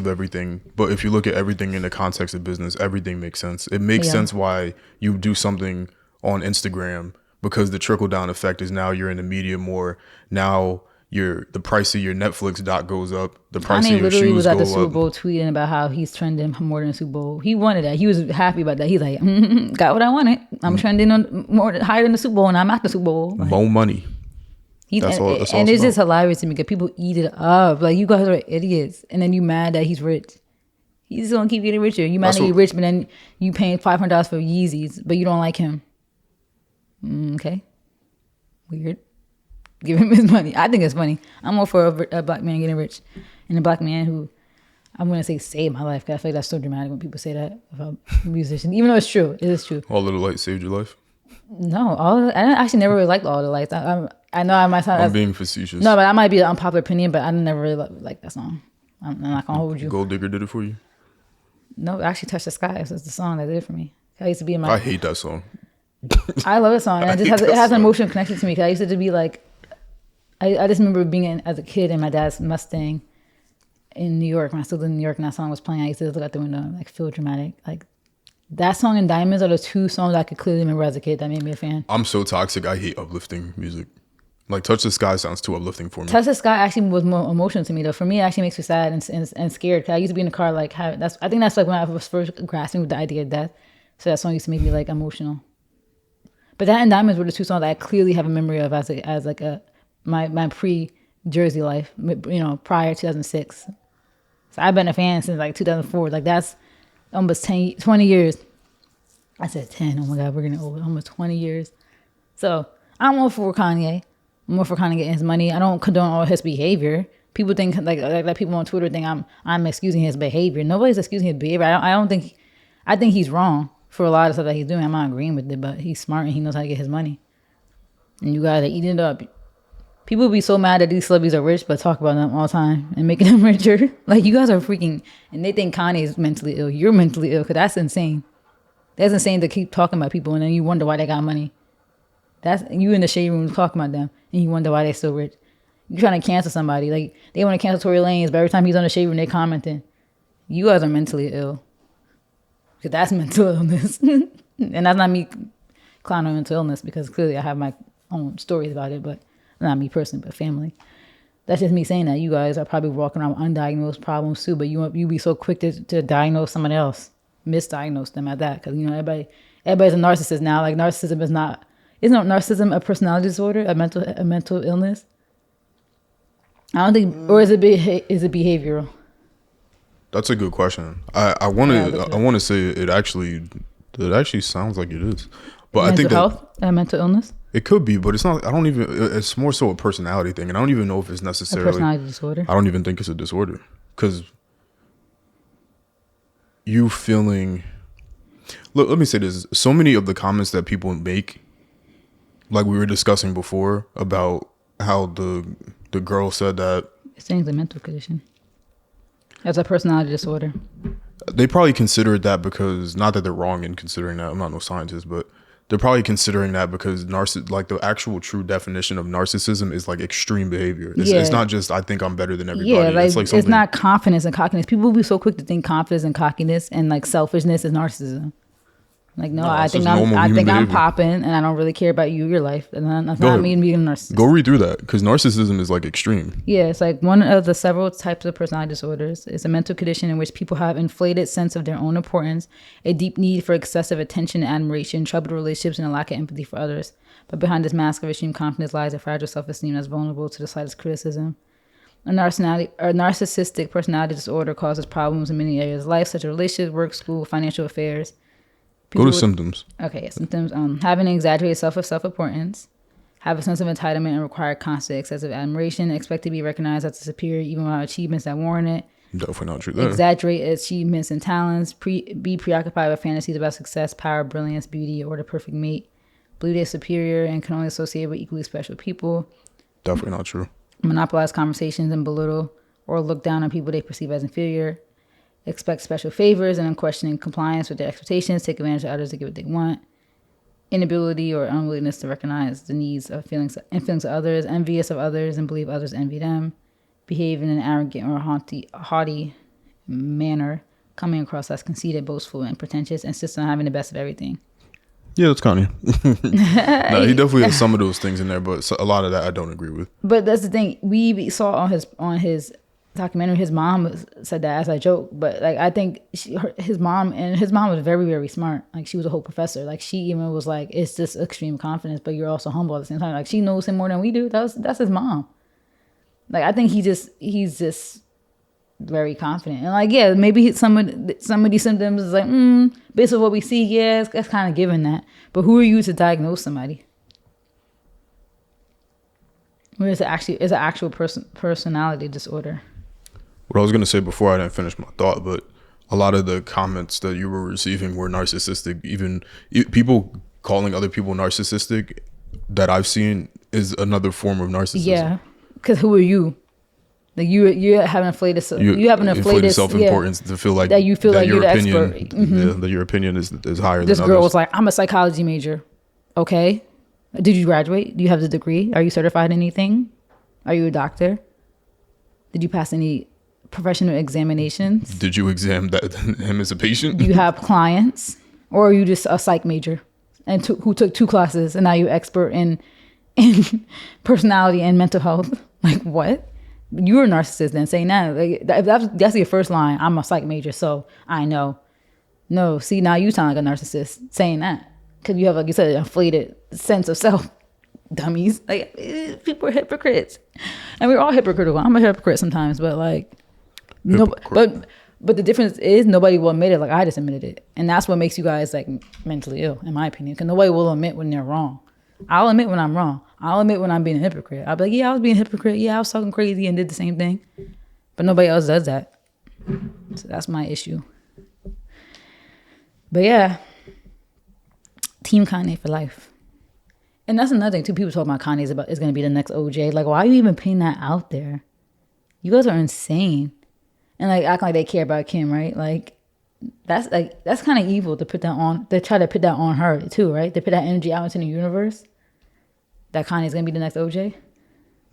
everything, but if you look at everything in the context of business, everything makes sense. It makes sense why you do something on Instagram, because the trickle down effect is now you're in the media more. Now the price of your Netflix doc goes up, the price Kanye of your literally shoes was at the go Super up. Bowl tweeting about how he's trending more than the Super Bowl. He wanted that. He was happy about that. He's like, got what I wanted. I'm trending on higher than the Super Bowl, and I'm at the Super Bowl. Like, More money. That's all and it's it's just hilarious to me because people eat it up. Like, you guys are idiots, and then you mad that he's rich. He's gonna keep getting richer. You mad that he's rich, but then you paying $500 for Yeezys, but you don't like him. Okay, weird. Give him his money. I think it's funny. I'm all for a black man getting rich, and a black man who I'm gonna say saved my life. Cause I feel like that's so dramatic when people say that about musicians, even though it's true. It is true. All of the lights saved your life. No, I actually never really liked All the Lights. I know I might sound. I'm being facetious. No, but that might be an unpopular opinion. But I never really liked that song. I'm not gonna hold you. Gold Digger did it for you. No, Actually Touch the Sky. It's the song that did it for me. I used to be in my. I hate that song. I love the song. And it has an emotional connection to me because I used to be like, I just remember being as a kid in my dad's Mustang in New York when I still lived in New York and that song was playing. I used to look out the window and like feel dramatic. Like that song and Diamonds are the two songs I could clearly remember as a kid that made me a fan. I'm so toxic. I hate uplifting music. Like Touch the Sky sounds too uplifting for me. Touch the Sky actually was more emotional to me though. For me, it actually makes me sad and scared. Cause I used to be in the car like I think that's like when I was first grasping with the idea of death. So that song used to make me like emotional. But that and Diamonds were the two songs that I clearly have a memory of as my pre-Jersey life, prior to 2006. So I've been a fan since like 2004. Like that's almost 20 years. I said 10. Oh my God, we're getting old. Almost 20 years. So I'm all for Kanye. I'm all for Kanye getting his money. I don't condone all his behavior. People think like people on Twitter think I'm excusing his behavior. Nobody's excusing his behavior. I think he's wrong for a lot of stuff that he's doing. I'm not agreeing with it, but he's smart and he knows how to get his money. And you guys are eating it up. People be so mad that these celebrities are rich, but talk about them all the time and making them richer. Like, you guys are freaking, and they think Kanye is mentally ill. You're mentally ill, because that's insane. That's insane to keep talking about people, and then you wonder why they got money. That's you in the shade room talking about them, and you wonder why they're so rich. You're trying to cancel somebody. Like, they want to cancel Tory Lanez, but every time he's on the shade room, they commenting. You guys are mentally ill. Because that's mental illness. And that's not me clowning on mental illness, because clearly I have my own stories about it, but not me personally, but family. That's just me saying that you guys are probably walking around with undiagnosed problems too, but you be so quick to diagnose someone else, misdiagnose them at that, because everybody's a narcissist now. Like, narcissism isn't narcissism a personality disorder, a mental illness? I don't think, or is it behavioral? That's a good question. I want to say it actually sounds like it is, but I think health, a mental illness. It could be, but it's not. It's more so a personality thing, and I don't even know if it's necessarily a personality disorder. I don't even think it's a disorder, because you feeling. Look, let me say this: so many of the comments that people make, like we were discussing before about how the girl said that it's saying it's a mental condition. It's a personality disorder. They probably consider that because, not that they're wrong in considering that. I'm not no scientist, but they're probably considering that because the actual true definition of narcissism is like extreme behavior. It's not just I think I'm better than everybody. Yeah, it's not confidence and cockiness. People will be so quick to think confidence and cockiness and like selfishness is narcissism. Like, no, I think I'm popping and I don't really care about your life. And that's not me being a narcissist. Go read through that, because narcissism is like extreme. Yeah, it's like one of the several types of personality disorders. It's a mental condition in which people have inflated sense of their own importance, a deep need for excessive attention and admiration, troubled relationships, and a lack of empathy for others. But behind this mask of extreme confidence lies a fragile self-esteem that's vulnerable to the slightest criticism. A narcissistic personality disorder causes problems in many areas of life, such as relationships, work, school, financial affairs. Go to symptoms. Okay, symptoms. Having an exaggerated self-importance, have a sense of entitlement and require constant excessive admiration, expect to be recognized as a superior even without achievements that warrant it. Definitely not true there. Exaggerate achievements and talents, be preoccupied with fantasies about success, power, brilliance, beauty, or the perfect mate. Believe they're superior and can only associate with equally special people. Definitely not true. Monopolize conversations and belittle or look down on people they perceive as inferior. Expect special favors and unquestioning compliance with their expectations, take advantage of others to get what they want. Inability or unwillingness to recognize the needs of feelings of others, envious of others and believe others envy them. Behave in an arrogant or haughty manner, coming across as conceited, boastful, and pretentious, insist on having the best of everything. Yeah, that's Kanye. No, he definitely has some of those things in there, but a lot of that I don't agree with. But that's the thing. We saw on his documentary, his mom said that as a joke. But like, I think his mom was very, very smart. Like, she was a whole professor. Like, she even was like, it's just extreme confidence, but you're also humble at the same time. Like, she knows him more than we do. That's his mom. Like, I think he's just very confident. And like, yeah, maybe some of these symptoms is like, based on what we see, yeah, it's kind of given that. But who are you to diagnose somebody? Where it's an actual personality disorder. What I was going to say before, I didn't finish my thought, but a lot of the comments that you were receiving were narcissistic. Even people calling other people narcissistic that I've seen is another form of narcissism. Yeah, because who are you? Like, you have an inflated self-importance to feel like that you feel like your you're the opinion, expert. Mm-hmm. yeah, that your opinion is higher This than girl others. was like, I'm a psychology major. Okay. Did you graduate? Do you have the degree? Are you certified in anything? Are you a doctor? Did you pass any professional examinations? Did you examine him as a patient? Do you have clients? Or are you just a psych major and who took 2 classes and now you're expert in personality and mental health? Like, what? You're a narcissist then saying that. Like, that's your first line. I'm a psych major, so I know. No, see, now you sound like a narcissist saying that. Because you have, like you said, an inflated sense of self. Dummies. Like, people are hypocrites. And we're all hypocritical. I'm a hypocrite sometimes, but like, no, but the difference is nobody will admit it. Like, I just admitted it. And that's what makes you guys like mentally ill, in my opinion. Because nobody will admit when they're wrong. I'll admit when I'm wrong. I'll admit when I'm being a hypocrite. I'll be like, yeah, I was being a hypocrite. Yeah, I was talking crazy and did the same thing. But nobody else does that. So that's my issue. But yeah, Team Kanye for life. And that's another thing too. People talk about Kanye is going to be the next OJ. Like, why are you even putting that out there? You guys are insane. And like, act like they care about Kim, right? Like, that's kind of evil to put that on. They try to put that on her too, right? They put that energy out into the universe. That Kanye's gonna be the next OJ.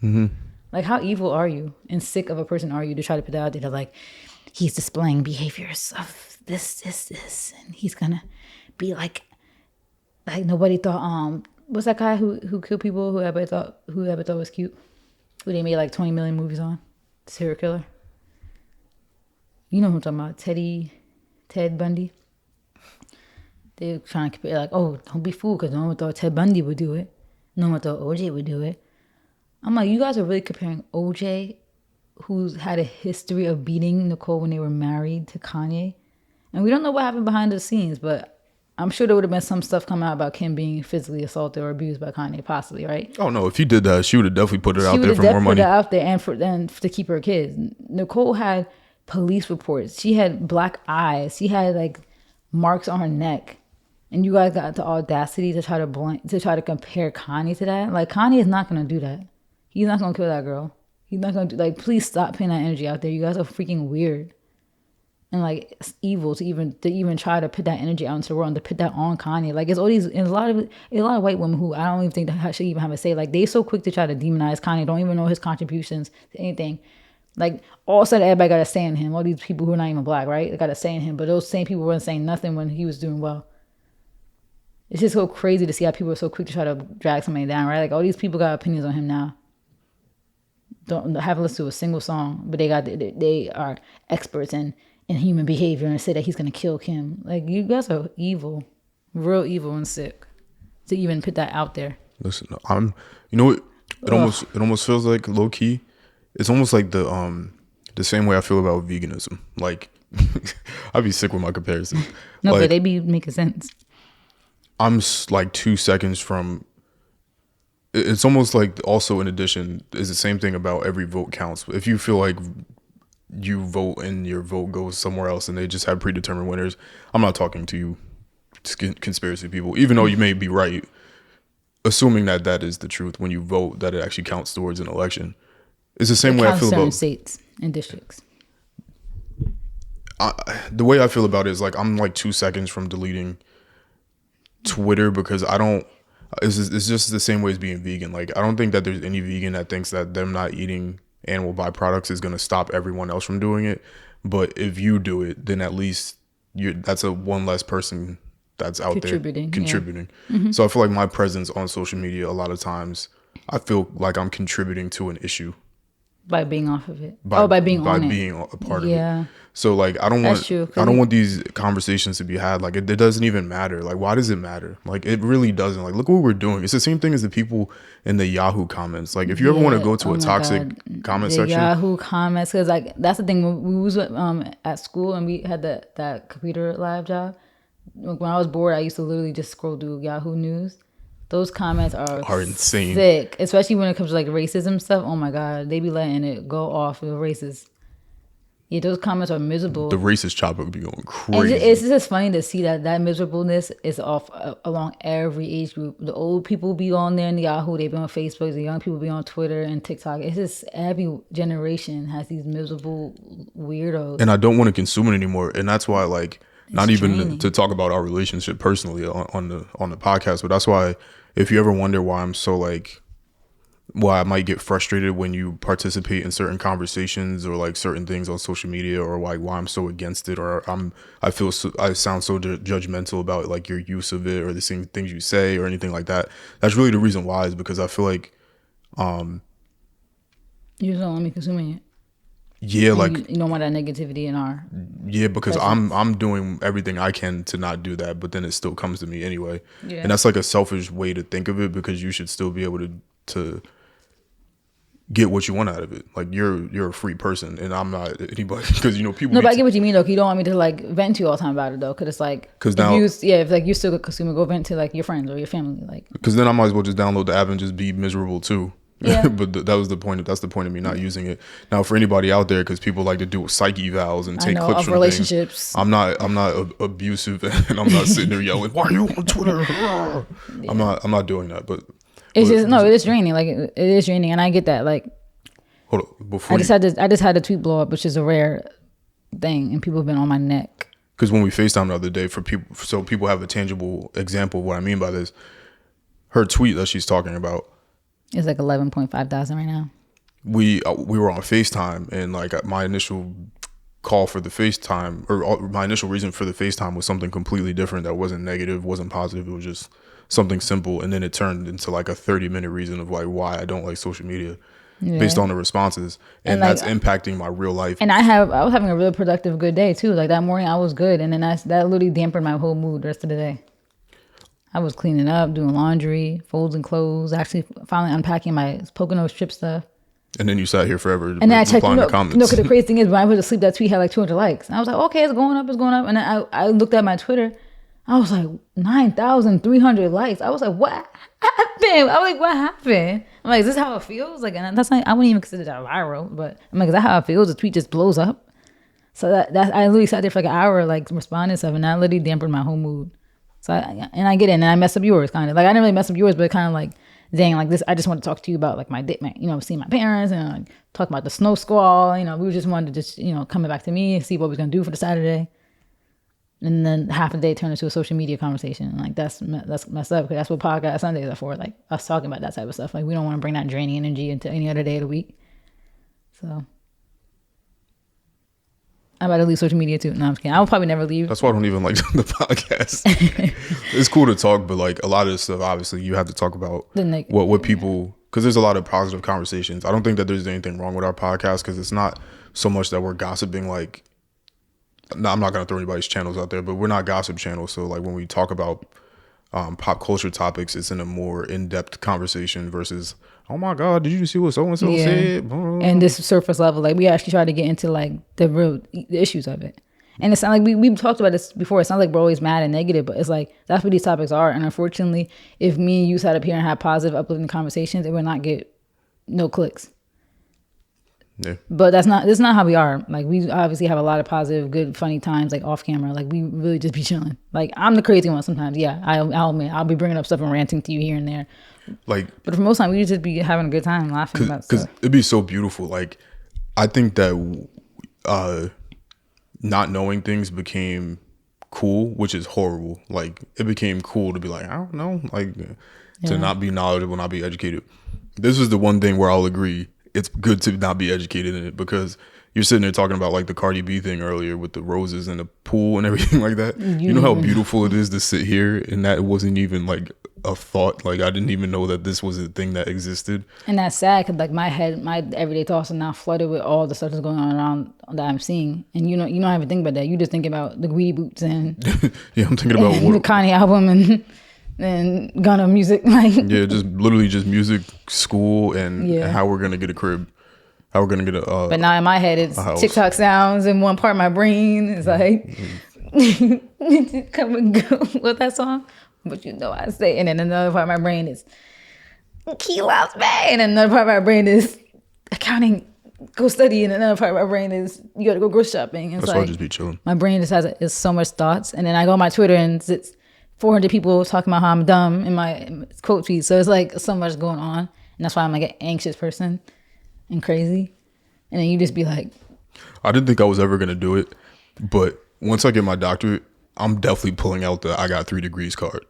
Mm-hmm. Like, how evil are you and sick of a person are you to try to put that out there? They're like, he's displaying behaviors of this, and he's gonna be like nobody thought. What's that guy who killed people? Who ever thought was cute? Who they made like 20 million movies on? Serial killer. You know who I'm talking about? Ted Bundy. They're trying to compare, like, oh, don't be fooled, because no one thought Ted Bundy would do it. No one thought OJ would do it. I'm like, you guys are really comparing OJ, who's had a history of beating Nicole when they were married, to Kanye. And we don't know what happened behind the scenes, but I'm sure there would have been some stuff come out about Kim being physically assaulted or abused by Kanye, possibly, right? Oh no, if he did that, she would have definitely put it out there for more money. Put it out there and to keep her kids. Nicole had police reports. She had black eyes. She had like marks on her neck. And you guys got the audacity to try to compare Kanye to that. Like, Kanye is not gonna do that. He's not gonna kill that girl. He's not gonna do, like, please stop putting that energy out there. You guys are freaking weird. And like, it's evil to even try to put that energy out into the world and to put that on Kanye. Like, it's all these, and a lot of white women who I don't even think that should even have a say. Like, they so quick to try to demonize Kanye, don't even know his contributions to anything. Like, all of a sudden everybody got a say in him. All these people who are not even black, right? They got a say in him. But those same people weren't saying nothing when he was doing well. It's just so crazy to see how people are so quick to try to drag somebody down, right? Like, all these people got opinions on him now. Haven't listened to a single song, but they are experts in human behavior and say that he's gonna kill Kim. Like, you guys are evil, real evil and sick to even put that out there. Listen, you know what? It almost feels like low key. It's almost like the same way I feel about veganism. Like, I'd be sick with my comparison. No, like, but they be making sense. I'm like 2 seconds from. It's almost like, also in addition, is the same thing about every vote counts. If you feel like you vote and your vote goes somewhere else and they just have predetermined winners, I'm not talking to you conspiracy people, even though you may be right, assuming that is the truth. When you vote, that it actually counts towards an election. It's the same way I feel certain about states and districts. The way I feel about it is like, I'm like 2 seconds from deleting Twitter, because I don't. It's just the same way as being vegan. Like, I don't think that there's any vegan that thinks that them not eating animal byproducts is going to stop everyone else from doing it. But if you do it, then at least that's a one less person that's out Contributing, there yeah. contributing. So I feel like my presence on social media, a lot of times I feel like I'm contributing to an issue by being off of it. By being on being it. a part of Yeah. it. So like I don't That's want true, 'cause I don't you- want these conversations to be had. Like it doesn't even matter. Like why does it matter? Like it really doesn't. Like look what we're doing. It's the same thing as the people in the Yahoo comments. Like if you ever want to Yeah. go to Oh a my toxic God. comment The section, Yahoo comments, because like that's the thing. When we was at school and we had that computer lab job. Like, when I was bored, I used to literally just scroll through Yahoo News. Those comments are insane. sick, especially when it comes to like racism stuff. Oh my God, they be letting it go off with racist. Yeah, those comments are miserable. the racist chopper would be going And crazy. it's just funny to see that miserableness is off along every age group. The old people be on there in the Yahoo, they be on Facebook. The young people be on Twitter and TikTok. It's just every generation has these miserable weirdos. And I don't want to consume it anymore. And that's why, like, not even draining. to talk about our relationship personally on the podcast, but that's why if you ever wonder why I'm so like, why I might get frustrated when you participate in certain conversations or like certain things on social media, or like why I'm so against it, or I sound so judgmental about like your use of it or the same things you say or anything like that. That's really the reason why, is because I feel like, You just don't want me consuming it. yeah, And like you don't want that negativity in our. yeah, because I'm doing everything I can to not do that, but then it still comes to me anyway. Yeah. And that's like a selfish way to think of it, because you should still be able to get what you want out of it. Like you're a free person, and I'm not anybody, because you know people. No, but I get what you mean though. 'Cause you don't want me to like vent to you all the time about it though, because it's like 'Cause if now- if like you still consuming, go vent to like your friends or your family. Like Because then I might as well just download the app and just be miserable too. Yeah. But that was the point. That's the point of me not using it. Now, for anybody out there, because people like to do psych evals and I take know, clips of from relationships. things. I'm not abusive, and I'm not sitting there yelling, "Why are you on Twitter?" I'm not doing that. But it's just no, it is draining. Like it is draining, and I get that. Like hold on, before I just had a tweet blow up, which is a rare thing, and people have been on my neck. because when we FaceTime the other day, for people, so people have a tangible example of what I mean by this. Her tweet that she's talking about, It's like 11.5 thousand right now. we were on FaceTime, and like my initial call for the FaceTime, or my initial reason for the FaceTime was something completely different that wasn't negative, wasn't positive. It was just something simple, and then it turned into like a 30-minute reason of like why I don't like social media based on the responses, and like, that's impacting my real life. And I was having a really productive, good day too. Like that morning, I was good, and then that literally dampened my whole mood the rest of the day. I was cleaning up, doing laundry, folding clothes, actually finally unpacking my Pocono strip stuff. And then you sat here forever And then I checked, replying to no, comments. because the crazy thing is, when I went to sleep, that tweet had like 200 likes. And I was like, okay, it's going up. And then I looked at my Twitter. I was like, 9,300 likes. I was like, what happened? I was like, what happened? I'm like, is this how it feels? Like, and that's not, I wouldn't even consider that viral, but I'm like, is that how it feels? The tweet just blows up. So that I literally sat there for like an hour, like responding to stuff, and that literally dampened my whole mood. So I get it, and I messed up yours, kind of. Like I didn't really mess up yours, but kind of like, dang, like this. I just want to talk to you about like my seeing my parents and like talk about the snow squall. You know, we just wanted to just coming back to me and see what we was gonna do for the Saturday. And then half the day turned into a social media conversation. And like that's messed up, because that's what podcast Sundays are for. Like us talking about that type of stuff. Like we don't want to bring that draining energy into any other day of the week. So I'm about to leave social media too. No, I'm just kidding. I will probably never leave. That's why I don't even like the podcast. It's cool to talk, but like a lot of this stuff, obviously, you have to talk about what people, because there's a lot of positive conversations. I don't think that there's anything wrong with our podcast, because it's not so much that we're gossiping. Like, no, I'm not gonna throw anybody's channels out there, but we're not gossip channels. So like when we talk about pop culture topics, it's in a more in-depth conversation versus, oh my God, did you see what so-and-so said? And this surface level, like we actually try to get into like the issues of it. And it's not like we've talked about this before. It's not like we're always mad and negative, but it's like that's what these topics are. And unfortunately, if me and you sat up here and had positive, uplifting conversations, it would not get no clicks. Yeah. But that's not how we are. Like we obviously have a lot of positive, good, funny times, like off camera. Like we really just be chilling. Like I'm the crazy one sometimes. Yeah, I'll admit, I'll be bringing up stuff and ranting to you here and there. Like, but for most time, we just be having a good time, laughing about stuff. Because it'd be so beautiful. Like, I think that not knowing things became cool, which is horrible. Like, it became cool to be like, I don't know, like to not be knowledgeable, not be educated. This is the one thing where I'll agree. It's good to not be educated in it, because you're sitting there talking about like the Cardi B thing earlier with the roses and the pool and everything like that. You know how beautiful it is to sit here, and that wasn't even like a thought. Like I didn't even know that this was a thing that existed. And that's sad because like my everyday thoughts are now flooded with all the stuff that's going on around that I'm seeing, and you don't even think about that. You just think about the Greedy Boots and Yeah, I'm thinking about the Kanye album and Gunna music. Like yeah, just literally just music, school, and how we're gonna get a crib, how we're gonna get a. But now in my head, it's TikTok sounds, and one part of my brain is like, come and go with that song. But you know I say, and then another part of my brain is Key Loves me, and then another part of my brain is accounting, go study, and another part of my brain is you got to go grocery shopping. It's That's like, why I just be chilling. My brain just has so much thoughts, and then I go on my Twitter and it's 400 people talking about how I'm dumb in my quote feed. So it's like so much going on, and that's why I'm like an anxious person and crazy. And then you just be like, I didn't think I was ever gonna do it, but once I get my doctorate, I'm definitely pulling out the I got 3 degrees card.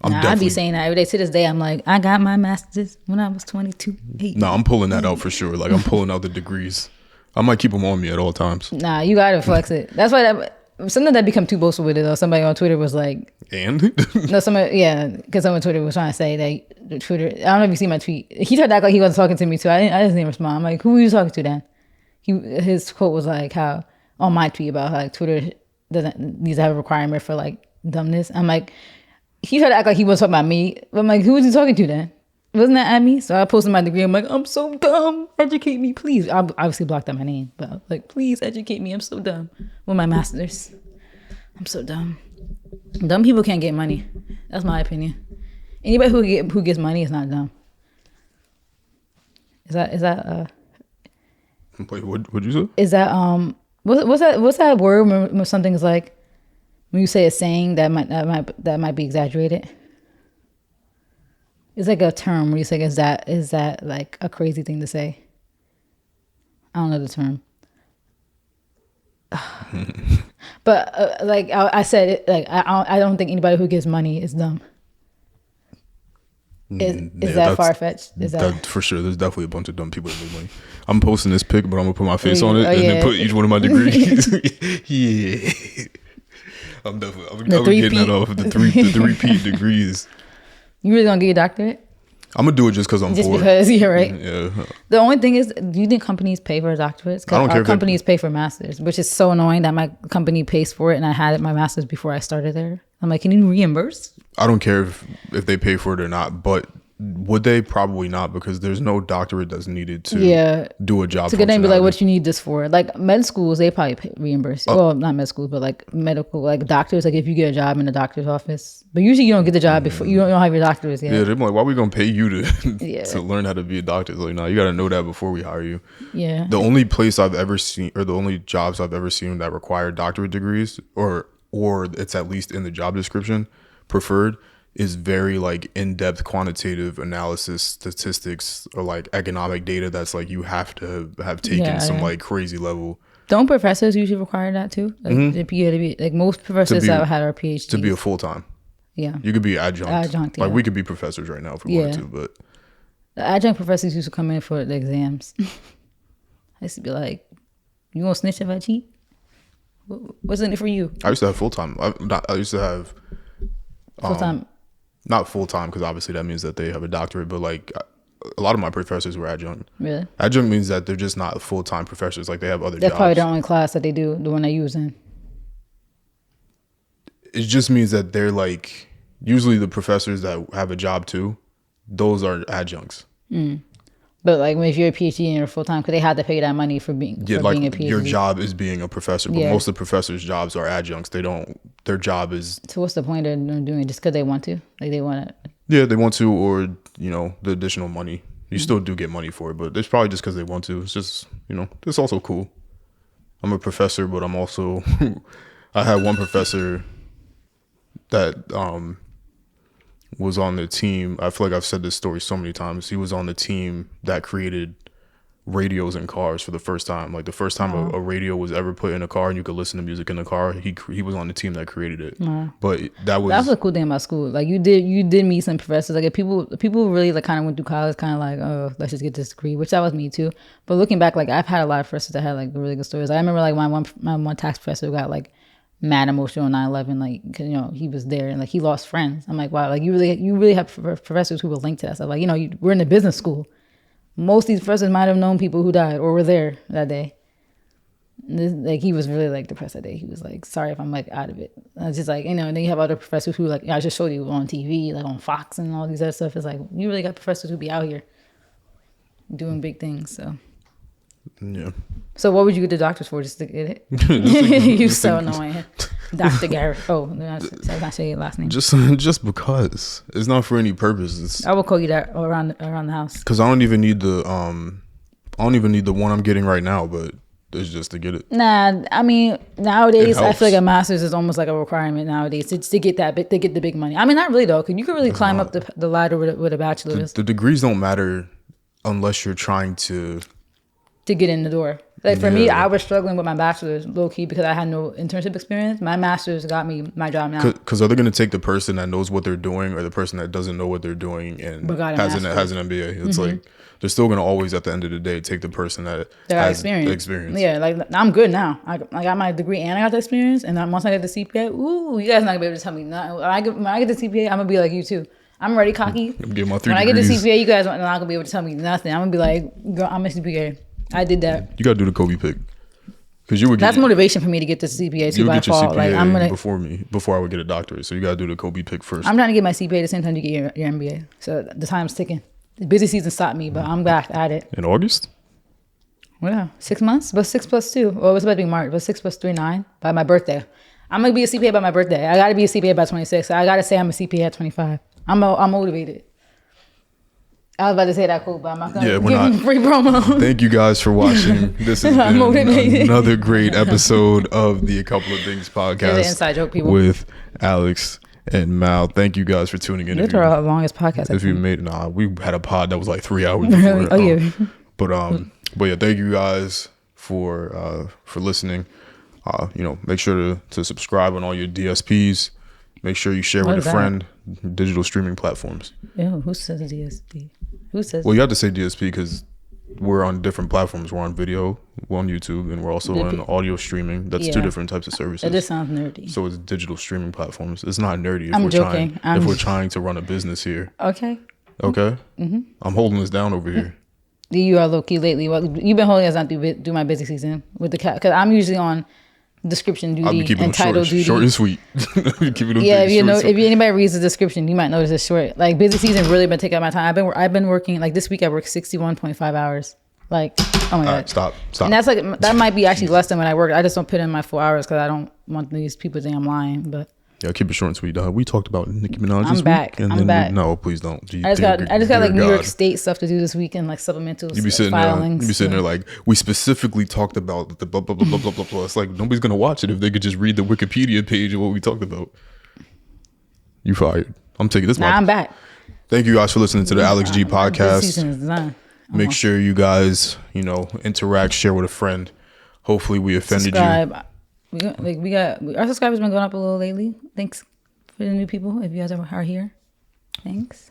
I be saying that every day to this day. I'm like, I got my master's when I was 22. No, I'm pulling that out for sure. Like I'm pulling out the degrees. I might keep them on me at all times. Nah, you gotta flex it. That's why something that become too boastful with it though. Somebody on Twitter was like, and no, because someone on Twitter was trying to say that the Twitter. I don't know if you see my tweet. He tried to act like he wasn't talking to me too. I didn't respond. I'm like, who were you talking to then? His quote was like how on my tweet about how like Twitter needs to have a requirement for like dumbness. I'm like, he tried to act like he wasn't talking about me. But I'm like, who was he talking to then? Wasn't that at me? So I posted my degree. I'm like, I'm so dumb. Educate me, please. I obviously blocked out my name, but I was like, please educate me. I'm so dumb. With my master's, I'm so dumb. Dumb people can't get money. That's my opinion. Anybody who gets money is not dumb. Is that Wait, what'd you say? Is that what's that word when something's like when you say a saying that might be exaggerated? It's like a term where you say is that like a crazy thing to say? I don't know the term. But like I said, like I don't think anybody who gives money is dumb. Is that far fetched? Is that for sure? There's definitely a bunch of dumb people that make money. I'm posting this pic, but I'm gonna put my face on it and then put each one of my degrees. Yeah, I'm getting that off the three-peat degrees. You really gonna get your doctorate? I'm gonna do it just because I'm just bored. because you're right. Yeah. The only thing is, do you think companies pay for doctorates? I don't care. Our companies pay for masters, which is so annoying that my company pays for it, and I had my master's before I started there. I'm like, can you reimburse? I don't care if they pay for it or not, but would they? Probably not, because there's no doctorate that's needed to do a job. To get in and be like, what you need this for? Like med schools, they probably reimburse. Well, not med schools, but like medical, like doctors. Like if you get a job in a doctor's office, but usually you don't get the job before you don't have your doctorate yet. Yeah, they're like, why are we gonna pay you to learn how to be a doctor? It's like, no, you got to know that before we hire you. Yeah. The only place I've ever seen, or the only jobs I've ever seen that require doctorate degrees, or it's at least in the job description, preferred, is very like in-depth quantitative analysis, statistics, or like economic data that's like you have to have taken some like crazy level. Don't professors usually require that too? Like, you to be, like most professors that had our PhDs. To be a full-time. Yeah. You could be adjunct. Like yeah. we could be professors right now if we wanted to, but. The adjunct professors used to come in for the exams. I used to be like, you gonna snitch if I cheat? What's in it for you? I used to have full-time. I used to have. Full-time. Not full-time, because obviously that means that they have a doctorate, but like a lot of my professors were adjunct. Really? Adjunct means that they're just not full-time professors. Like they have other jobs. That's probably the only class that they do, the one they're using. It just means that they're like, usually the professors that have a job too, those are adjuncts. But like if you're a PhD and you're full-time, because they had to pay that money for being being a PhD. Your job is being a professor, but most of the professors' jobs are adjuncts. Their job is. So what's the point of them doing it? Just because they want to? Like they want to? Yeah, they want to, or the additional money. You still do get money for it, but it's probably just because they want to. It's just, it's also cool. I'm a professor, but I'm also, I had one professor that was on the team. I feel like I've said this story so many times. He was on the team that created radios in cars for the first time. Like the first time a radio was ever put in a car and you could listen to music in the car, he was on the team that created it. But that was the cool thing about school. Like you did meet some professors. Like if people really like kind of went through college, kind of like, oh, let's just get this degree, which that was me too. But looking back, like I've had a lot of professors that had like really good stories. I remember like my one tax professor got like mad emotional on 9/11, like, cause, you know, he was there and like he lost friends. I'm like, wow, like you really have professors who were linked to that stuff. Like, you know, we're in a business school. Most of these professors might have known people who died or were there that day. Like he was really like depressed that day. He was like, sorry if I'm like out of it. I was just like, you know, and then you have other professors who like, I just showed you on TV, like on Fox and all these other stuff. It's like, you really got professors who be out here doing big things. So yeah. So what would you get the doctors for? Just to get it? You so annoying. Dr. Garrett. Oh, I'm not saying your last name. Just because. It's not for any purpose. I will call you that around the house. Because I don't even need the one I'm getting right now, but it's just to get it. Nah, I mean nowadays I feel like a master's is almost like a requirement nowadays to get to get the big money. I mean not really though, because you can really climb up the ladder with a bachelor's. The degrees don't matter unless you're trying to get in the door. Like for me, I was struggling with my bachelor's low key because I had no internship experience. My master's got me my job now. Because are they going to take the person that knows what they're doing or the person that doesn't know what they're doing and has an MBA? It's like they're still going to always at the end of the day take the person that has the experience. Yeah, like I'm good now. I got my degree and I got the experience. And then once I get the CPA, ooh, you guys not gonna be able to tell me nothing. When I get the CPA, I'm gonna be like you too. I'm already cocky. I'm getting my 3 when degrees. I get the CPA, you guys are not gonna be able to tell me nothing. I'm gonna be like, girl, I'm a CPA. I did that. You gotta do the Kobe pick. Because you would get, that's motivation for me to get the CPA too by fall. CPA like I'm gonna before I would get a doctorate. So you gotta do the Kobe pick first. I'm trying to get my CPA at the same time you get your MBA. So the time's ticking. The busy season stopped me, but I'm back at it. In August? Yeah, 6 months, but 6 plus 2. Well, it was about to be March, but 6 plus 3, 9 by my birthday. I'm gonna be a CPA by my birthday. I gotta be a CPA by 26. I gotta say I'm a CPA at 25. I'm motivated. I was about to say that quote, but I'm not going to give him free promo. Thank you guys for watching. This has been another great episode of the A Couple of Things podcast. Inside joke, people. With Alex and Mal. Thank you guys for tuning in. This is our longest podcast. If you made we had a pod that was like 3 hours before. Really? Oh, yeah. But yeah, thank you guys for listening. Make sure to subscribe on all your DSPs. Make sure you share with a friend. Digital streaming platforms. Ew, who says DSP? Who says? Well, you have to say DSP because we're on different platforms. We're on video, we're on YouTube, and we're also on audio streaming. That's 2 different types of services. It just sounds nerdy. So it's digital streaming platforms. It's not nerdy. I'm joking. If we're trying to run a business here. Okay. Okay. Mm-hmm. I'm holding this down over here. You are low key lately. Well, you've been holding us down through my busy season with the cat because I'm usually on description duty and title duty. Short and sweet. If anybody reads the description, you might notice it's short. Like busy season really been taking up my time. I've been working like this week. I worked 61.5 hours. Like oh my god, right, stop. And that's like that might be actually less than when I work. I just don't put in my 4 hours because I don't want these people to think I'm lying. But yeah, keep it short and sweet. We talked about Nicki Minaj. I'm back. I'm back. No, please don't. I just got like New York State stuff to do this week and like supplemental. You be sitting there like we specifically talked about the blah blah blah blah blah blah blah. It's like nobody's gonna watch it if they could just read the Wikipedia page of what we talked about. You fired. I'm taking this. I'm back. Thank you guys for listening to the Alex G podcast. This season is done. Make sure you guys interact, share with a friend. Hopefully we offended you. We got our subscribers been going up a little lately. Thanks for the new people. If you guys are here, thanks.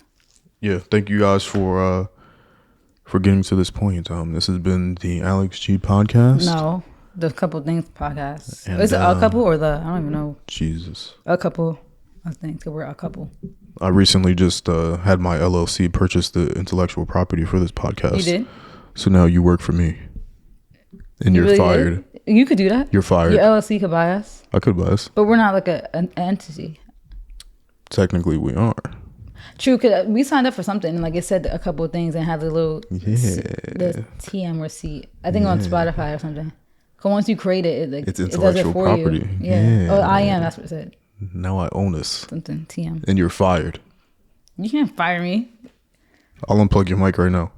Yeah, thank you guys for getting to this point. This has been the Alex G podcast. No, the Couple Things podcast. Is it a couple or I don't even know. Jesus. A couple. I think we're a couple. I recently just had my LLC purchase the intellectual property for this podcast. You did? So now you work for me. And you're really fired. Did? You could do that. You're fired. Your LLC could buy us. I could buy us. But we're not like an entity. Technically, we are. True, because we signed up for something. Like it said a couple of things and had the little the TM receipt. I think on Spotify or something. Because once you create it, it's intellectual property. You. Yeah. Oh, I am. That's what it said. Now I own this. Something TM. And you're fired. You can't fire me. I'll unplug your mic right now.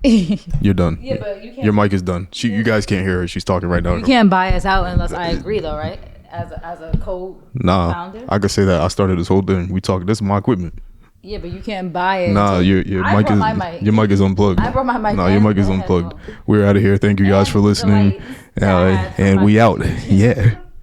You're done. Yeah, but you can't. Your mic is done. You guys can't hear her. She's talking right now. You can't buy us out unless I agree, though, right? As a co-founder. I could say that. I started this whole thing. We talking. This is my equipment. Yeah, but you can't buy it. Nah, your I mic brought is my mic. your mic is unplugged. I brought my mic. No, your mic is unplugged. We're out of here. Thank you guys for listening. And And we out. Yeah.